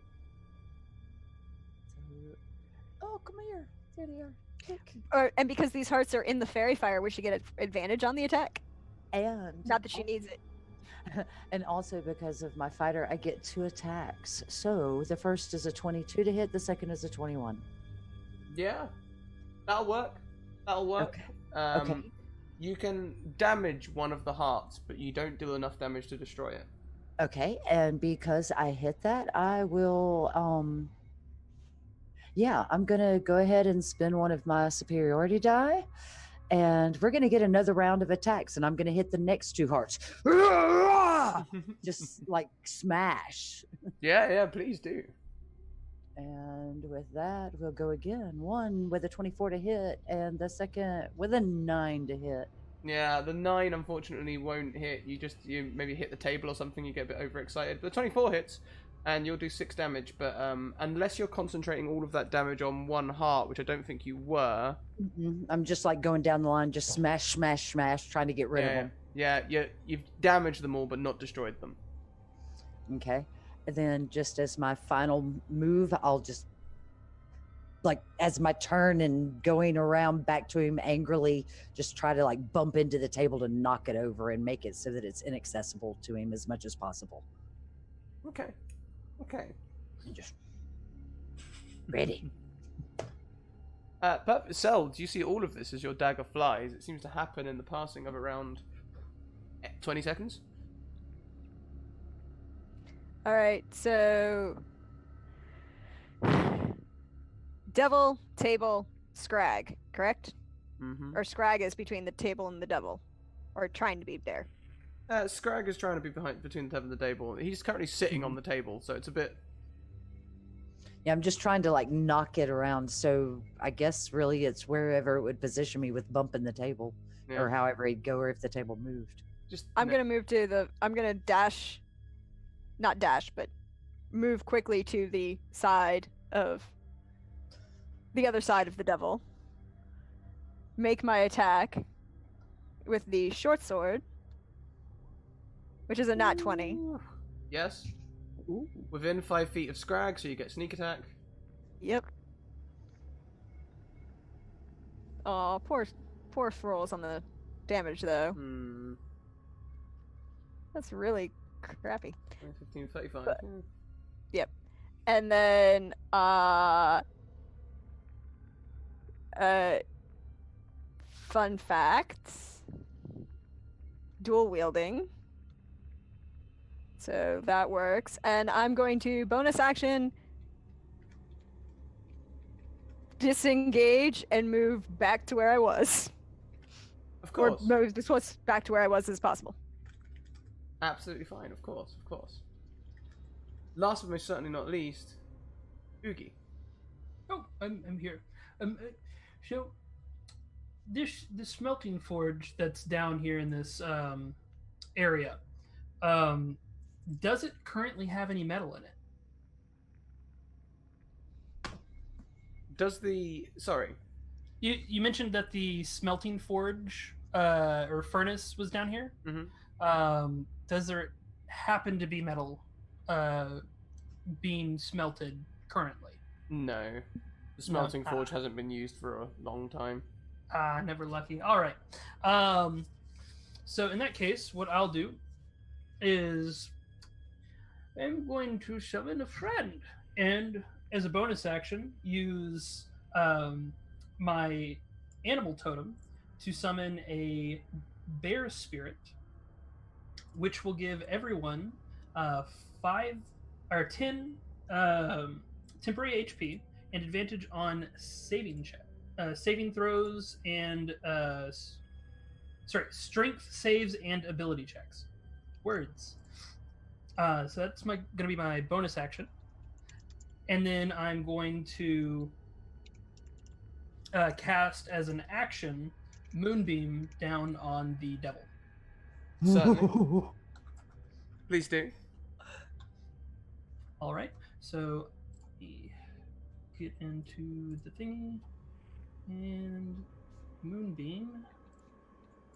Oh, come here. There they are. Look. And because these hearts are in the fairy fire, we should get advantage on the attack. And Not that she needs it. and also because of my fighter, I get 2 attacks. So the first is a 22 to hit, the second is a 21. Yeah, that'll work. That'll work. Okay. Okay. You can damage one of the hearts, but you don't do enough damage to destroy it. Okay, and because I hit that, I will I'm gonna go ahead and spend one of my superiority die, and we're gonna get another round of attacks, and I'm gonna hit the next 2 hearts. Just like smash. Yeah, please do. And with that, we'll go again. One with a 24 to hit, and the second with a 9 to hit. Yeah, the 9 unfortunately won't hit. You maybe hit the table or something, you get a bit overexcited. The 24 hits, and you'll do 6 damage, but unless you're concentrating all of that damage on one heart, which I don't think you were. I'm just like going down the line, just smash, smash, smash, trying to get rid of them. Yeah, you've damaged them all, but not destroyed them. Okay. And then just as my final move, I'll just, like, as my turn and going around back to him angrily, just try to, like, bump into the table to knock it over and make it so that it's inaccessible to him as much as possible. Okay. And just... Ready. Cell, do you see all of this as your dagger flies? It seems to happen in the passing of around 20 seconds. All right, so devil, table, scrag, correct? Mm-hmm. Or scrag is between the table and the devil, or trying to be there. Scrag is trying to be between the table and the table. He's currently sitting on the table, so it's a bit... Yeah, I'm just trying to like knock it around. So I guess really it's wherever it would position me with bumping the table, Yeah. or however he'd go, or if the table moved. Just I'm gonna move to the. I'm gonna dash, not dash, but move quickly to the side of the other side of the devil. Make my attack with the short sword, which is a nat 20. Yes. Within 5 feet of Scrag, so you get sneak attack. Yep. Oh, poor rolls on the damage though. Hmm. That's really crappy. 15, 35. But- yeah. Yep. And then fun facts. Dual wielding. So that works. And I'm going to bonus action disengage and move back to where I was. Of Or course. move as close back to where I was as possible. Absolutely fine, of course, of course. Last but most certainly not least, Oogie. Oh, I'm here. So this the smelting forge that's down here in this area, does it currently have any metal in it? Does the... Sorry. You mentioned that the smelting forge or furnace was down here. Mm-hmm. Does there happen to be metal being smelted currently? No. The smelting forge hasn't been used for a long time. Never lucky. All right. So in that case, what I'll do is I'm going to summon a friend, and as a bonus action, use my animal totem to summon a bear spirit, which will give everyone 5 or 10 temporary HP and advantage on saving throws and strength saves and ability checks. Words. So that's going to be my bonus action, and then I'm going to cast as an action Moonbeam down on the devil. Certainly. Please do. All right, so we get into the thingy and Moonbeam.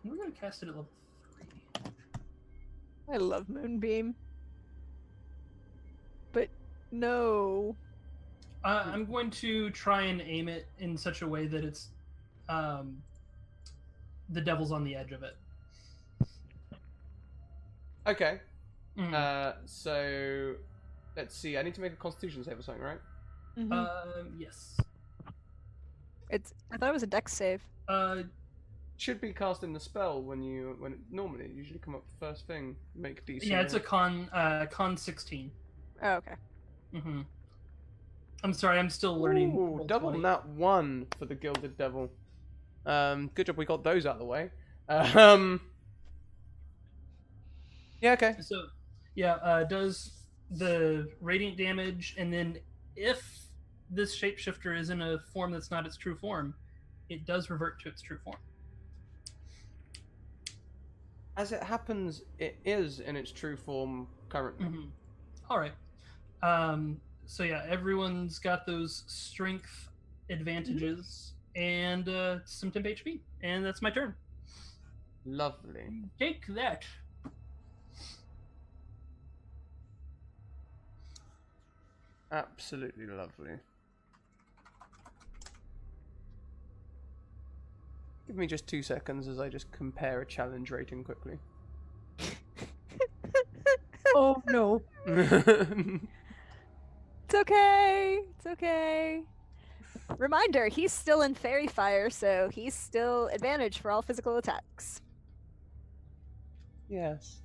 And we're going to cast it at level 3. I love Moonbeam. But no. I'm going to try and aim it in such a way that it's the devil's on the edge of it. Okay. Mm. So... Let's see, I need to make a constitution save or something, right? Yes. I thought it was a dex save. Should be casting the spell when normally it usually come up first thing. Make DC. Yeah, it's a con 16. Oh, okay. Mm-hmm. I'm sorry, I'm still learning. Ooh, roll double 20. nat 1 for the Gilded Devil. Good job we got those out of the way. Yeah, okay. So, yeah, does the radiant damage, and then if this shapeshifter is in a form that's not its true form, it does revert to its true form. As it happens, it is in its true form currently. Mm-hmm. All right. So yeah, everyone's got those strength advantages and some temp HP, and that's my turn. Lovely. Take that. Absolutely lovely. Give me just 2 seconds as I just compare a challenge rating quickly. Oh no. It's okay. It's okay. Reminder, he's still in fairy fire, so he's still advantage for all physical attacks. Yes.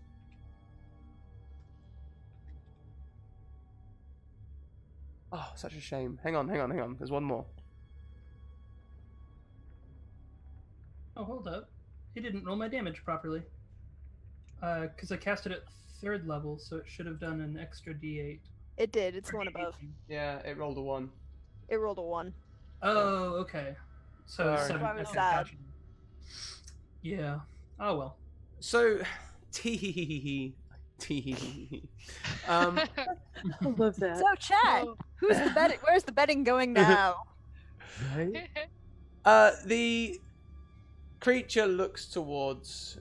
Oh, such a shame. Hang on. There's one more. Oh, hold up. It didn't roll my damage properly. Because I cast it at 3rd level, so it should have done an extra d8. It did. It's one above. Yeah, it rolled a 1. It rolled a 1. Oh, okay. So Sorry. 7. Why was Okay, that? gotcha. Yeah. Oh well. So, tee I love that. So, chat, who's the betting? Where's the betting going now? Right? The creature looks towards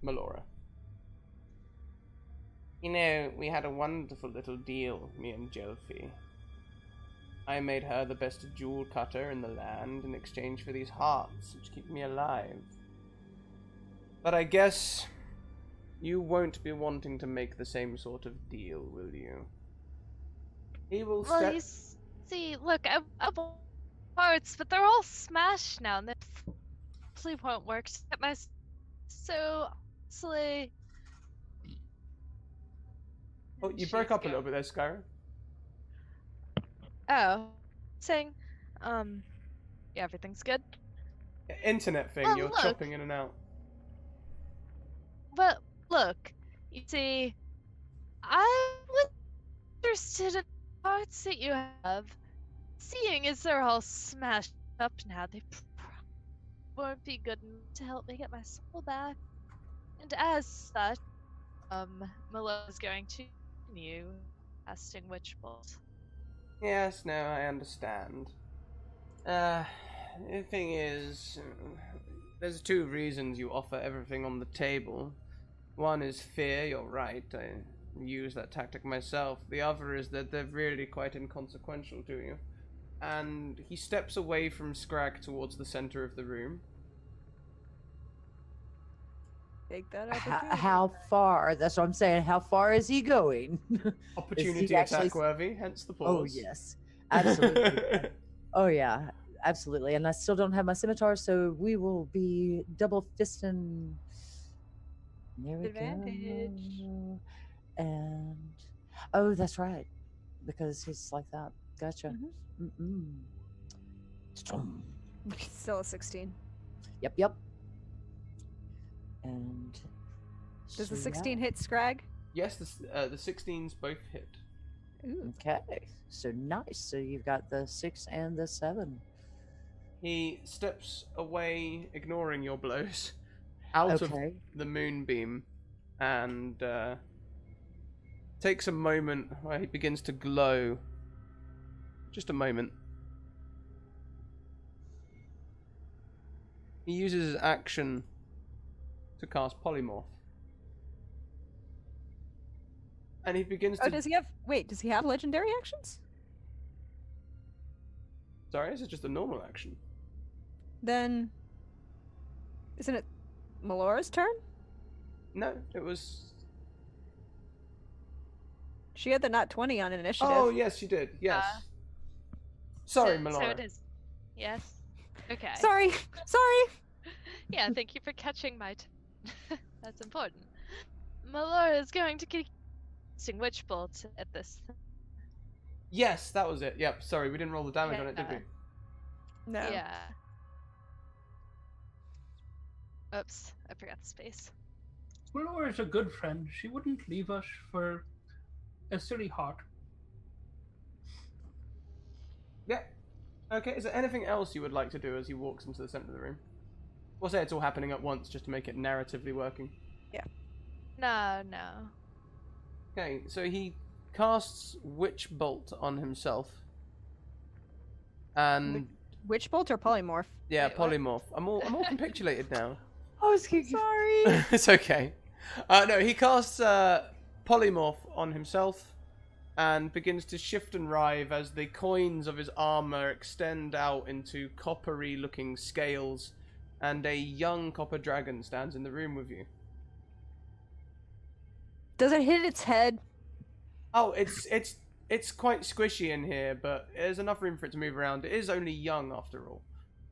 Melora. You know, we had a wonderful little deal, me and Jelfie. I made her the best jewel cutter in the land in exchange for these hearts, which keep me alive. But I guess you won't be wanting to make the same sort of deal, will you? He will Well, you see, look, I want parts, but they're all smashed now, and they probably won't work to get my. So, honestly. Oh, you broke up a little bit there, Skyrim. Oh, saying, yeah, everything's good. Internet thing, Well, you're look. chopping in and out. But look, you see, I was interested in parts that you have. Seeing as they're all smashed up now, they won't be good enough to help me get my soul back. And as such, Melo's going to continue casting Witch Bolt. Yes, no, I understand. The thing is, there's 2 reasons you offer everything on the table. One is fear, you're right, I use that tactic myself. The other is that they're really quite inconsequential to you. And he steps away from Scrag towards the center of the room. Take that opportunity. How far? That's what I'm saying. How far is he going? Opportunity actually attack worthy, hence the pause. Oh, yes. Absolutely. Oh, yeah. Absolutely. And I still don't have my scimitar, so we will be double fisting. There we Advantage. go. And oh, that's right. Because he's like that. Gotcha. Stom. Still a 16. Yep. And Does the so, 16 hit Scrag? Yes, the 16s both hit. Ooh. Okay. So nice. So you've got the 6 and the 7. He steps away, ignoring your blows, out of Okay. the moonbeam, and takes a moment where he begins to glow. Just a moment. He uses his action to cast Polymorph. And he begins Oh, to... does he have? Wait, does he have legendary actions? Sorry, this is just a normal action. Then, isn't it Melora's turn? No, it was... She had the nat 20 on initiative. Oh, yes, you did. Yes. Sorry, So Melora. it is. Yes. Okay. Sorry. Yeah, thank you for catching my. That's important. Melora is going to keep casting Witch Bolt at this. Yes, that was it. Yep, sorry, we didn't roll the damage on it, did we? Yeah. No. Yeah. Oops, I forgot the space. Melora's a good friend. She wouldn't leave us for a silly heart. Yeah. Okay, is there anything else you would like to do as he walks into the center of the room? We'll say it's all happening at once just to make it narratively working. No. Okay, so he casts Witch Bolt on himself. And Witch Bolt or Polymorph? yeah, Wait, what? polymorph. I'm all capitulated now. I was kidding. Sorry. It's okay. No, he casts polymorph on himself and begins to shift and writhe as the coins of his armor extend out into coppery-looking scales, and a young copper dragon stands in the room with you. Does it hit its head? Oh, it's quite squishy in here, but there's enough room for it to move around. It is only young after all,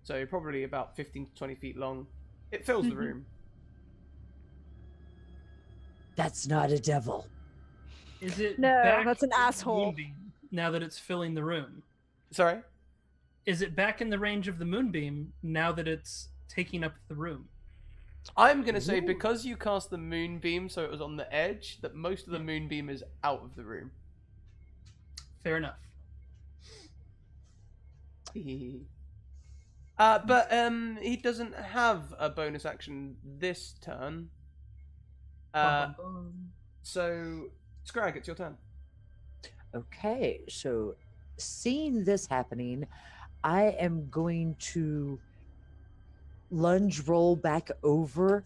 so probably about 15 to 20 feet long. It fills the room. That's not a devil. Is it No, back that's an in the asshole. moonbeam now that it's filling the room? Sorry. Is it back in the range of the moonbeam now that it's taking up the room? I'm gonna say because you cast the moonbeam, so it was on the edge, that most of the moonbeam is out of the room. Fair enough. But he doesn't have a bonus action this turn. Bum, bum, bum. So Scrag, it's your turn. Okay, so seeing this happening, I am going to lunge roll back over,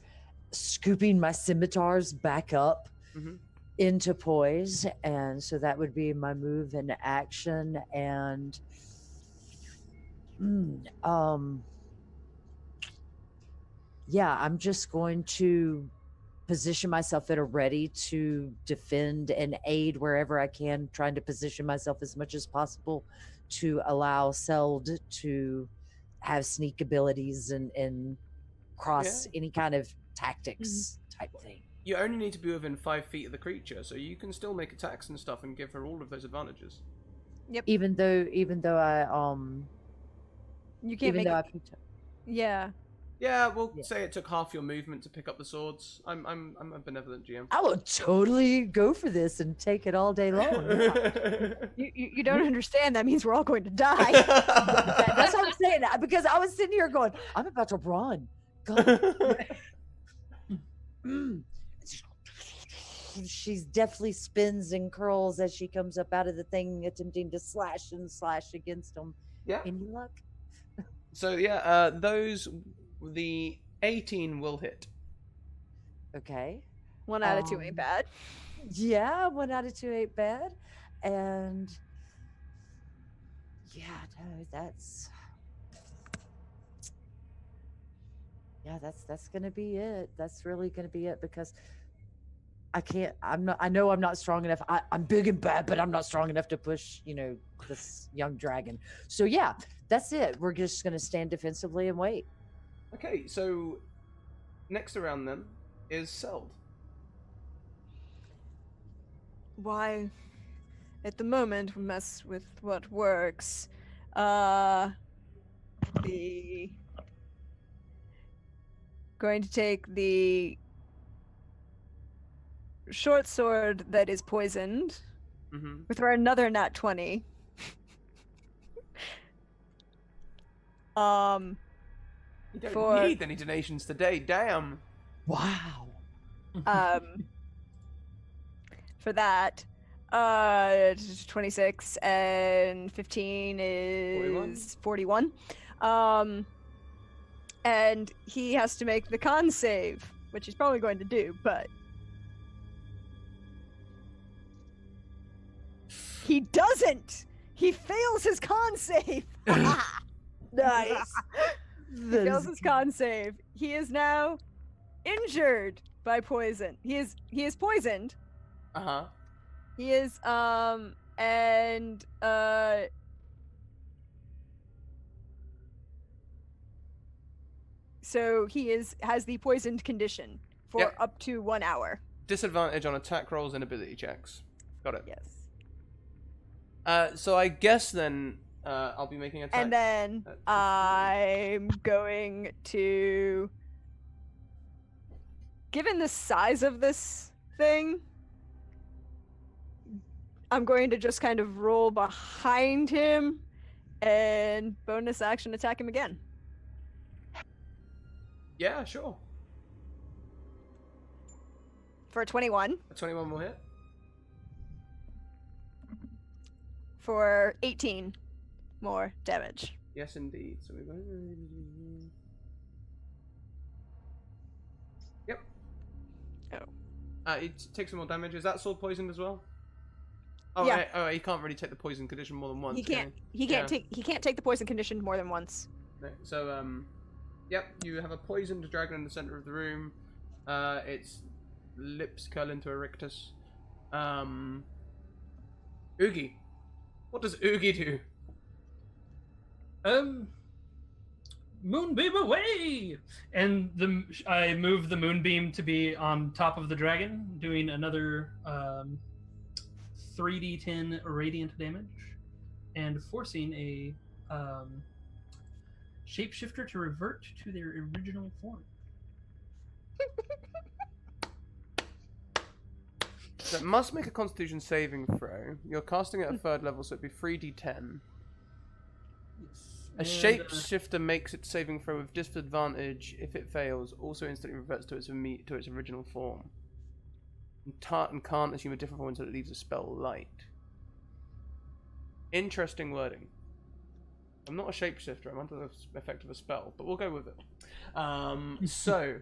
scooping my scimitars back up Mhm. into poise. And so that would be my move and action. And yeah, I'm just going to position myself at a ready to defend and aid wherever I can, trying to position myself as much as possible to allow Seld to have sneak abilities and cross any kind of tactics type thing. You only need to be within 5 feet of the creature, so you can still make attacks and stuff and give her all of those advantages. Even though I You can't even make though it. I picked up, Yeah. Yeah, we'll Yeah. say it took half your movement to pick up the swords. I'm a benevolent GM. I will totally go for this and take it all day long. Yeah. You don't understand. That means we're all going to die. That's what I'm saying. Because I was sitting here going, I'm about to run. God. She's definitely spins and curls as she comes up out of the thing, attempting to slash against them. Yeah. Any luck? So the 18 will hit. Okay. 1 out of 2 ain't bad. Yeah, 1 out of 2 ain't bad. And yeah, no, that's gonna be it. That's really gonna be it because I know I'm not strong enough. I'm big and bad, but I'm not strong enough to push, this young dragon. So yeah, that's it. We're just gonna stand defensively and wait. Okay, so next around then is Seld. Why, at the moment, we mess with what works. Going to take the short sword that is poisoned. Mm-hmm. We throw another nat 20. You don't For- need any donations today, damn. Wow. For that, 26 and 15 is 41. And he has to make the con save, which he's probably going to do, but he doesn't. He fails his con save. Nice. He fails his con save. He is now injured by poison. He is poisoned. Uh-huh. He is and so he has the poisoned condition for Yep. up to 1 hour. Disadvantage on attack rolls and ability checks. Got it. Yes. So I guess then I'll be making attack. And then I'm going to, given the size of this thing, I'm going to just kind of roll behind him and bonus action attack him again. Yeah, sure. For 21. A 21 will hit. For 18 more damage. Yes, indeed. So we go. Yep. Oh. It takes some more damage. Is that sword poisoned as well? Oh, Yeah. right. Oh, he can't really take the poison condition more than once. He can can't. he? He can't take the poison condition more than once. No. So yep. You have a poisoned dragon in the center of the room. Its lips curl into a rictus. Oogie. What does Oogie do? Moonbeam away! And I move the moonbeam to be on top of the dragon, doing another 3d10 radiant damage, and forcing a shapeshifter to revert to their original form. So it must make a Constitution saving throw. You're casting it at 3rd level, so it'd be 3d10. Yes. A shapeshifter makes its saving throw with disadvantage. If it fails, also instantly reverts to its original form. And can't assume a different form until it leaves a spell light. Interesting wording. I'm not a shapeshifter. I'm under the effect of a spell, but we'll go with it. So,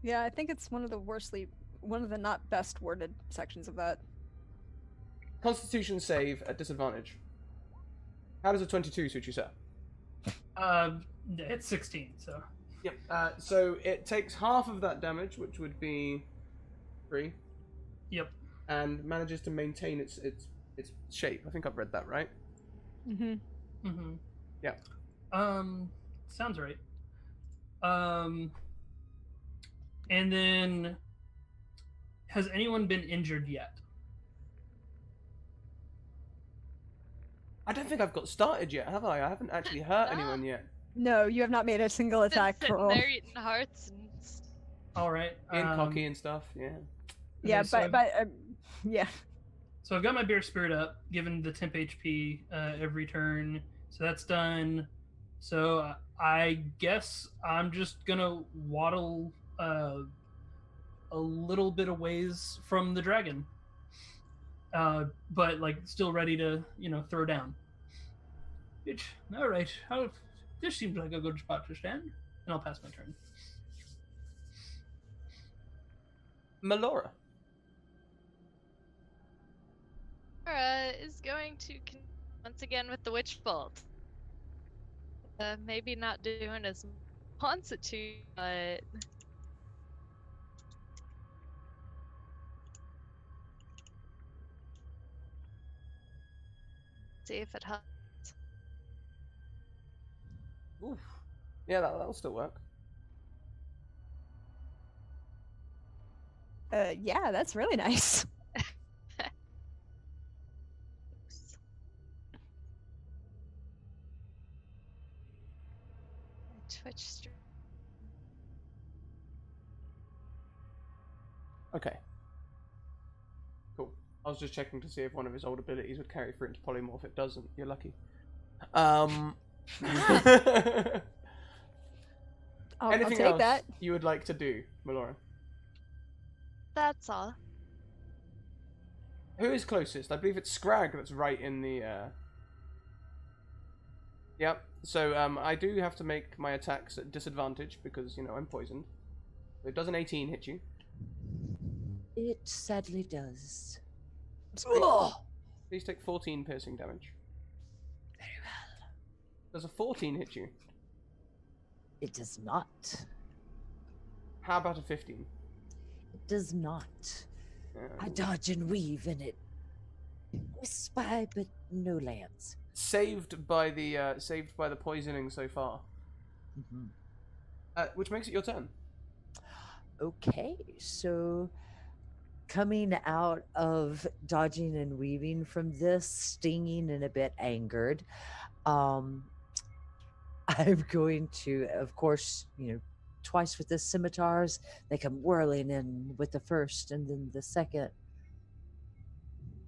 Yeah, I think it's one of the not best worded sections of that. Constitution save at disadvantage. How does a 22 suit you, sir? It's 16, so. Yep. So it takes half of that damage, which would be 3. Yep. And manages to maintain its shape. I think I've read that right. Mm-hmm. Mm-hmm. Yeah. Sounds right. And then, has anyone been injured yet? I don't think I've got started yet, have I? I haven't actually hurt anyone yet. No, you have not made a single Been attack sitting roll. there eating hearts and All right. Being cocky and stuff, yeah. Yeah, so yeah. So I've got my bear spirit up, given the temp HP every turn. So that's done. So I guess I'm just gonna waddle a little bit of ways from the dragon, but like still ready to throw down. All right. This seems like a good spot to stand, and I'll pass my turn. Melora. Laura is going to once again with the witch bolt. Maybe not doing as wants it to, but see if it helps. Oof. Yeah, that'll still work. Yeah, that's really nice. Twitch stream. Okay. Cool. I was just checking to see if one of his old abilities would carry through into polymorph. It doesn't. You're lucky. I'll Anything take else that. you would like to do, Melora? That's all. Who is closest? I believe it's Scrag that's right in the... Yep. So I do have to make my attacks at disadvantage because, I'm poisoned. So does an 18 hit you? It sadly does. Please take 14 piercing damage. Very well. Does a 14 hit you? It does not. How about a 15? It does not. I dodge and weave and it whisks by, but no lands. Saved by the poisoning so far. Mm-hmm. Which makes it your turn. Okay, so coming out of dodging and weaving from this, stinging and a bit angered, I'm going to, of course, twice with the scimitars. They come whirling in with the first and then the second.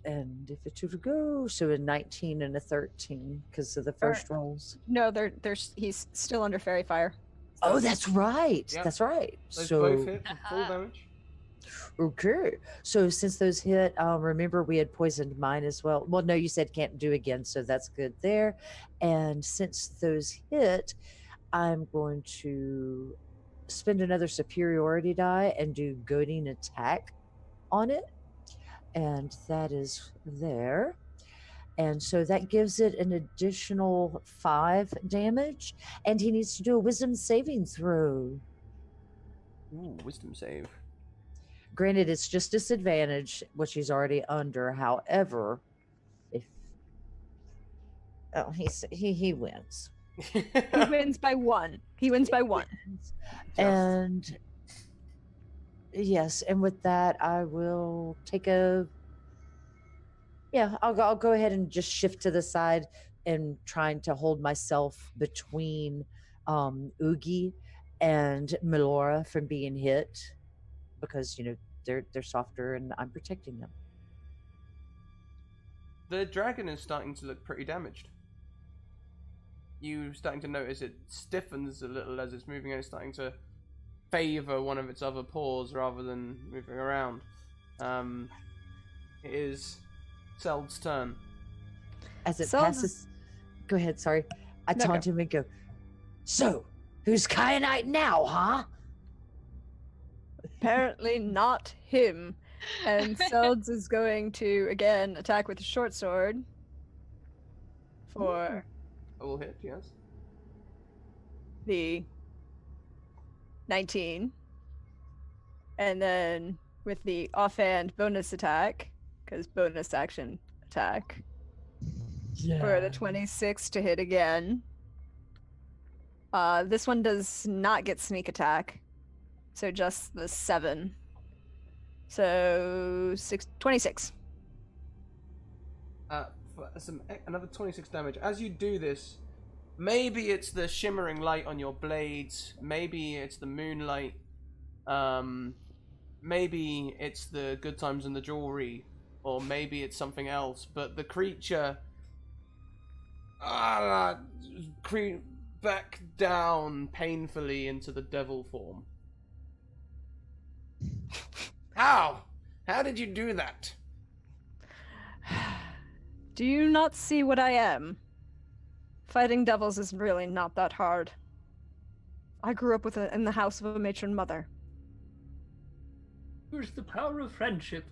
And if it should go, so a 19 and a 13 because of the first rolls. No, he's still under fairy fire. Oh, that's right. Yep. That's right. Those So both hit for full damage. okay. So since those hit, remember we had poisoned mine as well. Well, no, you said can't do again, so that's good there. And since those hit, I'm going to spend another superiority die and do goading attack on it. And that is there. And so that gives it an additional 5 damage. And he needs to do a wisdom saving throw. Ooh, wisdom save. Granted, it's just disadvantage, which he's already under. However, if he wins. He wins by 1. He wins by 1. And yes, and with that, I will take a. Yeah, I'll go ahead and just shift to the side and trying to hold myself between Oogie and Melora from being hit because they're softer and I'm protecting them. The dragon is starting to look pretty damaged. You're starting to notice it stiffens a little as it's moving and it's starting to favor one of its other paws rather than moving around. It is Seld's turn. As it Seld- passes, go ahead. Sorry, I No, taunt him and go. So, who's Kyanite now, huh? Apparently not him. And Selds is going to again attack with a short sword for I will hit, yes. the 19. And then with the offhand bonus attack, because bonus action attack, for the 26 to hit again. This one does not get sneak attack, so just the 7. So 26. Another 26 damage. As you do this, maybe it's the shimmering light on your blades, maybe it's the moonlight, maybe it's the good times in the jewelry, or maybe it's something else, but the creature back down painfully into the devil form. How? How did you do that? Do you not see what I am? Fighting devils is really not that hard. I grew up in the house of a matron mother. Where's the power of friendship?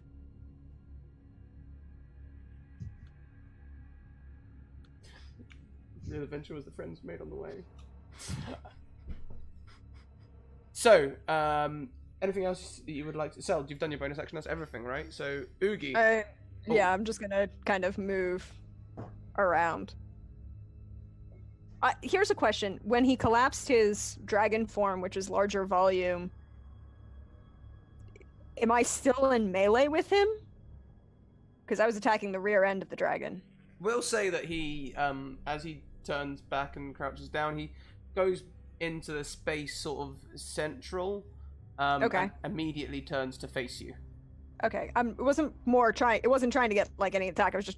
The adventure was the friends made on the way. So, anything else that you would like to sell? You've done your bonus action. That's everything, right? So, Oogie. Yeah, I'm just gonna kind of move around. Here's a question. When he collapsed his dragon form, which is larger volume, am I still in melee with him? Because I was attacking the rear end of the dragon. We'll say that he, as he turns back and crouches down, he goes into the space sort of central. Okay. And immediately turns to face you. Okay, it wasn't trying to get like any attack. I was just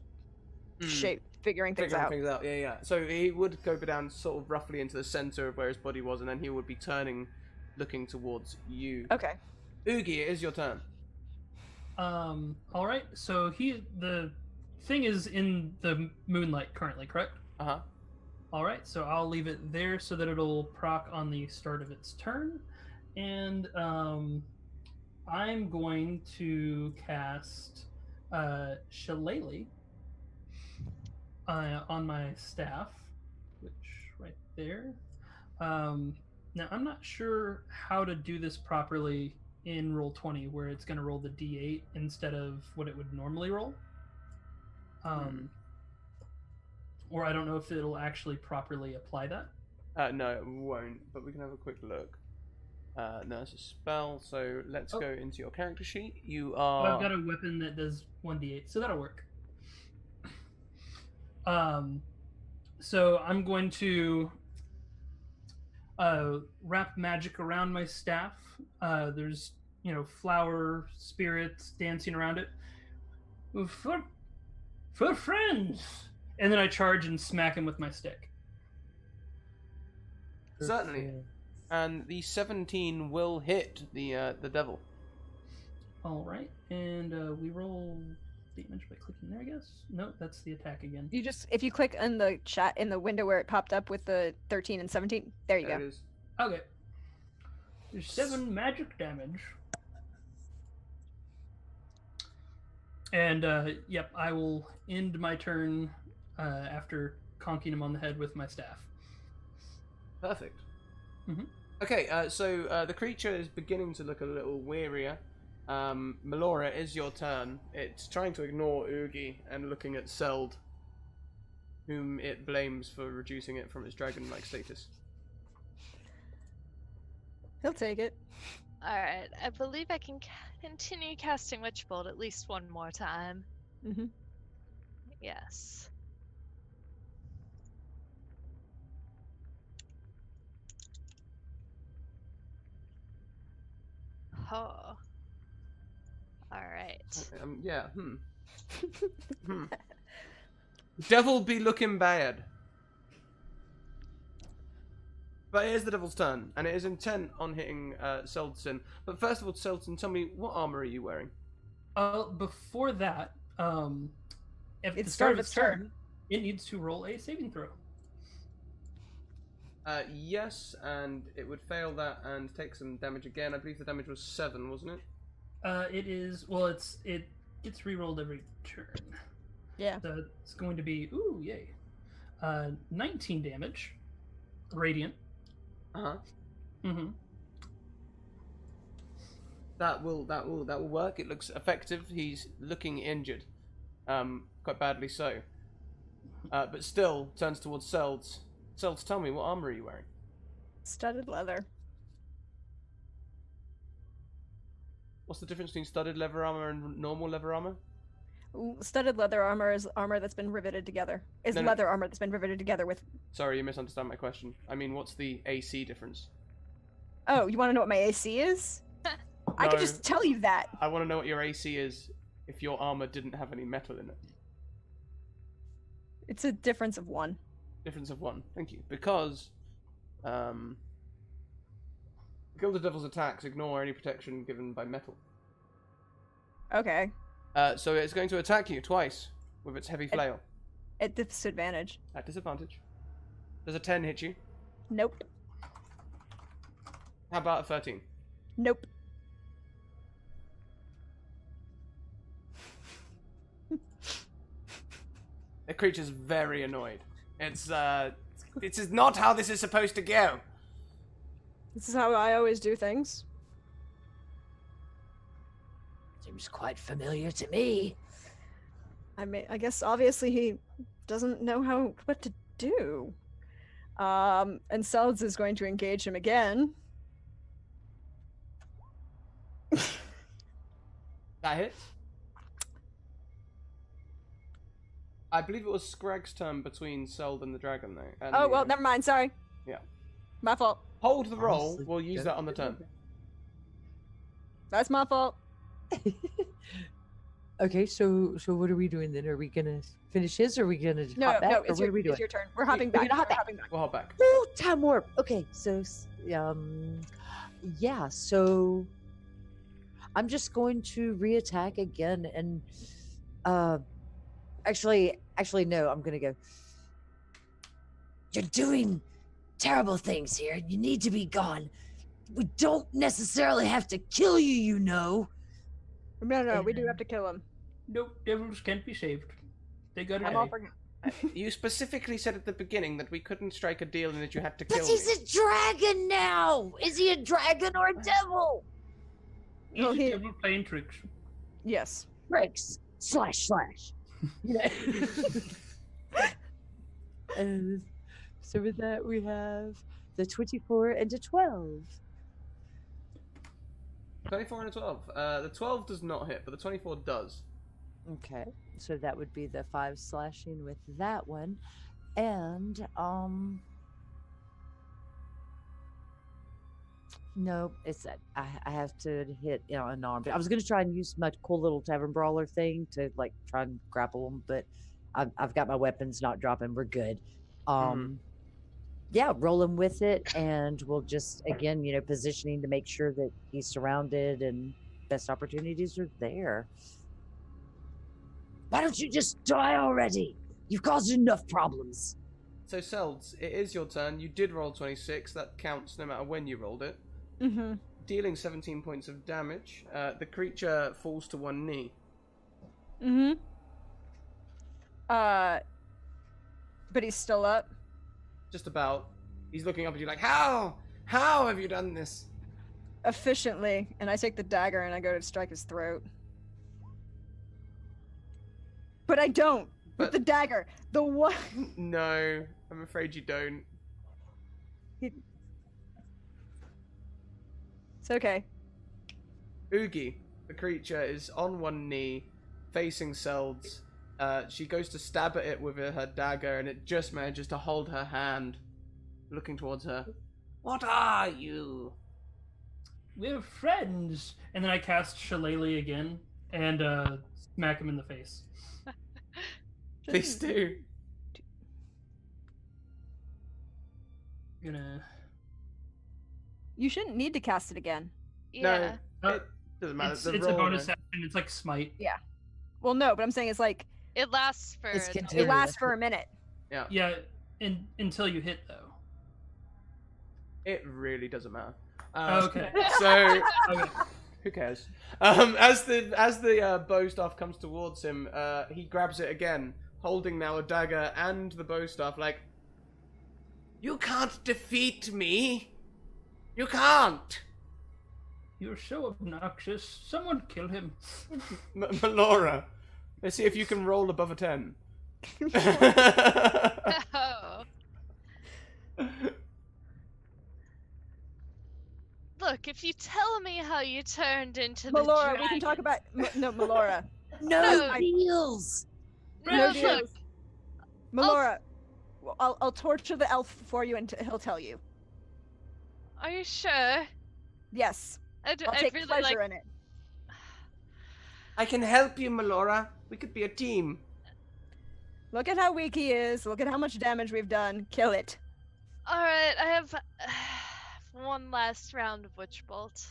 figuring things out. Yeah. So he would go down sort of roughly into the center of where his body was, and then he would be turning, looking towards you. Okay. Oogie, it is your turn. All right. So the thing is in the moonlight currently, correct? Uh-huh. All right. So I'll leave it there so that it'll proc on the start of its turn, and I'm going to cast Shillelagh on my staff, which right there. Now I'm not sure how to do this properly in Roll20, where it's going to roll the D8 instead of what it would normally roll. Or I don't know if it'll actually properly apply that. No, it won't, but we can have a quick look. No, it's a spell, so let's go into your character sheet. You are... I've got a weapon that does 1d8, so that'll work. So I'm going to wrap magic around my staff. There's, flower spirits dancing around it. For friends! And then I charge and smack him with my stick. Certainly. And the 17 will hit the devil. All right, and we roll damage by clicking there, I guess. No, that's the attack again. If you click in the chat in the window where it popped up with the 13 and 17, there you There go. it is. Okay. There's 7 magic damage. And yep, I will end my turn after conking him on the head with my staff. Perfect. Mhm. Okay, so the creature is beginning to look a little wearier. Melora, it is your turn. It's trying to ignore Oogie and looking at Seld, whom it blames for reducing it from its dragon-like status. He'll take it. Alright, I believe I can continue casting Witch Bolt at least one more time. Mm-hmm. Yes. Oh. Alright. Yeah, Devil be looking bad. But it is the devil's turn, and it is intent on hitting Seldson. But first of all, Seldson, tell me, what armor are you wearing? Before that, at It's the start of its its turn, it needs to roll a saving throw. Yes, and it would fail that and take some damage again. I believe the damage was 7, wasn't it? It is, well, it gets re-rolled every turn. Yeah. So it's going to be, ooh, yay. 19 damage. Radiant. Uh-huh. Mm-hmm. That will work. It looks effective. He's looking injured. Quite badly so. But still turns towards Selds. Selds, tell me, what armor are you wearing? Studded leather. What's the difference between studded leather armor and normal leather armor? Studded leather armor is armor that's been riveted together. Is No, no. leather armor that's been riveted together with. Sorry, you misunderstand my question. I mean, what's the AC difference? Oh, you want to know what my AC is? I could No. just tell you that. I want to know what your AC is if your armor didn't have any metal in it. It's a difference of 1. Difference of 1. Thank you. Because, kill the devil's attacks, ignore any protection given by metal. Okay. So it's going to attack you twice with its heavy flail. At disadvantage. At disadvantage. Does a 10 hit you? Nope. How about a 13? Nope. The creature's very annoyed. It's, this is not how this is supposed to go. This is how I always do things. Seems quite familiar to me. I mean, I guess obviously he doesn't know what to do. And Selds is going to engage him again. That hits. I believe it was Scrag's turn between Seld and the dragon, though. And Oh, well, never mind. Sorry. Yeah. My fault. Hold the roll. Honestly, We'll use that on the turn. That's my fault. Okay, so what are we doing then? Are we gonna finish his, or are we gonna No, hop back, no, or it's what are we doing? it's your turn. We're hopping We're back. gonna hop We're back. hopping back. We'll hop back. Ooh, time warp. Okay, so yeah, so I'm just going to reattack again, and actually no, I'm gonna go. You're doing terrible things here. You need to be gone. We don't necessarily have to kill you, you know. No, we do have to kill him. Nope, devils can't be saved. They got I'm an all A. for. You specifically said at the beginning that we couldn't strike a deal and that you had to kill But me. he's a dragon now. Is he a dragon or a devil? He's No, a he- devil playing tricks. Yes. Bricks slash. You know? So with that, we have the 24 and a 12. 24 and a 12. The 12 does not hit, but the 24 does. Okay, so that would be the 5 slashing with that one, and no, it's that I have to hit unarmed. I was gonna try and use my cool little tavern brawler thing to like try and grapple him, but I've got my weapons not dropping. We're good. Yeah, roll him with it, and we'll just again, positioning to make sure that he's surrounded and best opportunities are there. Why don't you just die already? You've caused enough problems. So, Selds, it is your turn. You did roll 26. That counts no matter when you rolled it. Mm-hmm. Dealing 17 points of damage. The creature falls to one knee. Mm-hmm. But he's still up. Just about. He's looking up at you like, How? How have you done this? efficiently, and I take the dagger and I go to strike his throat. But I don't. With But- the dagger. The one. No, I'm afraid you don't. It's okay. Oogie, the creature, is on one knee, facing Selds. She goes to stab at it with her dagger, and it just manages to hold her hand, looking towards her. What are you? We're friends. And then I cast Shillelagh again and smack him in the face. Please do. Gonna. You shouldn't need to cast it again. Yeah. No, it doesn't matter. It's The a roll, bonus man. action. It's like smite. Well, no, but I'm saying it's like It lasts for. It's a continuous. it lasts for a minute. Yeah, until you hit though. It really doesn't matter. Okay. So Okay. who cares? As the bow staff comes towards him, he grabs it again, holding now a dagger and the bow staff. Like, you can't defeat me. You can't. You're so obnoxious. Someone kill him. Melora, let's see if you can roll above a 10. Oh. Look, if you tell me how you turned into the Melora, dragon. we can talk about no, Melora. No I- deals. No, No look. deals. Melora, I'll torture the elf for you and he'll tell you. Are you sure? Yes, I'll I'd take really pleasure like. in it. I can help you, Melora. We could be a team. Look at how weak he is. Look at how much damage we've done. Kill it. All right, I have one last round of Witch Bolt.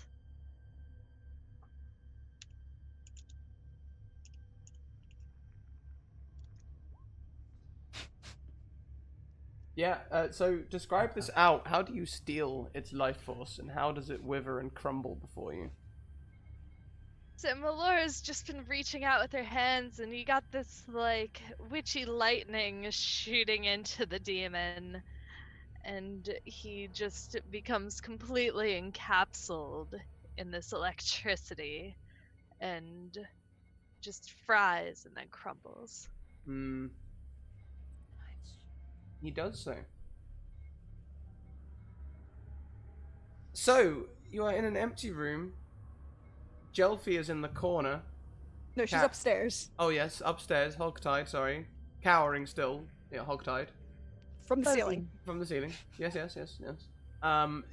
Yeah, so describe this out. How do you steal its life force, and how does it wither and crumble before you? So Melora's just been reaching out with her hands, and you got this like witchy lightning shooting into the demon, and he just becomes completely encapsulated in this electricity, and just fries and then crumbles. Hmm. He does so. So, you are in an empty room. Jelfie is in the corner. No, she's Cat. upstairs Oh yes, upstairs, hogtied, sorry. Cowering still. Yeah, hogtied. from the Fuzzy. ceiling. From the ceiling. Yes.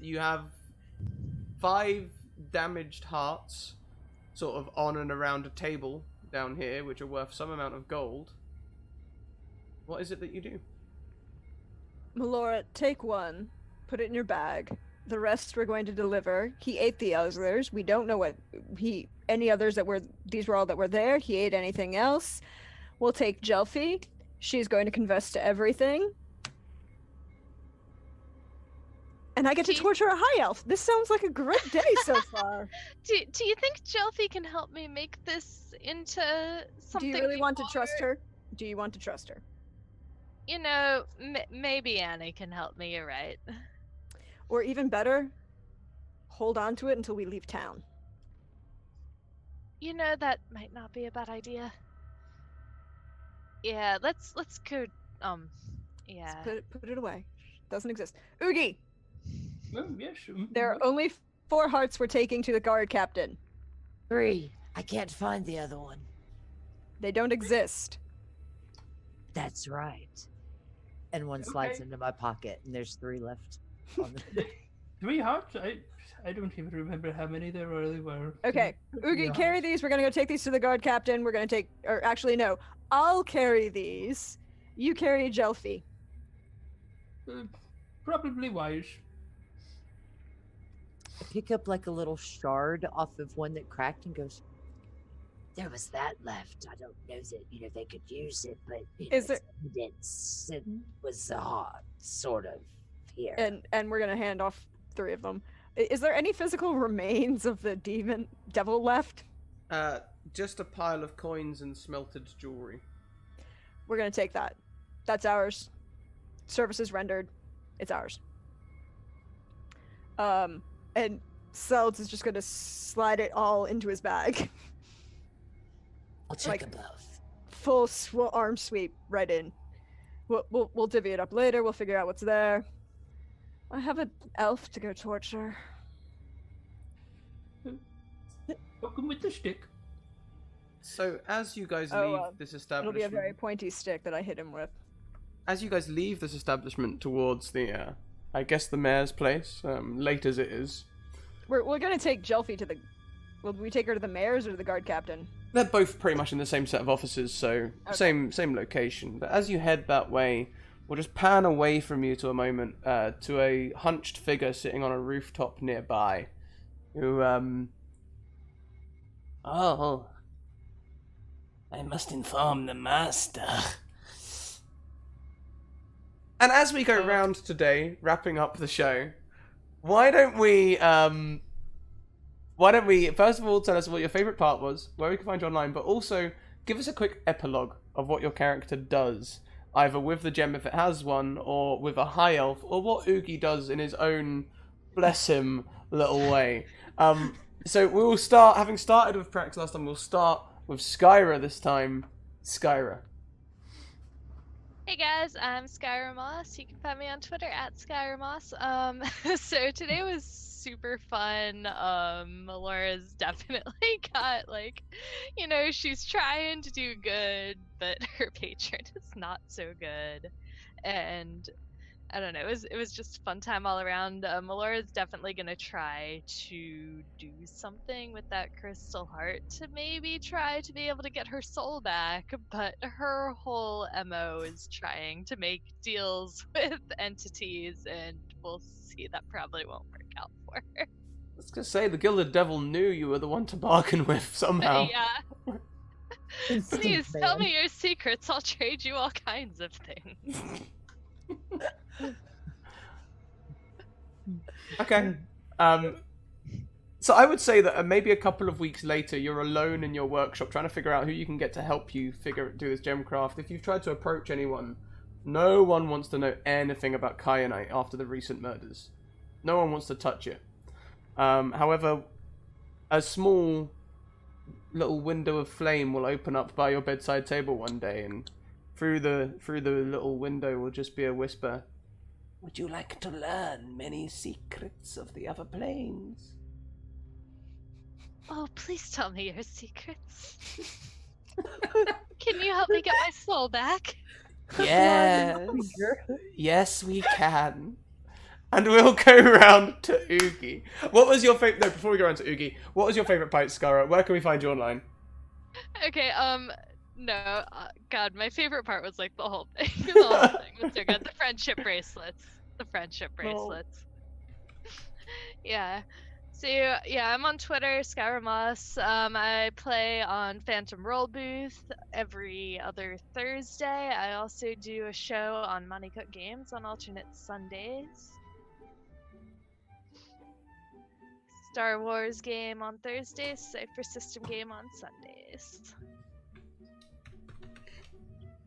You have 5 damaged hearts, sort of on and around a table down here, which are worth some amount of gold. What is it that you do? Melora, take one, put it in your bag. The rest we're going to deliver. He ate the others. We don't know what any others that were. These were all that were there. He ate anything else. We'll take Jelfie. She's going to confess to everything. And I get to She- torture a high elf. This sounds like a great day so far. Do you think Jelfie can help me make this into Do something? you really want to more- trust her? Do you want to trust her? You know, maybe Annie can help me. You're right. Or even better, hold on to it until we leave town. You know, that might not be a bad idea. Yeah, let's go. Yeah. Put it away. Doesn't exist. Oogie, Oh, yes. there are only 4 hearts we're taking to the guard captain. 3. I can't find the other one. They don't exist. That's right. And one slides Okay. into my pocket, and there's 3 left. On the... 3 hearts? I don't even remember how many there really were. Okay, Oogie, carry these. We're gonna go take these to the guard captain. We're gonna take, or actually no, I'll carry these. You carry Jelfie. Probably wise. I pick up like a little shard off of one that cracked and goes, there was that left. I don't know that, they could use it, but Is there- it's evidence. It was sort of here. And we're gonna hand off 3 of them. Is there any physical remains of the devil left? Just a pile of coins and smelted jewelry. We're gonna take that. That's ours. Services rendered. It's ours. And Seltz is just gonna slide it all into his bag. I'll check Like- above. Full arm sweep right in. We'll divvy it up later. We'll figure out what's there. I have an elf to go torture. Poke him with the stick. So as you guys Oh, leave this It'll establishment, be a very pointy stick that I hit him with. as you guys leave this establishment towards the, I guess the mayor's place, late as it is, We're gonna take Jelfie to the. Will we take her to the mayor's or to the guard captain? they're both pretty much in the same set of offices, so Okay. same location. But as you head that way, we'll just pan away from you to a moment to a hunched figure sitting on a rooftop nearby, who oh, I must inform the master. And as we go round today, wrapping up the show, why don't we first of all tell us what your favourite part was, where we can find you online, but also give us a quick epilogue of what your character does, either with the gem if it has one, or with a high elf, or what Oogie does in his own, bless him, little way. So we will start, having started with Prax last time, we'll start with Skyra this time. Skyra. Hey guys, I'm Skyra Moss. You can find me on Twitter at Skyra Moss. So today was super fun. Laura's definitely got she's trying to do good, but her patron is not so good. And I don't know, it was just a fun time all around. Laura's definitely gonna try to do something with that crystal heart to maybe try to be able to get her soul back, but her whole MO is trying to make deals with entities, and we'll see that probably won't work out for her. I was gonna say, the Gilded Devil knew you were the one to bargain with somehow. Yeah. Instant Please tell fan. me your secrets, I'll trade you all kinds of things. Okay. So I would say that maybe a couple of weeks later, you're alone in your workshop trying to figure out who you can get to help you do this gemcraft. If you've tried to approach anyone, no one wants to know anything about Kyanite after the recent murders. No one wants to touch it. However, a small little window of flame will open up by your bedside table one day, and through the little window will just be a whisper. Would you like to learn many secrets of the other planes? Oh, please tell me your secrets. Can you help me get my soul back? Yes. Yes, we can. And we'll go round to Oogie. What was your favorite? No, before we go round to Oogie, what was your favorite part, Skyra? Where can we find you online? Okay, no, God, my favorite part was like the whole thing. The whole thing was so good. The friendship bracelets. Yeah. So yeah, I'm on Twitter, Skyra Moss. I play on Phantom Roll Booth every other Thursday. I also do a show on Money Cook Games on alternate Sundays. Star Wars game on Thursdays, Cypher System game on Sundays.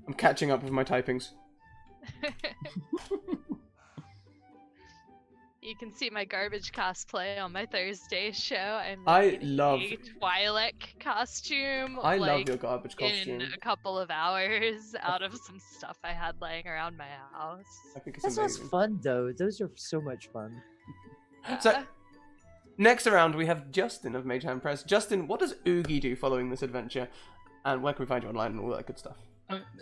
I'm catching up with my typings. You can see my garbage cosplay on my Thursday show. I love- a Twi'lek costume. I love like, your garbage costume. in a couple of hours out of some stuff I had laying around my house. I think it's That sounds amazing. fun, though. Those are so much fun. So, next around we have Justin of Mage Hand Press. Justin, what does Oogie do following this adventure? And where can we find you online and all that good stuff?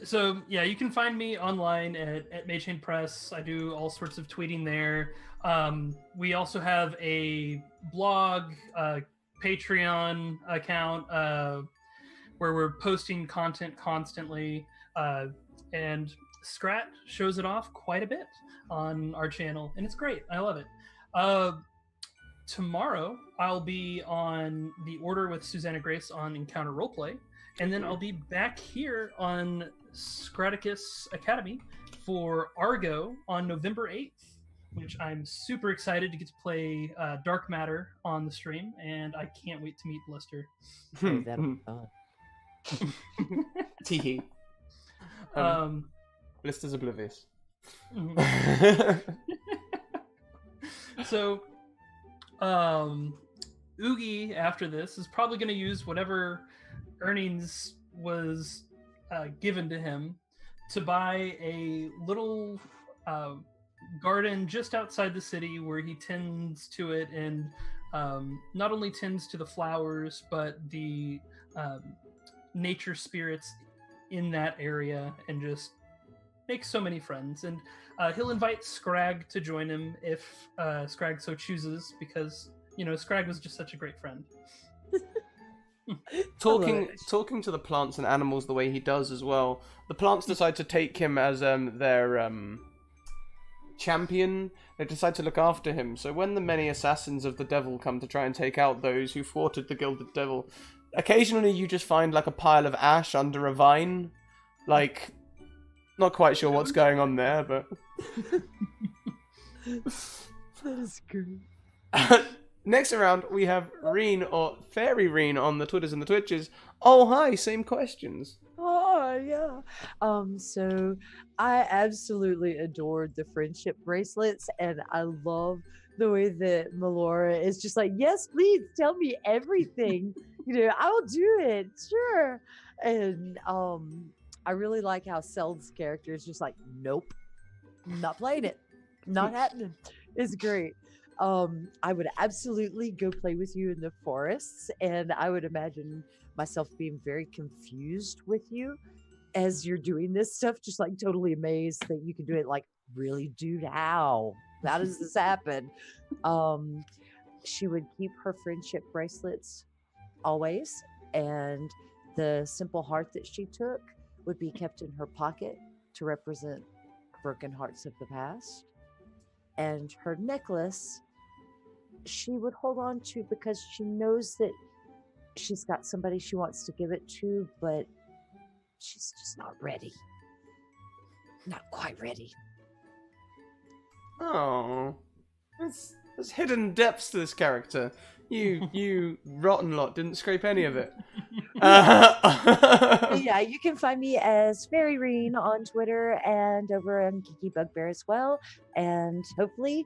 So yeah, you can find me online at Mage Hand Press. I do all sorts of tweeting there. We also have a blog, Patreon account where we're posting content constantly, and Scrat shows it off quite a bit on our channel, and it's great. I love it. Tomorrow I'll be on The Order with Susanna Grace on Encounter Roleplay. And then I'll be back here on Scraticus Academy for Argo on November 8th, which I'm super excited to get to play Dark Matter on the stream, and I can't wait to meet Lester. Oh, that'll be fun. Teehee. Blister's oblivious. mhm. So Oogie, after this, is probably going to use whatever earnings was given to him to buy a little garden just outside the city where he tends to it and not only tends to the flowers, but the nature spirits in that area and just makes so many friends. And he'll invite Scrag to join him if Scrag so chooses, because Scrag was just such a great friend. Talking to the plants and animals the way he does as well. The plants decide to take him as their champion. They decide to look after him. So when the many assassins of the devil come to try and take out those who thwarted the Gilded Devil, occasionally you just find like a pile of ash under a vine. Like, not quite sure what's going on there, but That is great. next around we have Reen, or Fairy Reen, on the Twitters and the Twitches. Oh hi, same questions. Oh yeah. So I absolutely adored the friendship bracelets, and I love the way that Melora is just like, yes, please tell me everything. I will do it, sure. And I really like how Seld's character is just like, nope, not playing it, not happening. It's great. I would absolutely go play with you in the forests, and I would imagine myself being very confused with you as you're doing this stuff, just like totally amazed that you can do it. Like, really, dude, how does this happen? She would keep her friendship bracelets always, and the simple heart that she took would be kept in her pocket to represent broken hearts of the past. And her necklace, she would hold on to because she knows that she's got somebody she wants to give it to, but she's just not ready. Not quite ready. Oh, there's hidden depths to this character. You rotten lot didn't scrape any of it. Yeah, you can find me as Fairy Reen on Twitter and over on Geeky Bugbear as well. And hopefully,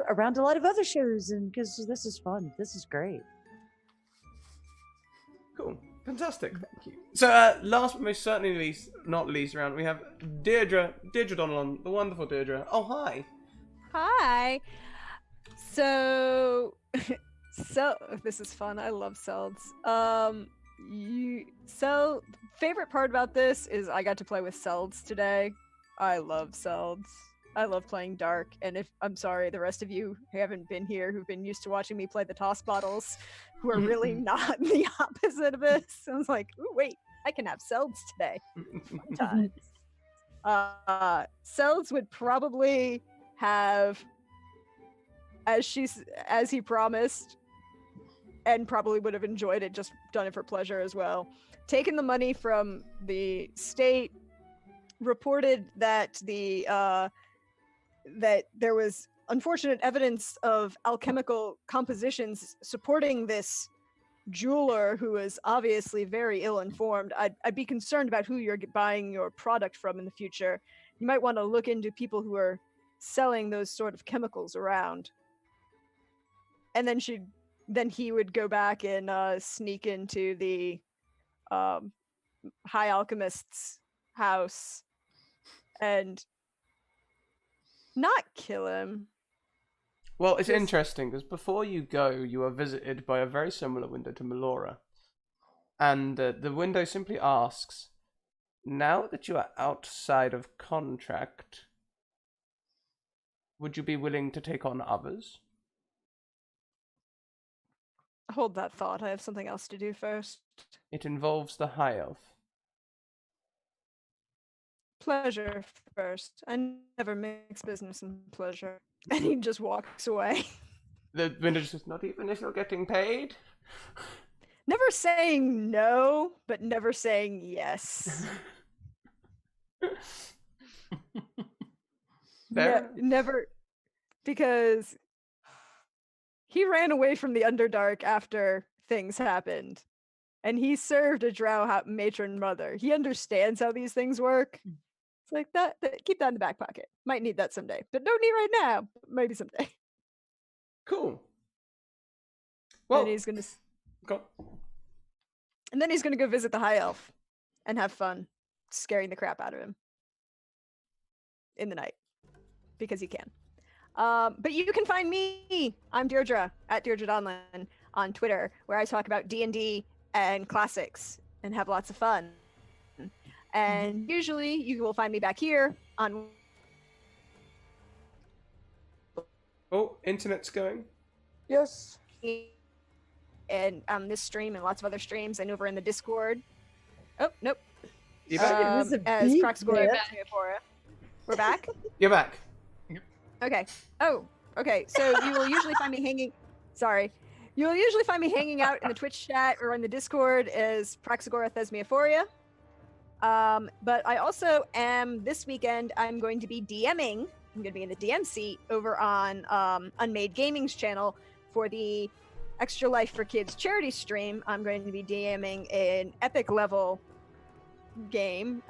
around a lot of other shows, and because this is fun. This is great. Cool. Fantastic. Thank you. So, last but most certainly not least round, we have Deirdre Donnellan, the wonderful Deirdre. Oh, hi. Hi. So this is fun. I love Selds. Favorite part about this is I got to play with Selds today. I love Selds. I love playing Dark, and if I'm sorry, the rest of you who haven't been here, who've been used to watching me play the toss bottles, who are really not the opposite of this. I was like, ooh, wait, I can have Selds today. Fun times. Selds would probably have, as he promised, and probably would have enjoyed it, just done it for pleasure as well, taken the money from the state, reported that that there was unfortunate evidence of alchemical compositions supporting this jeweler who is obviously very ill-informed. I'd be concerned about who you're buying your product from in the future. You might want to look into people who are selling those sort of chemicals around. And then he would go back and sneak into the High Alchemist's house and not kill him. Well, it's interesting because before you go, you are visited by a very similar window to Melora. And the window simply asks, now that you are outside of contract, would you be willing to take on others? Hold that thought. I have something else to do first. It involves the High Elf. Pleasure first. I never mix business and pleasure. And he just walks away. The window just says, not even if you're getting paid? Never saying no, but never saying yes. Never, because he ran away from the Underdark after things happened. And he served a drow matron mother. He understands how these things work. It's like that, keep that in the back pocket. Might need that someday, but don't need right now. Maybe someday. Cool. Well, and he's gonna go. and then he's gonna go visit the high elf and have fun scaring the crap out of him in the night because he can. But you can find me. I'm Deirdre at Deirdre Donlin on Twitter, where I talk about D&D and classics and have lots of fun. And usually you will find me back here on. Oh, internet's going. Yes. And this stream and lots of other streams and over in the Discord. Oh, nope. You back? It was a As beep Praxagora there. and Singapore. We're back? You're back. Okay. Oh, okay. So you will usually find me hanging. Sorry. You will usually find me hanging out in the Twitch chat or in the Discord as Praxagora Thesmiophoria. But I also am this weekend. I'm going to be DMing. I'm going to be in the DM seat over on Unmade Gaming's channel for the Extra Life for Kids charity stream. I'm going to be DMing an epic level game.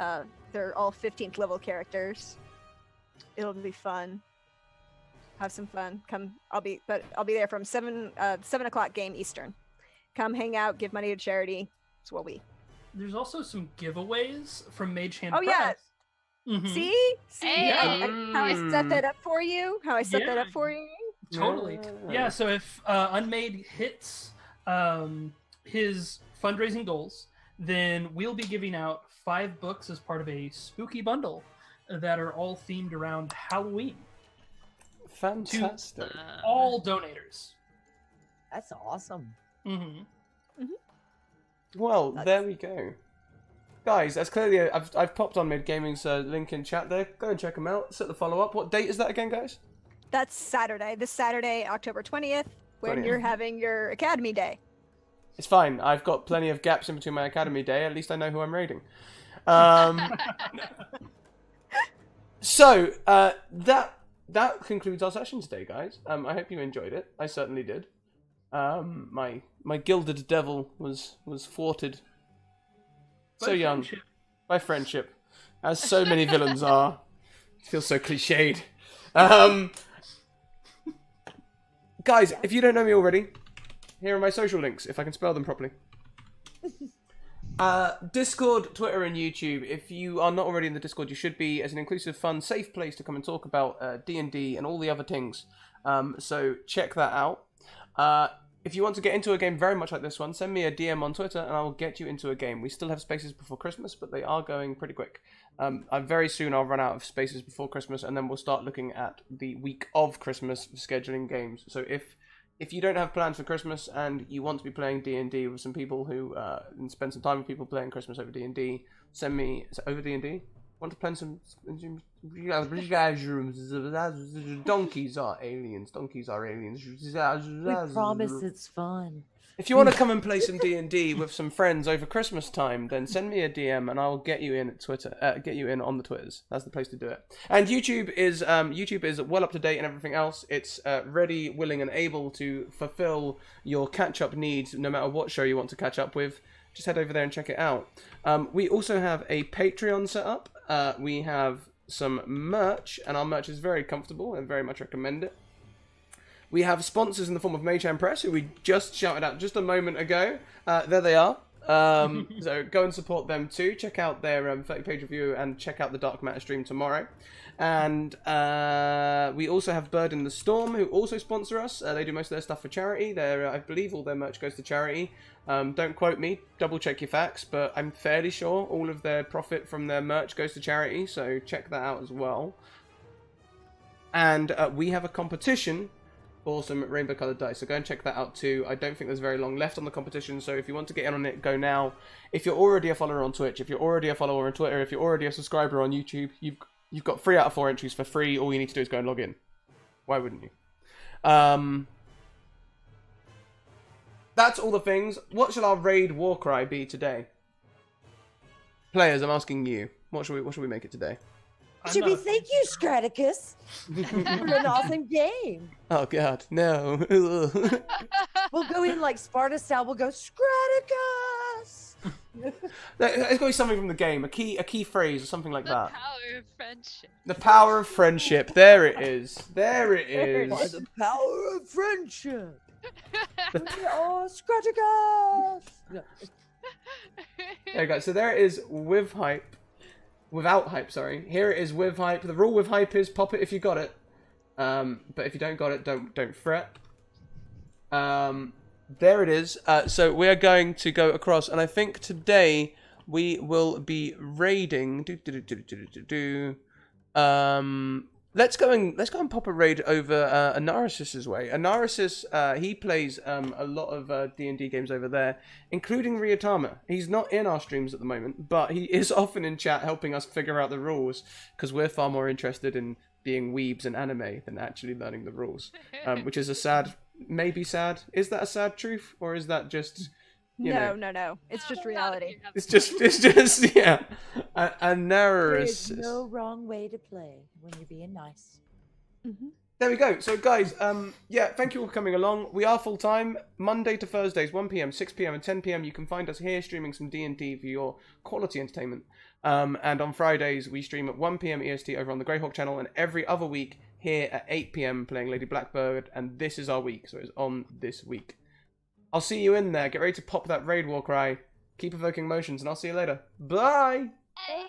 They're all 15th level characters. It'll be fun. Have some fun. Come, I'll be there from 7 o'clock game Eastern. Come hang out, give money to charity. That's what we. There's also some giveaways from Mage Hand Oh, yeah. Press. Mhm. See Hey. how I set that up for you. How I set that Yeah. up for you. Totally. Yeah, so if Unmade hits his fundraising goals, then we'll be giving out 5 books as part of a spooky bundle that are all themed around Halloween. Fantastic. All donators. That's awesome. Mm-hmm. Well, there we go. Guys, that's clearly I've popped on Mid Gaming's link in chat there. Go and check them out. Set the follow up. What date is that again, guys? That's Saturday. This Saturday, October 20th, when 20th. you're having your Academy Day. It's fine. I've got plenty of gaps in between my Academy Day. At least I know who I'm raiding. So that concludes our session today, guys. I hope you enjoyed it. I certainly did. My gilded devil was thwarted. So young. Friendship. By friendship, as so many villains are. It feels so cliched. Guys, if you don't know me already, here are my social links, if I can spell them properly. Discord, Twitter, and YouTube. If you are not already in the Discord, you should be, as an inclusive, fun, safe place to come and talk about D&D and all the other things. So check that out. If you want to get into a game very much like this one, send me a DM on Twitter and I will get you into a game. We still have spaces before Christmas, but they are going pretty quick. Very soon I'll run out of spaces before Christmas, and then we'll start looking at the week of Christmas for scheduling games. So if you don't have plans for Christmas and you want to be playing D&D with some people who and spend some time with people playing Christmas over D&D, send me over D&D. Want to play some donkeys are aliens. Donkeys are aliens. We promise it's fun. If you want to come and play some D&D with some friends over Christmas time, then send me a DM and I'll get you in at Twitter. Get you in on the Twitters. That's the place to do it. And YouTube is well up to date and everything else. It's ready, willing, and able to fulfill your catch-up needs, no matter what show you want to catch up with. Just head over there and check it out. We also have a Patreon set up. We have some merch, and our merch is very comfortable and very much recommend it. We have sponsors in the form of Mage Hand Press, who we just shouted out just a moment ago. There they are. So go and support them too. Check out their 30-page review and check out the Dark Matter stream tomorrow. And we also have Bird in the Storm, who also sponsor us. They do most of their stuff for charity. I believe all their merch goes to charity. Don't quote me, double check your facts, but I'm fairly sure all of their profit from their merch goes to charity, so check that out as well. And we have a competition for some rainbow coloured dice, so go and check that out too. I don't think there's very long left on the competition, so if you want to get in on it, go now. If you're already a follower on Twitch, if you're already a follower on Twitter, if you're already a subscriber on YouTube, you've got 3 out of 4 entries for free. All you need to do is go and log in. Why wouldn't you? That's all the things. What shall our raid war cry be today? Players, I'm asking you. What should we make it today? Should we thank you, Straticus, for an awesome game? Oh god, no. We'll go in like Sparta style. We'll go Straticus. It's got to be something from the game. A key phrase or something like The that. power of friendship. The power of friendship. There it is. There it By is. the power of friendship. We are Scrattercast! No, There you go. So there it is with hype. Without hype, sorry. Here it is with hype. The rule with hype is pop it if you got it. But if you don't got it, don't fret. There it is. So we are going to go across, and I think today we will be raiding. Let's go and pop a raid over Anaris's way. Anaris, he plays a lot of D&D games over there, including Ryutama. He's not in our streams at the moment, but he is often in chat helping us figure out the rules, because we're far more interested in being weebs and anime than actually learning the rules, which is a sad, maybe sad. Is that a sad truth, or is that just... You know. No. It's just Not if reality. you have It's just, yeah. And there Anaris. is no wrong way to play when you're being nice. There we go. So guys, yeah, thank you all for coming along. We are full time, Monday to Thursdays, 1 p.m, 6 p.m, and 10 p.m. You can find us here streaming some D&D for your quality entertainment. And on Fridays we stream at 1 p.m. EST over on the Greyhawk channel, and every other week here at 8 p.m. playing Lady Blackbird. And this is our week, so it's on this week. I'll see you in there. Get ready to pop that raid war cry. Keep evoking emotions, and I'll see you later. Bye. Hey.